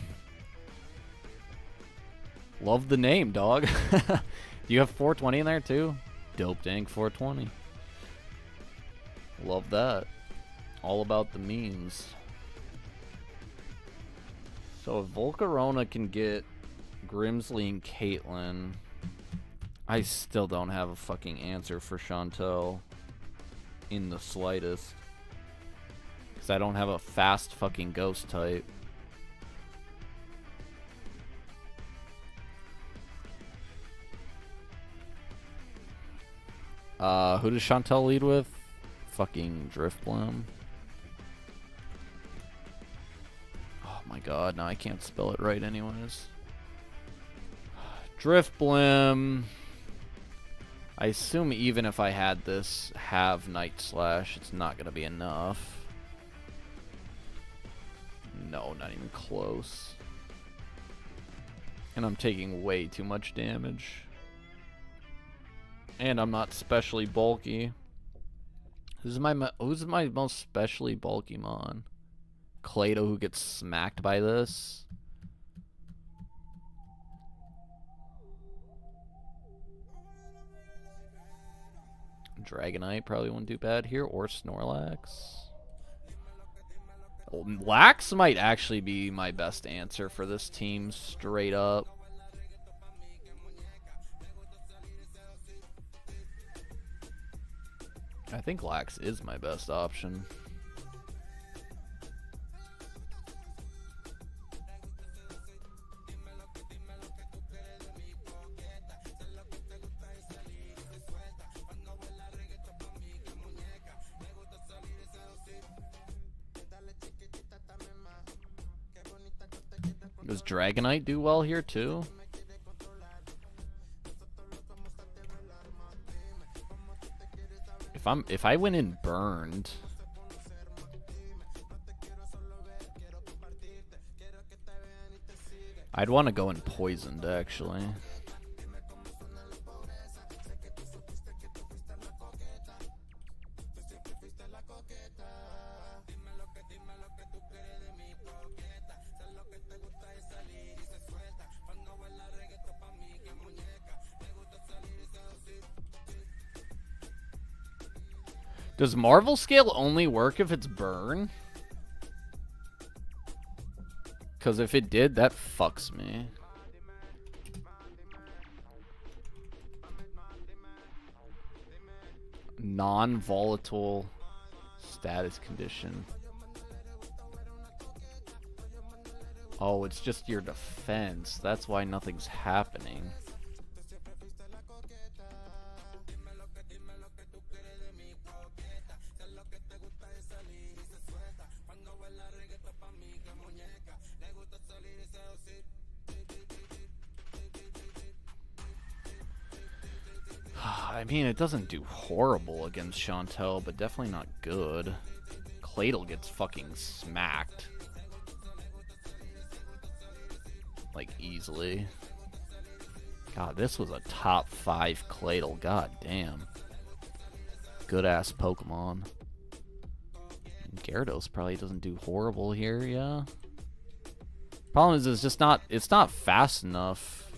Love the name, dog. Do you have 420 in there, too? Dope Dank 420. Love that. All about the memes. So if Volcarona can get Grimsley and Caitlyn, I still don't have a fucking answer for Chantel. In the slightest. Because I don't have a fast fucking ghost type. Who does Chantel lead with? Fucking Driftbloom. Oh my god, now I can't spell it right anyways. Driftbloom. I assume even if I had this have Night Slash, it's not going to be enough. No, not even close. And I'm taking way too much damage. And I'm not specially bulky. Who's my most specially bulky mon? Clado, who gets smacked by this? Dragonite probably wouldn't do bad here, or Snorlax. Lax might actually be my best answer for this team, straight up. I think Lax is my best option. Does Dragonite do well here too? If I went in burned, I'd want to go in poisoned actually. Does Marvel Scale only work if it's burn? Because if it did, that fucks me. Non-volatile status condition. Oh, it's just your defense. That's why nothing's happening. I mean, it doesn't do horrible against Chantel, but definitely not good. Claydol gets fucking smacked. Like, easily. God, this was a top 5 Claydol. God damn. Good-ass Pokemon. Gyarados probably doesn't do horrible here, yeah. Problem is, it's just not... It's not fast enough.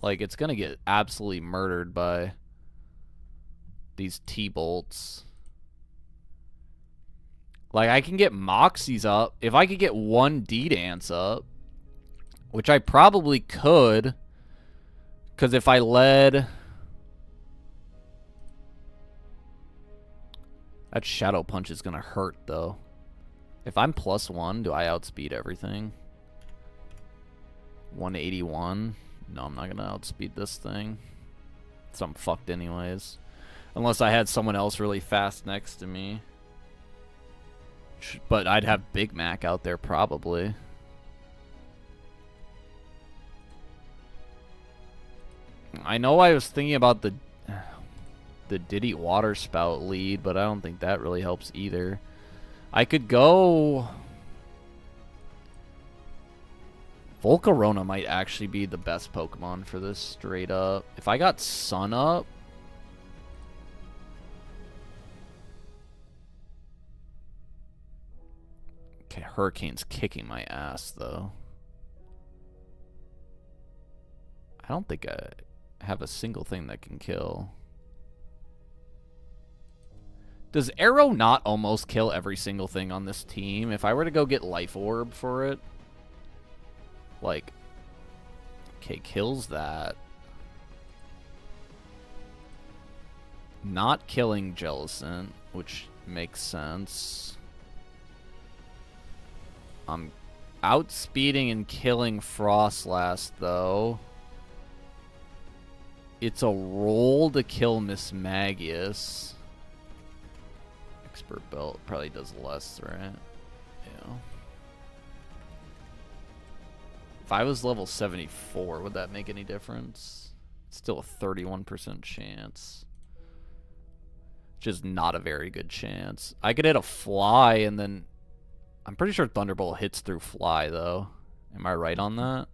Like, it's gonna get absolutely murdered by... these T-bolts. Like, I can get Moxies up. If I could get one D-Dance up, which I probably could, because if I led... That Shadow Punch is going to hurt, though. If I'm +1, do I outspeed everything? 181? No, I'm not going to outspeed this thing. So I'm fucked anyways. Unless I had someone else really fast next to me. But I'd have Big Mac out there probably. I know I was thinking about the Diddy Water Spout lead, but I don't think that really helps either. I could go... Volcarona might actually be the best Pokemon for this straight up. If I got Sun up... Okay, Hurricane's kicking my ass, though. I don't think I have a single thing that can kill. Does Arrow not almost kill every single thing on this team? If I were to go get Life Orb for it... Like... Okay, kills that. Not killing Jellicent, which makes sense. I'm outspeeding and killing Frostlass, though. It's a roll to kill Miss Magius. Expert Belt probably does less, right? Yeah. If I was level 74, would that make any difference? It's still a 31% chance. Which is not a very good chance. I could hit a Fly and then... I'm pretty sure Thunderbolt hits through Fly, though. Am I right on that?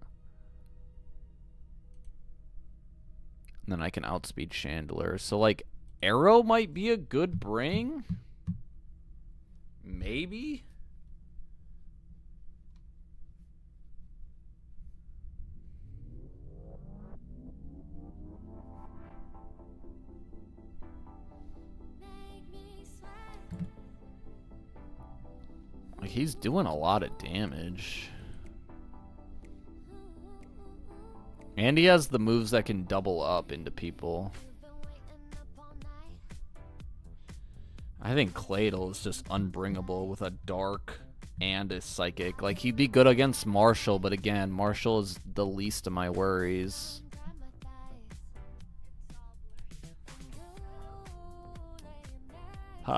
And then I can outspeed Chandler. So, like, Arrow might be a good bring? Maybe? Like, he's doing a lot of damage. And he has the moves that can double up into people. I think Claydol is just unbringable with a Dark and a Psychic. Like, he'd be good against Marshall, but again, Marshall is the least of my worries.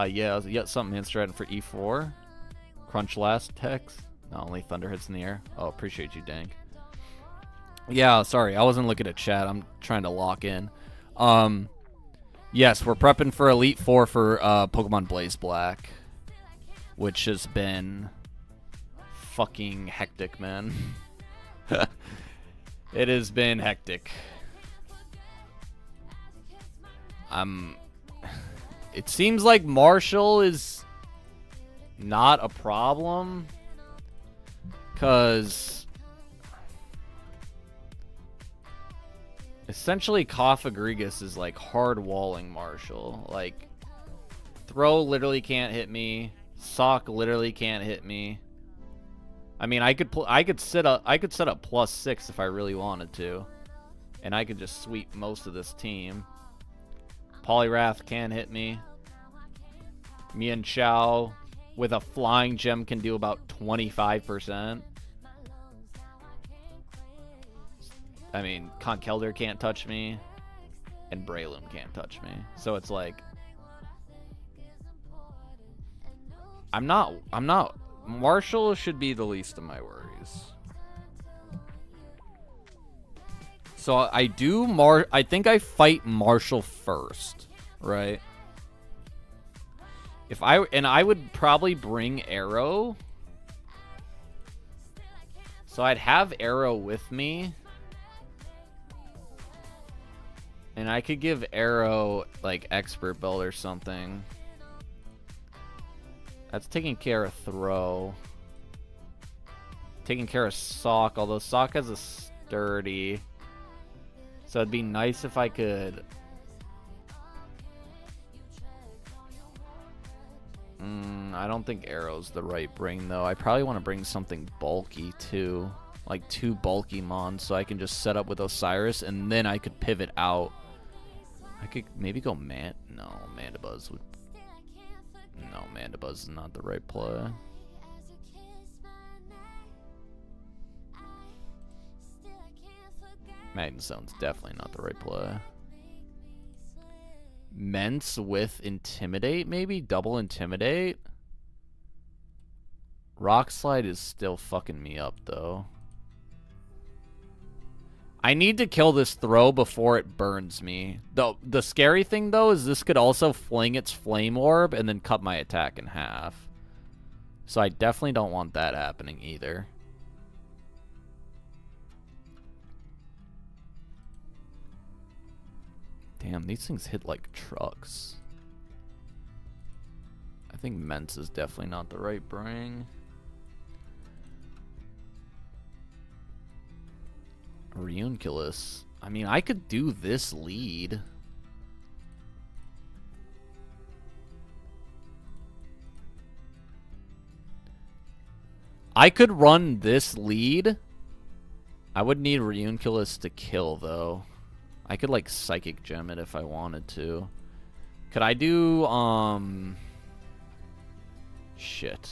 Yeah, something hits right for E4. Crunch last text. No, only Thunder hits in the air. Oh, appreciate you, Dank. Yeah, sorry, I wasn't looking at chat. I'm trying to lock in. Yes, we're prepping for Elite Four for Pokemon Blaze Black, which has been fucking hectic, man. It has been hectic. It seems like Marshall is not a problem, because essentially Cofagrigus is like hard walling Marshall. Like, Throw literally can't hit me. Sock literally can't hit me. I mean, I could set up +6 if I really wanted to, and I could just sweep most of this team. Poliwrath can hit me. Mian Chao with a flying gem can do about 25%. I mean, Conkeldurr can't touch me, and Breloom can't touch me. So it's like, I'm not. Marshall should be the least of my worries. So I think I fight Marshall first, right? I would probably bring Arrow. So I'd have Arrow with me. And I could give Arrow, like, Expert Belt or something. That's taking care of Throw. Taking care of Sock, although Sock has a Sturdy. So it'd be nice if I could... I don't think Arrow's the right bring, though. I probably want to bring something bulky, too. Like 2 bulky mons, so I can just set up with Osiris, and then I could pivot out. I could maybe go No, Mandibuzz would... No, Mandibuzz is not the right play. Magnestone's definitely not the right play. Mence with Intimidate, maybe? Double Intimidate? Rock Slide is still fucking me up, though. I need to kill this Throw before it burns me. The scary thing, though, is this could also fling its Flame Orb and then cut my attack in half. So I definitely don't want that happening either. Damn, these things hit like trucks. I think Mence is definitely not the right bring. Reunculus. I mean, I could do this lead. I could run this lead. I would need Reunculus to kill, though. I could, like, Psychic Gem it if I wanted to. Could I do, shit.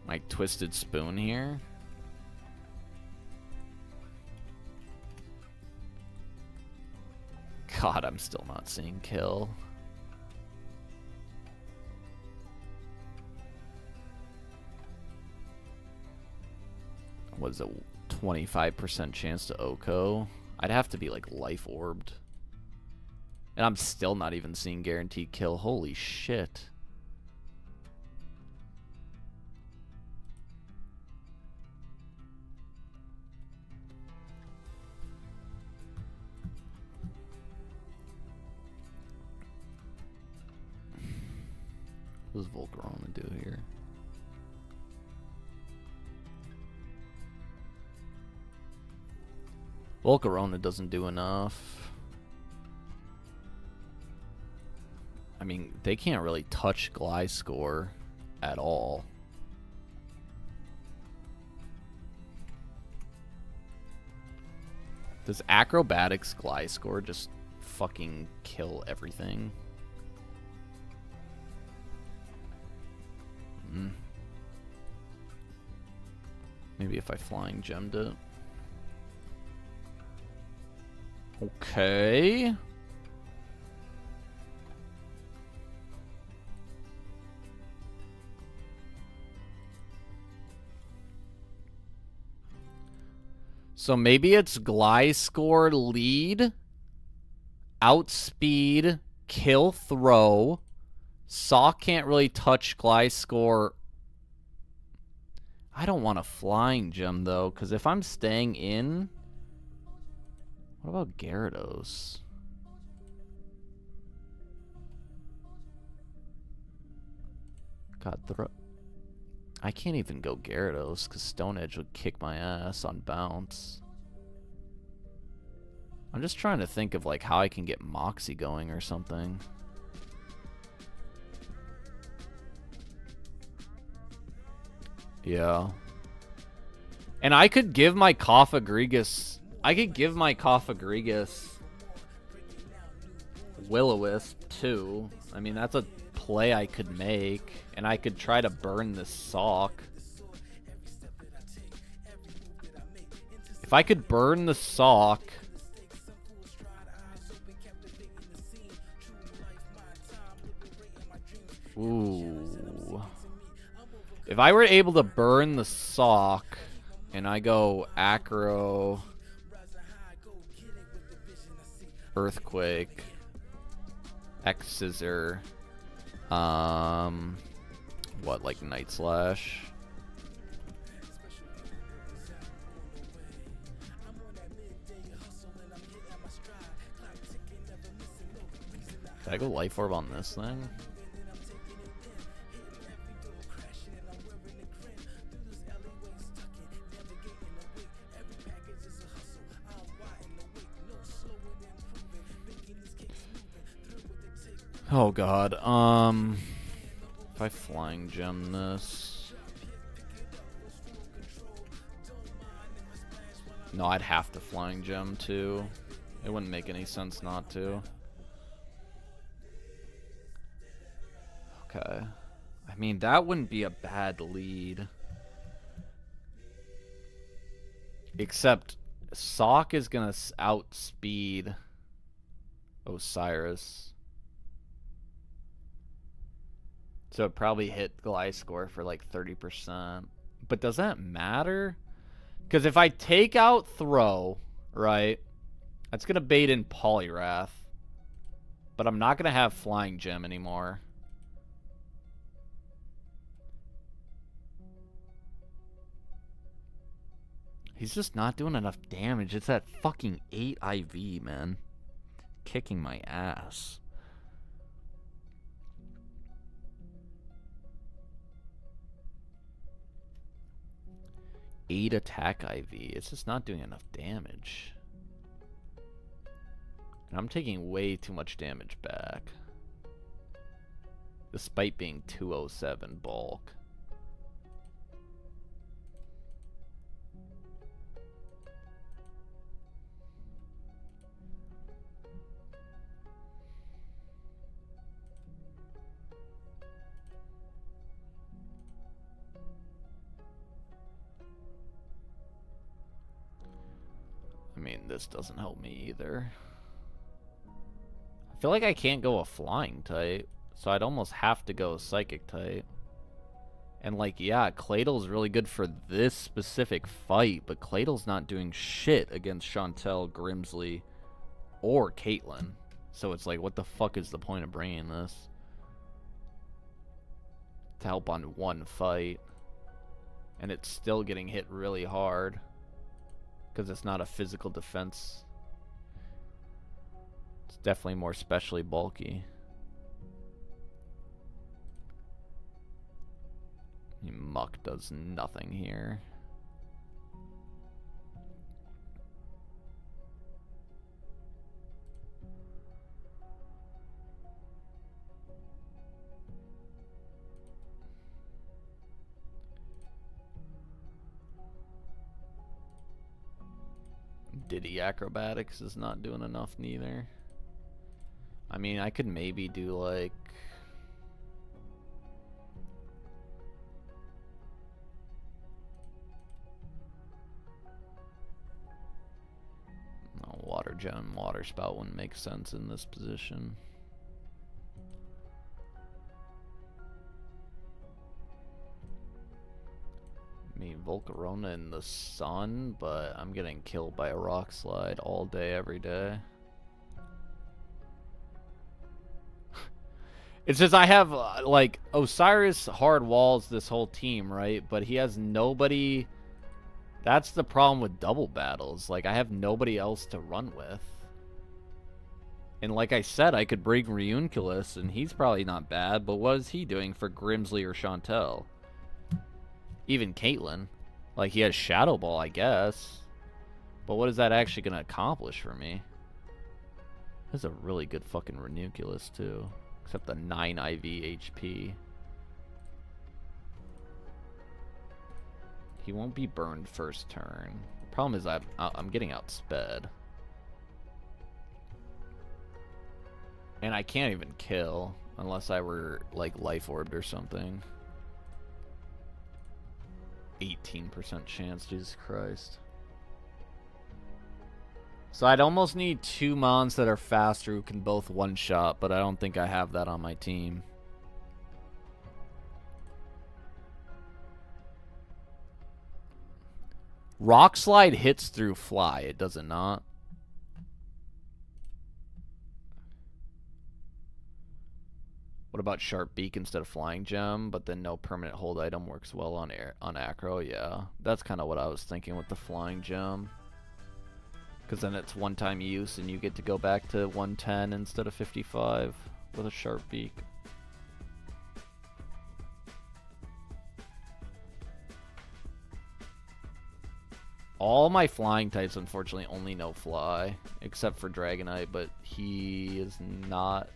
Like, Twisted Spoon here? God, I'm still not seeing kill. What is it? 25% chance to Oko? I'd have to be like life orbed. And I'm still not even seeing guaranteed kill. Holy shit. What does Volcarona do here? Volcarona doesn't do enough. I mean, they can't really touch Gliscor at all. Does Acrobatics Gliscor just fucking kill everything? Maybe if I Flying Gemmed it. Okay. So maybe it's Gliscor lead, outspeed, kill, throw. Sawk can't really touch Gliscor. I don't want a flying gem though, because if I'm staying in, what about Gyarados? God, I can't even go Gyarados because Stone Edge would kick my ass on bounce. I'm just trying to think of like how I can get Moxie going or something. Yeah. And I could give my Coffagrigus. I could give my Coffagrigus Will-O-Wisp too. I mean, that's a play I could make. And I could try to burn this Sawk. If I could burn the Sawk. Ooh. If I were able to burn the Sawk and I go Acro, Earthquake, X-Scissor, what, like Night Slash? Did I go Life Orb on this thing? Oh god, if I Flying Gem this... No, I'd have to Flying Gem too. It wouldn't make any sense not to. Okay. I mean, that wouldn't be a bad lead. Except, Sawk is gonna outspeed Osiris. So it probably hit Gliscor for like 30%. But does that matter? Because if I take out Throw, right, that's going to bait in Poliwrath. But I'm not going to have Flying Gem anymore. He's just not doing enough damage. It's that fucking 8 IV, man. Kicking my ass. 8 attack IV. It's just not doing enough damage. And I'm taking way too much damage back. Despite being 207 bulk. I mean, this doesn't help me either. I feel like I can't go a flying type, so I'd almost have to go a psychic type. And like, yeah, Cladle's really good for this specific fight, but Cladle's not doing shit against Chantel, Grimsley, or Caitlyn. So it's like, what the fuck is the point of bringing this? To help on one fight. And it's still getting hit really hard. Because it's not a physical defense. It's definitely more specially bulky. Muck does nothing here. Diddy Acrobatics is not doing enough neither. I mean, I could maybe do like... No, Water Gem, Water Spout wouldn't make sense in this position. mean, Volcarona in the sun, but I'm getting killed by a rock slide all day, every day. It's just I have, like, Osiris hard walls this whole team, right? But he has nobody... That's the problem with double battles. Like, I have nobody else to run with. And like I said, I could bring Reunculus, and he's probably not bad, but what is he doing for Grimsley or Chantel? Even Caitlyn. Like, he has Shadow Ball, I guess. But what is that actually going to accomplish for me? That's a really good fucking Ranunculus, too. Except the 9 IV HP. He won't be burned first turn. The problem is I'm getting outsped. And I can't even kill unless I were, like, Life Orbed or something. 18% chance, Jesus Christ. So I'd almost need 2 mons that are faster who can both one-shot, but I don't think I have that on my team. Rock Slide hits through Fly, it does it not? What about Sharp Beak instead of Flying Gem, but then no permanent hold item works well on Acro? Yeah, that's kind of what I was thinking with the Flying Gem. Because then it's one-time use and you get to go back to 110 instead of 55 with a Sharp Beak. All my flying types, unfortunately, only know Fly, except for Dragonite, but he is not...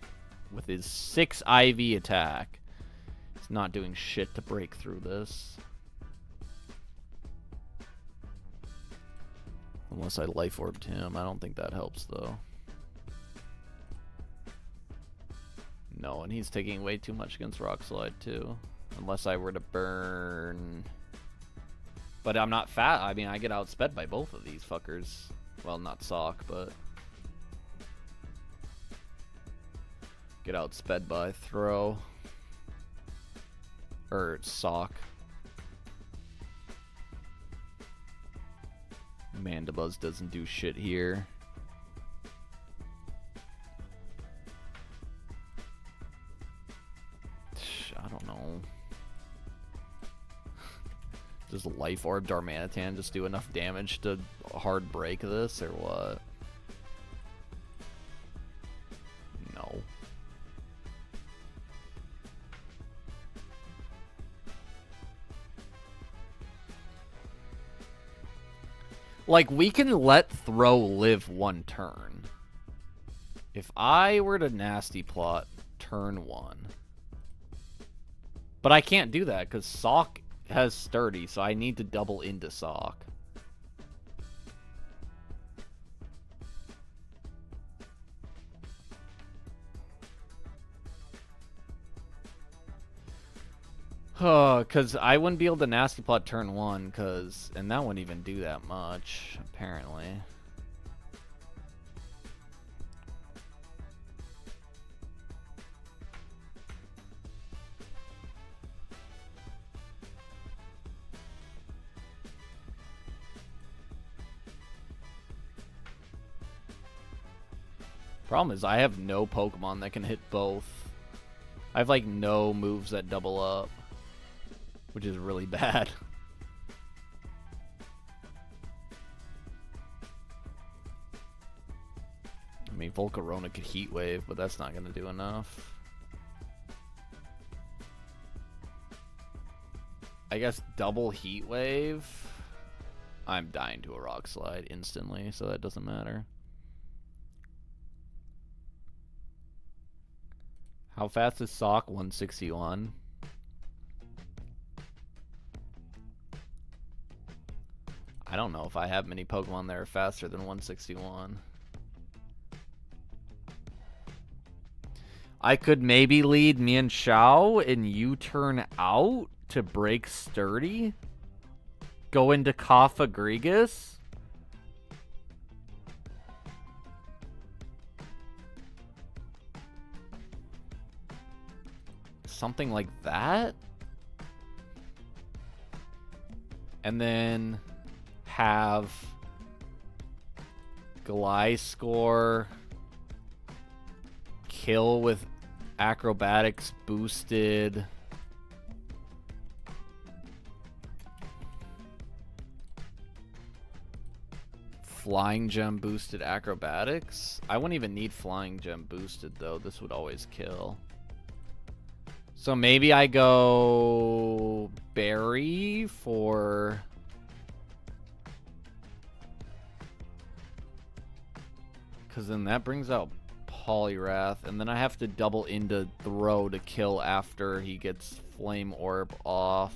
With his 6 IV attack, he's not doing shit to break through this. Unless I Life Orbed him. I don't think that helps, though. No, and he's taking way too much against Rock Slide, too. Unless I were to burn... But I'm not fat. I mean, I get outsped by both of these fuckers. Well, not Sock, but... Get outsped by Throw. Or Sock. Mandibuzz doesn't do shit here. I don't know. Does Life Orb Darmanitan just do enough damage to hard break this, or what? No. Like, we can let Throw live one turn. If I were to Nasty Plot turn 1. But I can't do that, because Sock has Sturdy, so I need to double into Sock. Because I wouldn't be able to Nasty Plot turn 1, and that wouldn't even do that much, apparently. Problem is, I have no Pokemon that can hit both. I have, like, no moves that double up. Which is really bad. I mean, Volcarona could Heat Wave, but that's not going to do enough. I guess double Heat Wave. I'm dying to a Rock Slide instantly, so that doesn't matter. How fast is Sock? 161. I don't know if I have many Pokemon that are faster than 161. I could maybe lead Mian Shao and you turn out to break Sturdy? Go into Kapha Grigus? Something like that? And then have Gliscor kill with acrobatics boosted. Flying gem boosted acrobatics? I wouldn't even need flying gem boosted though. This would always kill. So maybe I go berry for... Because then that brings out Poliwrath. And then I have to double into throw to kill after he gets Flame Orb off.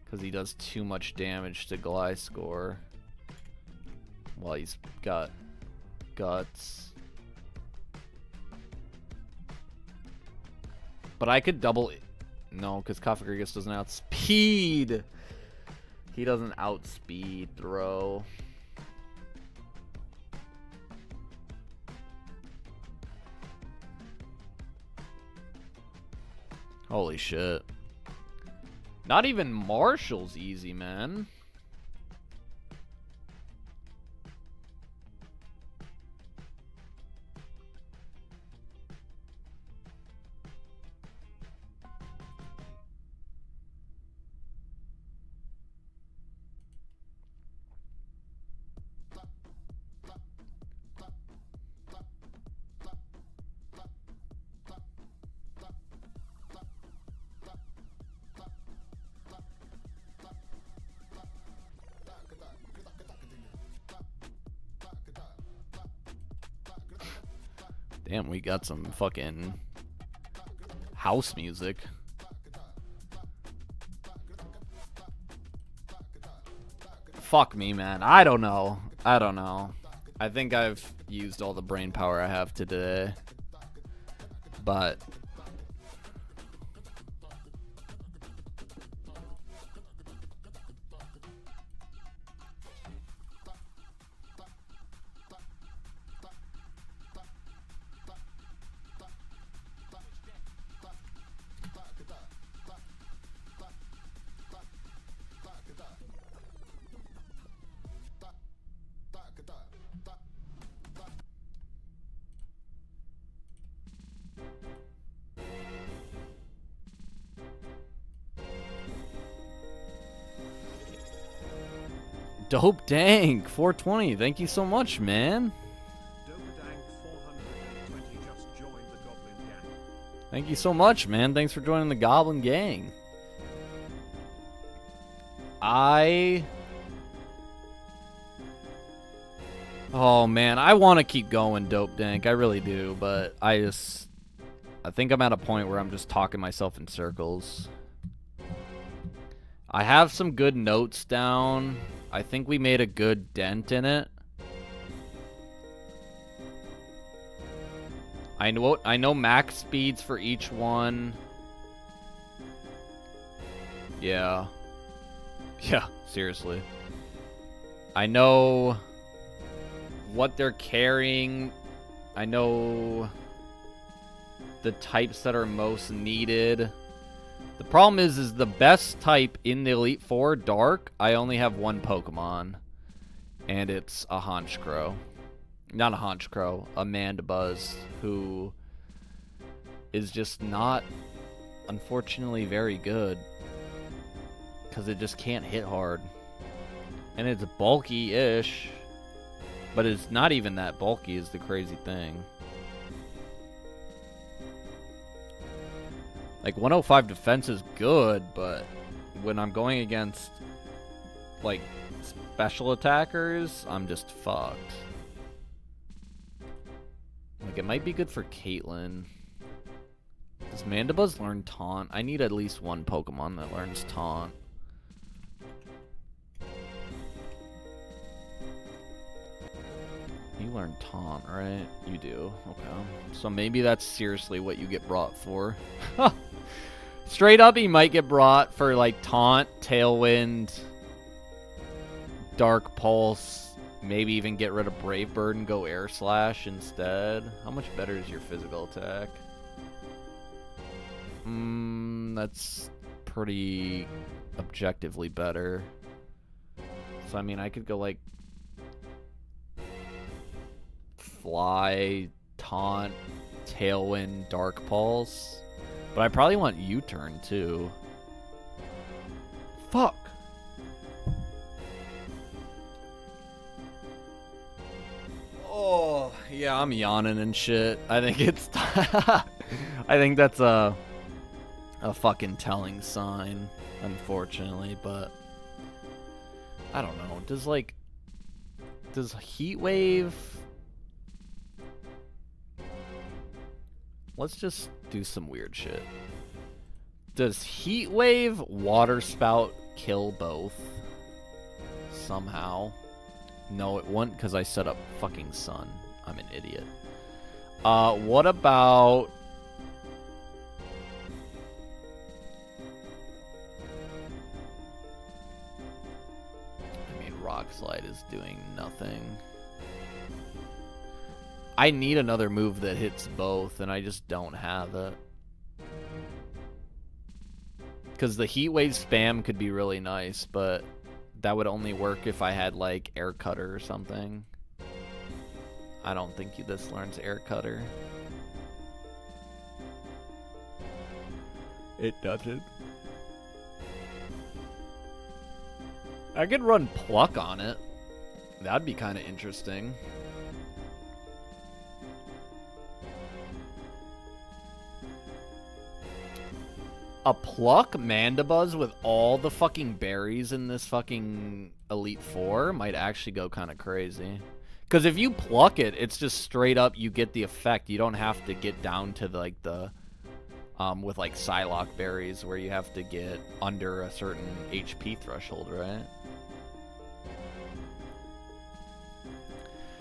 Because he does too much damage to Gliscor. While he's got Guts. But I could double... No, because Cofagrigus doesn't outspeed. He doesn't outspeed throw. Holy shit. Not even Marshall's easy, man. Damn, we got some fucking house music. Fuck me, man. I don't know. I think I've used all the brain power I have today. But... Dope Dank 420. Thank you so much, man. Dope Dank 420 just joined the Goblin Gang. Thank you so much, man. Thanks for joining the Goblin Gang. Oh man, I want to keep going, Dope Dank. I really do, but I think I'm at a point where I'm just talking myself in circles. I have some good notes down. I think we made a good dent in it. I know max speeds for each one. Yeah. Yeah, seriously. I know what they're carrying. I know the types that are most needed. The problem is the best type in the Elite Four, Dark, I only have one Pokemon. And it's a Honchkrow. Not a Honchkrow, a Mandibuzz, who is just not, unfortunately, very good. Because it just can't hit hard. And it's bulky-ish. But it's not even that bulky is the crazy thing. Like, 105 defense is good, but when I'm going against, like, special attackers, I'm just fucked. Like, it might be good for Caitlyn. Does Mandibuzz learn Taunt? I need at least one Pokemon that learns Taunt. You learn Taunt, right? You do. Okay. So maybe that's seriously what you get brought for. Straight up, he might get brought for, like, Taunt, Tailwind, Dark Pulse, maybe even get rid of Brave Bird and go Air Slash instead. How much better is your physical attack? That's pretty objectively better. So, I mean, I could go, like, Fly, Taunt, Tailwind, Dark Pulse. But I probably want U-Turn, too. Fuck! Oh, yeah, I'm yawning and shit. I think it's... I think that's a fucking telling sign, unfortunately, but... I don't know. Does Heat Wave... Let's just do some weird shit. Does Heat Wave, Water Spout kill both? Somehow. No, it won't because I set up fucking Sun. I'm an idiot. What about... I mean, Rock Slide is doing nothing. I need another move that hits both, and I just don't have it. Because the Heat Wave spam could be really nice, but that would only work if I had, like, Air Cutter or something. I don't think this learns Air Cutter. It doesn't. I could run Pluck on it. That'd be kind of interesting. A Pluck Mandibuzz with all the fucking berries in this fucking Elite Four might actually go kind of crazy. Because if you pluck it, it's just straight up you get the effect. You don't have to get down to like the with like Psylocke berries where you have to get under a certain HP threshold, right?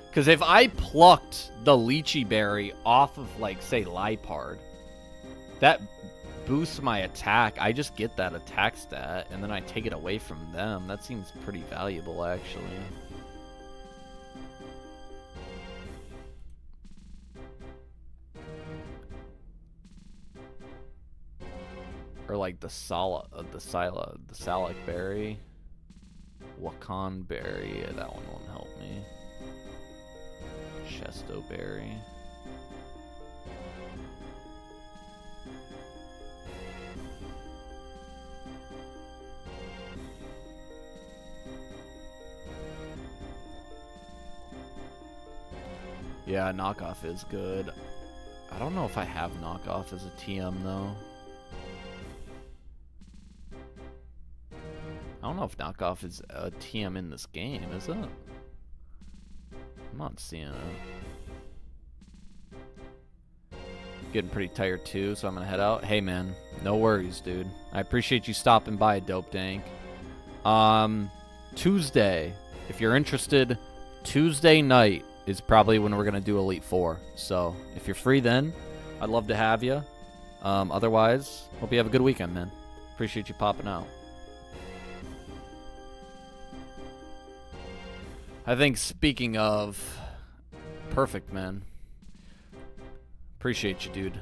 Because if I plucked the Lychee Berry off of, like, say, Liepard, that boosts my attack. I just get that attack stat, and then I take it away from them. That seems pretty valuable, actually. Or, like, the Salac Berry. Wakan Berry. Yeah, that one won't help me. Chesto Berry. Yeah, knockoff is good. I don't know if I have knockoff as a TM though. I don't know if knockoff is a TM in this game, is it? I'm not seeing it. Getting pretty tired too, so I'm gonna head out. Hey man, no worries, dude. I appreciate you stopping by, Dope Dank. Tuesday, if you're interested, Tuesday night is probably when we're gonna do Elite Four. So if you're free then, I'd love to have you. Otherwise, hope you have a good weekend, man. Appreciate you popping out. I think speaking of, perfect, man. Appreciate you, dude.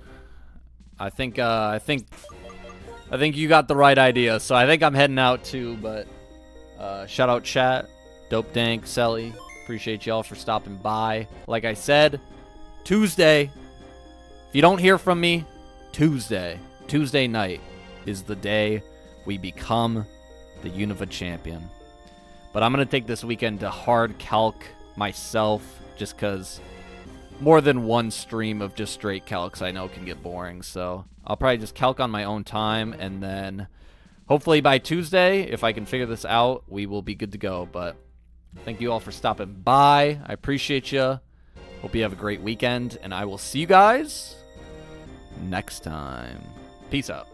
I think you got the right idea. So I think I'm heading out too. But shout out chat, Dope Dank, Selly. Appreciate y'all for stopping by. Like I said, Tuesday. If you don't hear from me, Tuesday night is the day we become the Unova champion. But I'm going to take this weekend to hard calc myself just because more than one stream of just straight calcs I know can get boring. So I'll probably just calc on my own time. And then hopefully by Tuesday, if I can figure this out, we will be good to go. But thank you all for stopping by. I appreciate you. Hope you have a great weekend. And I will see you guys next time. Peace out.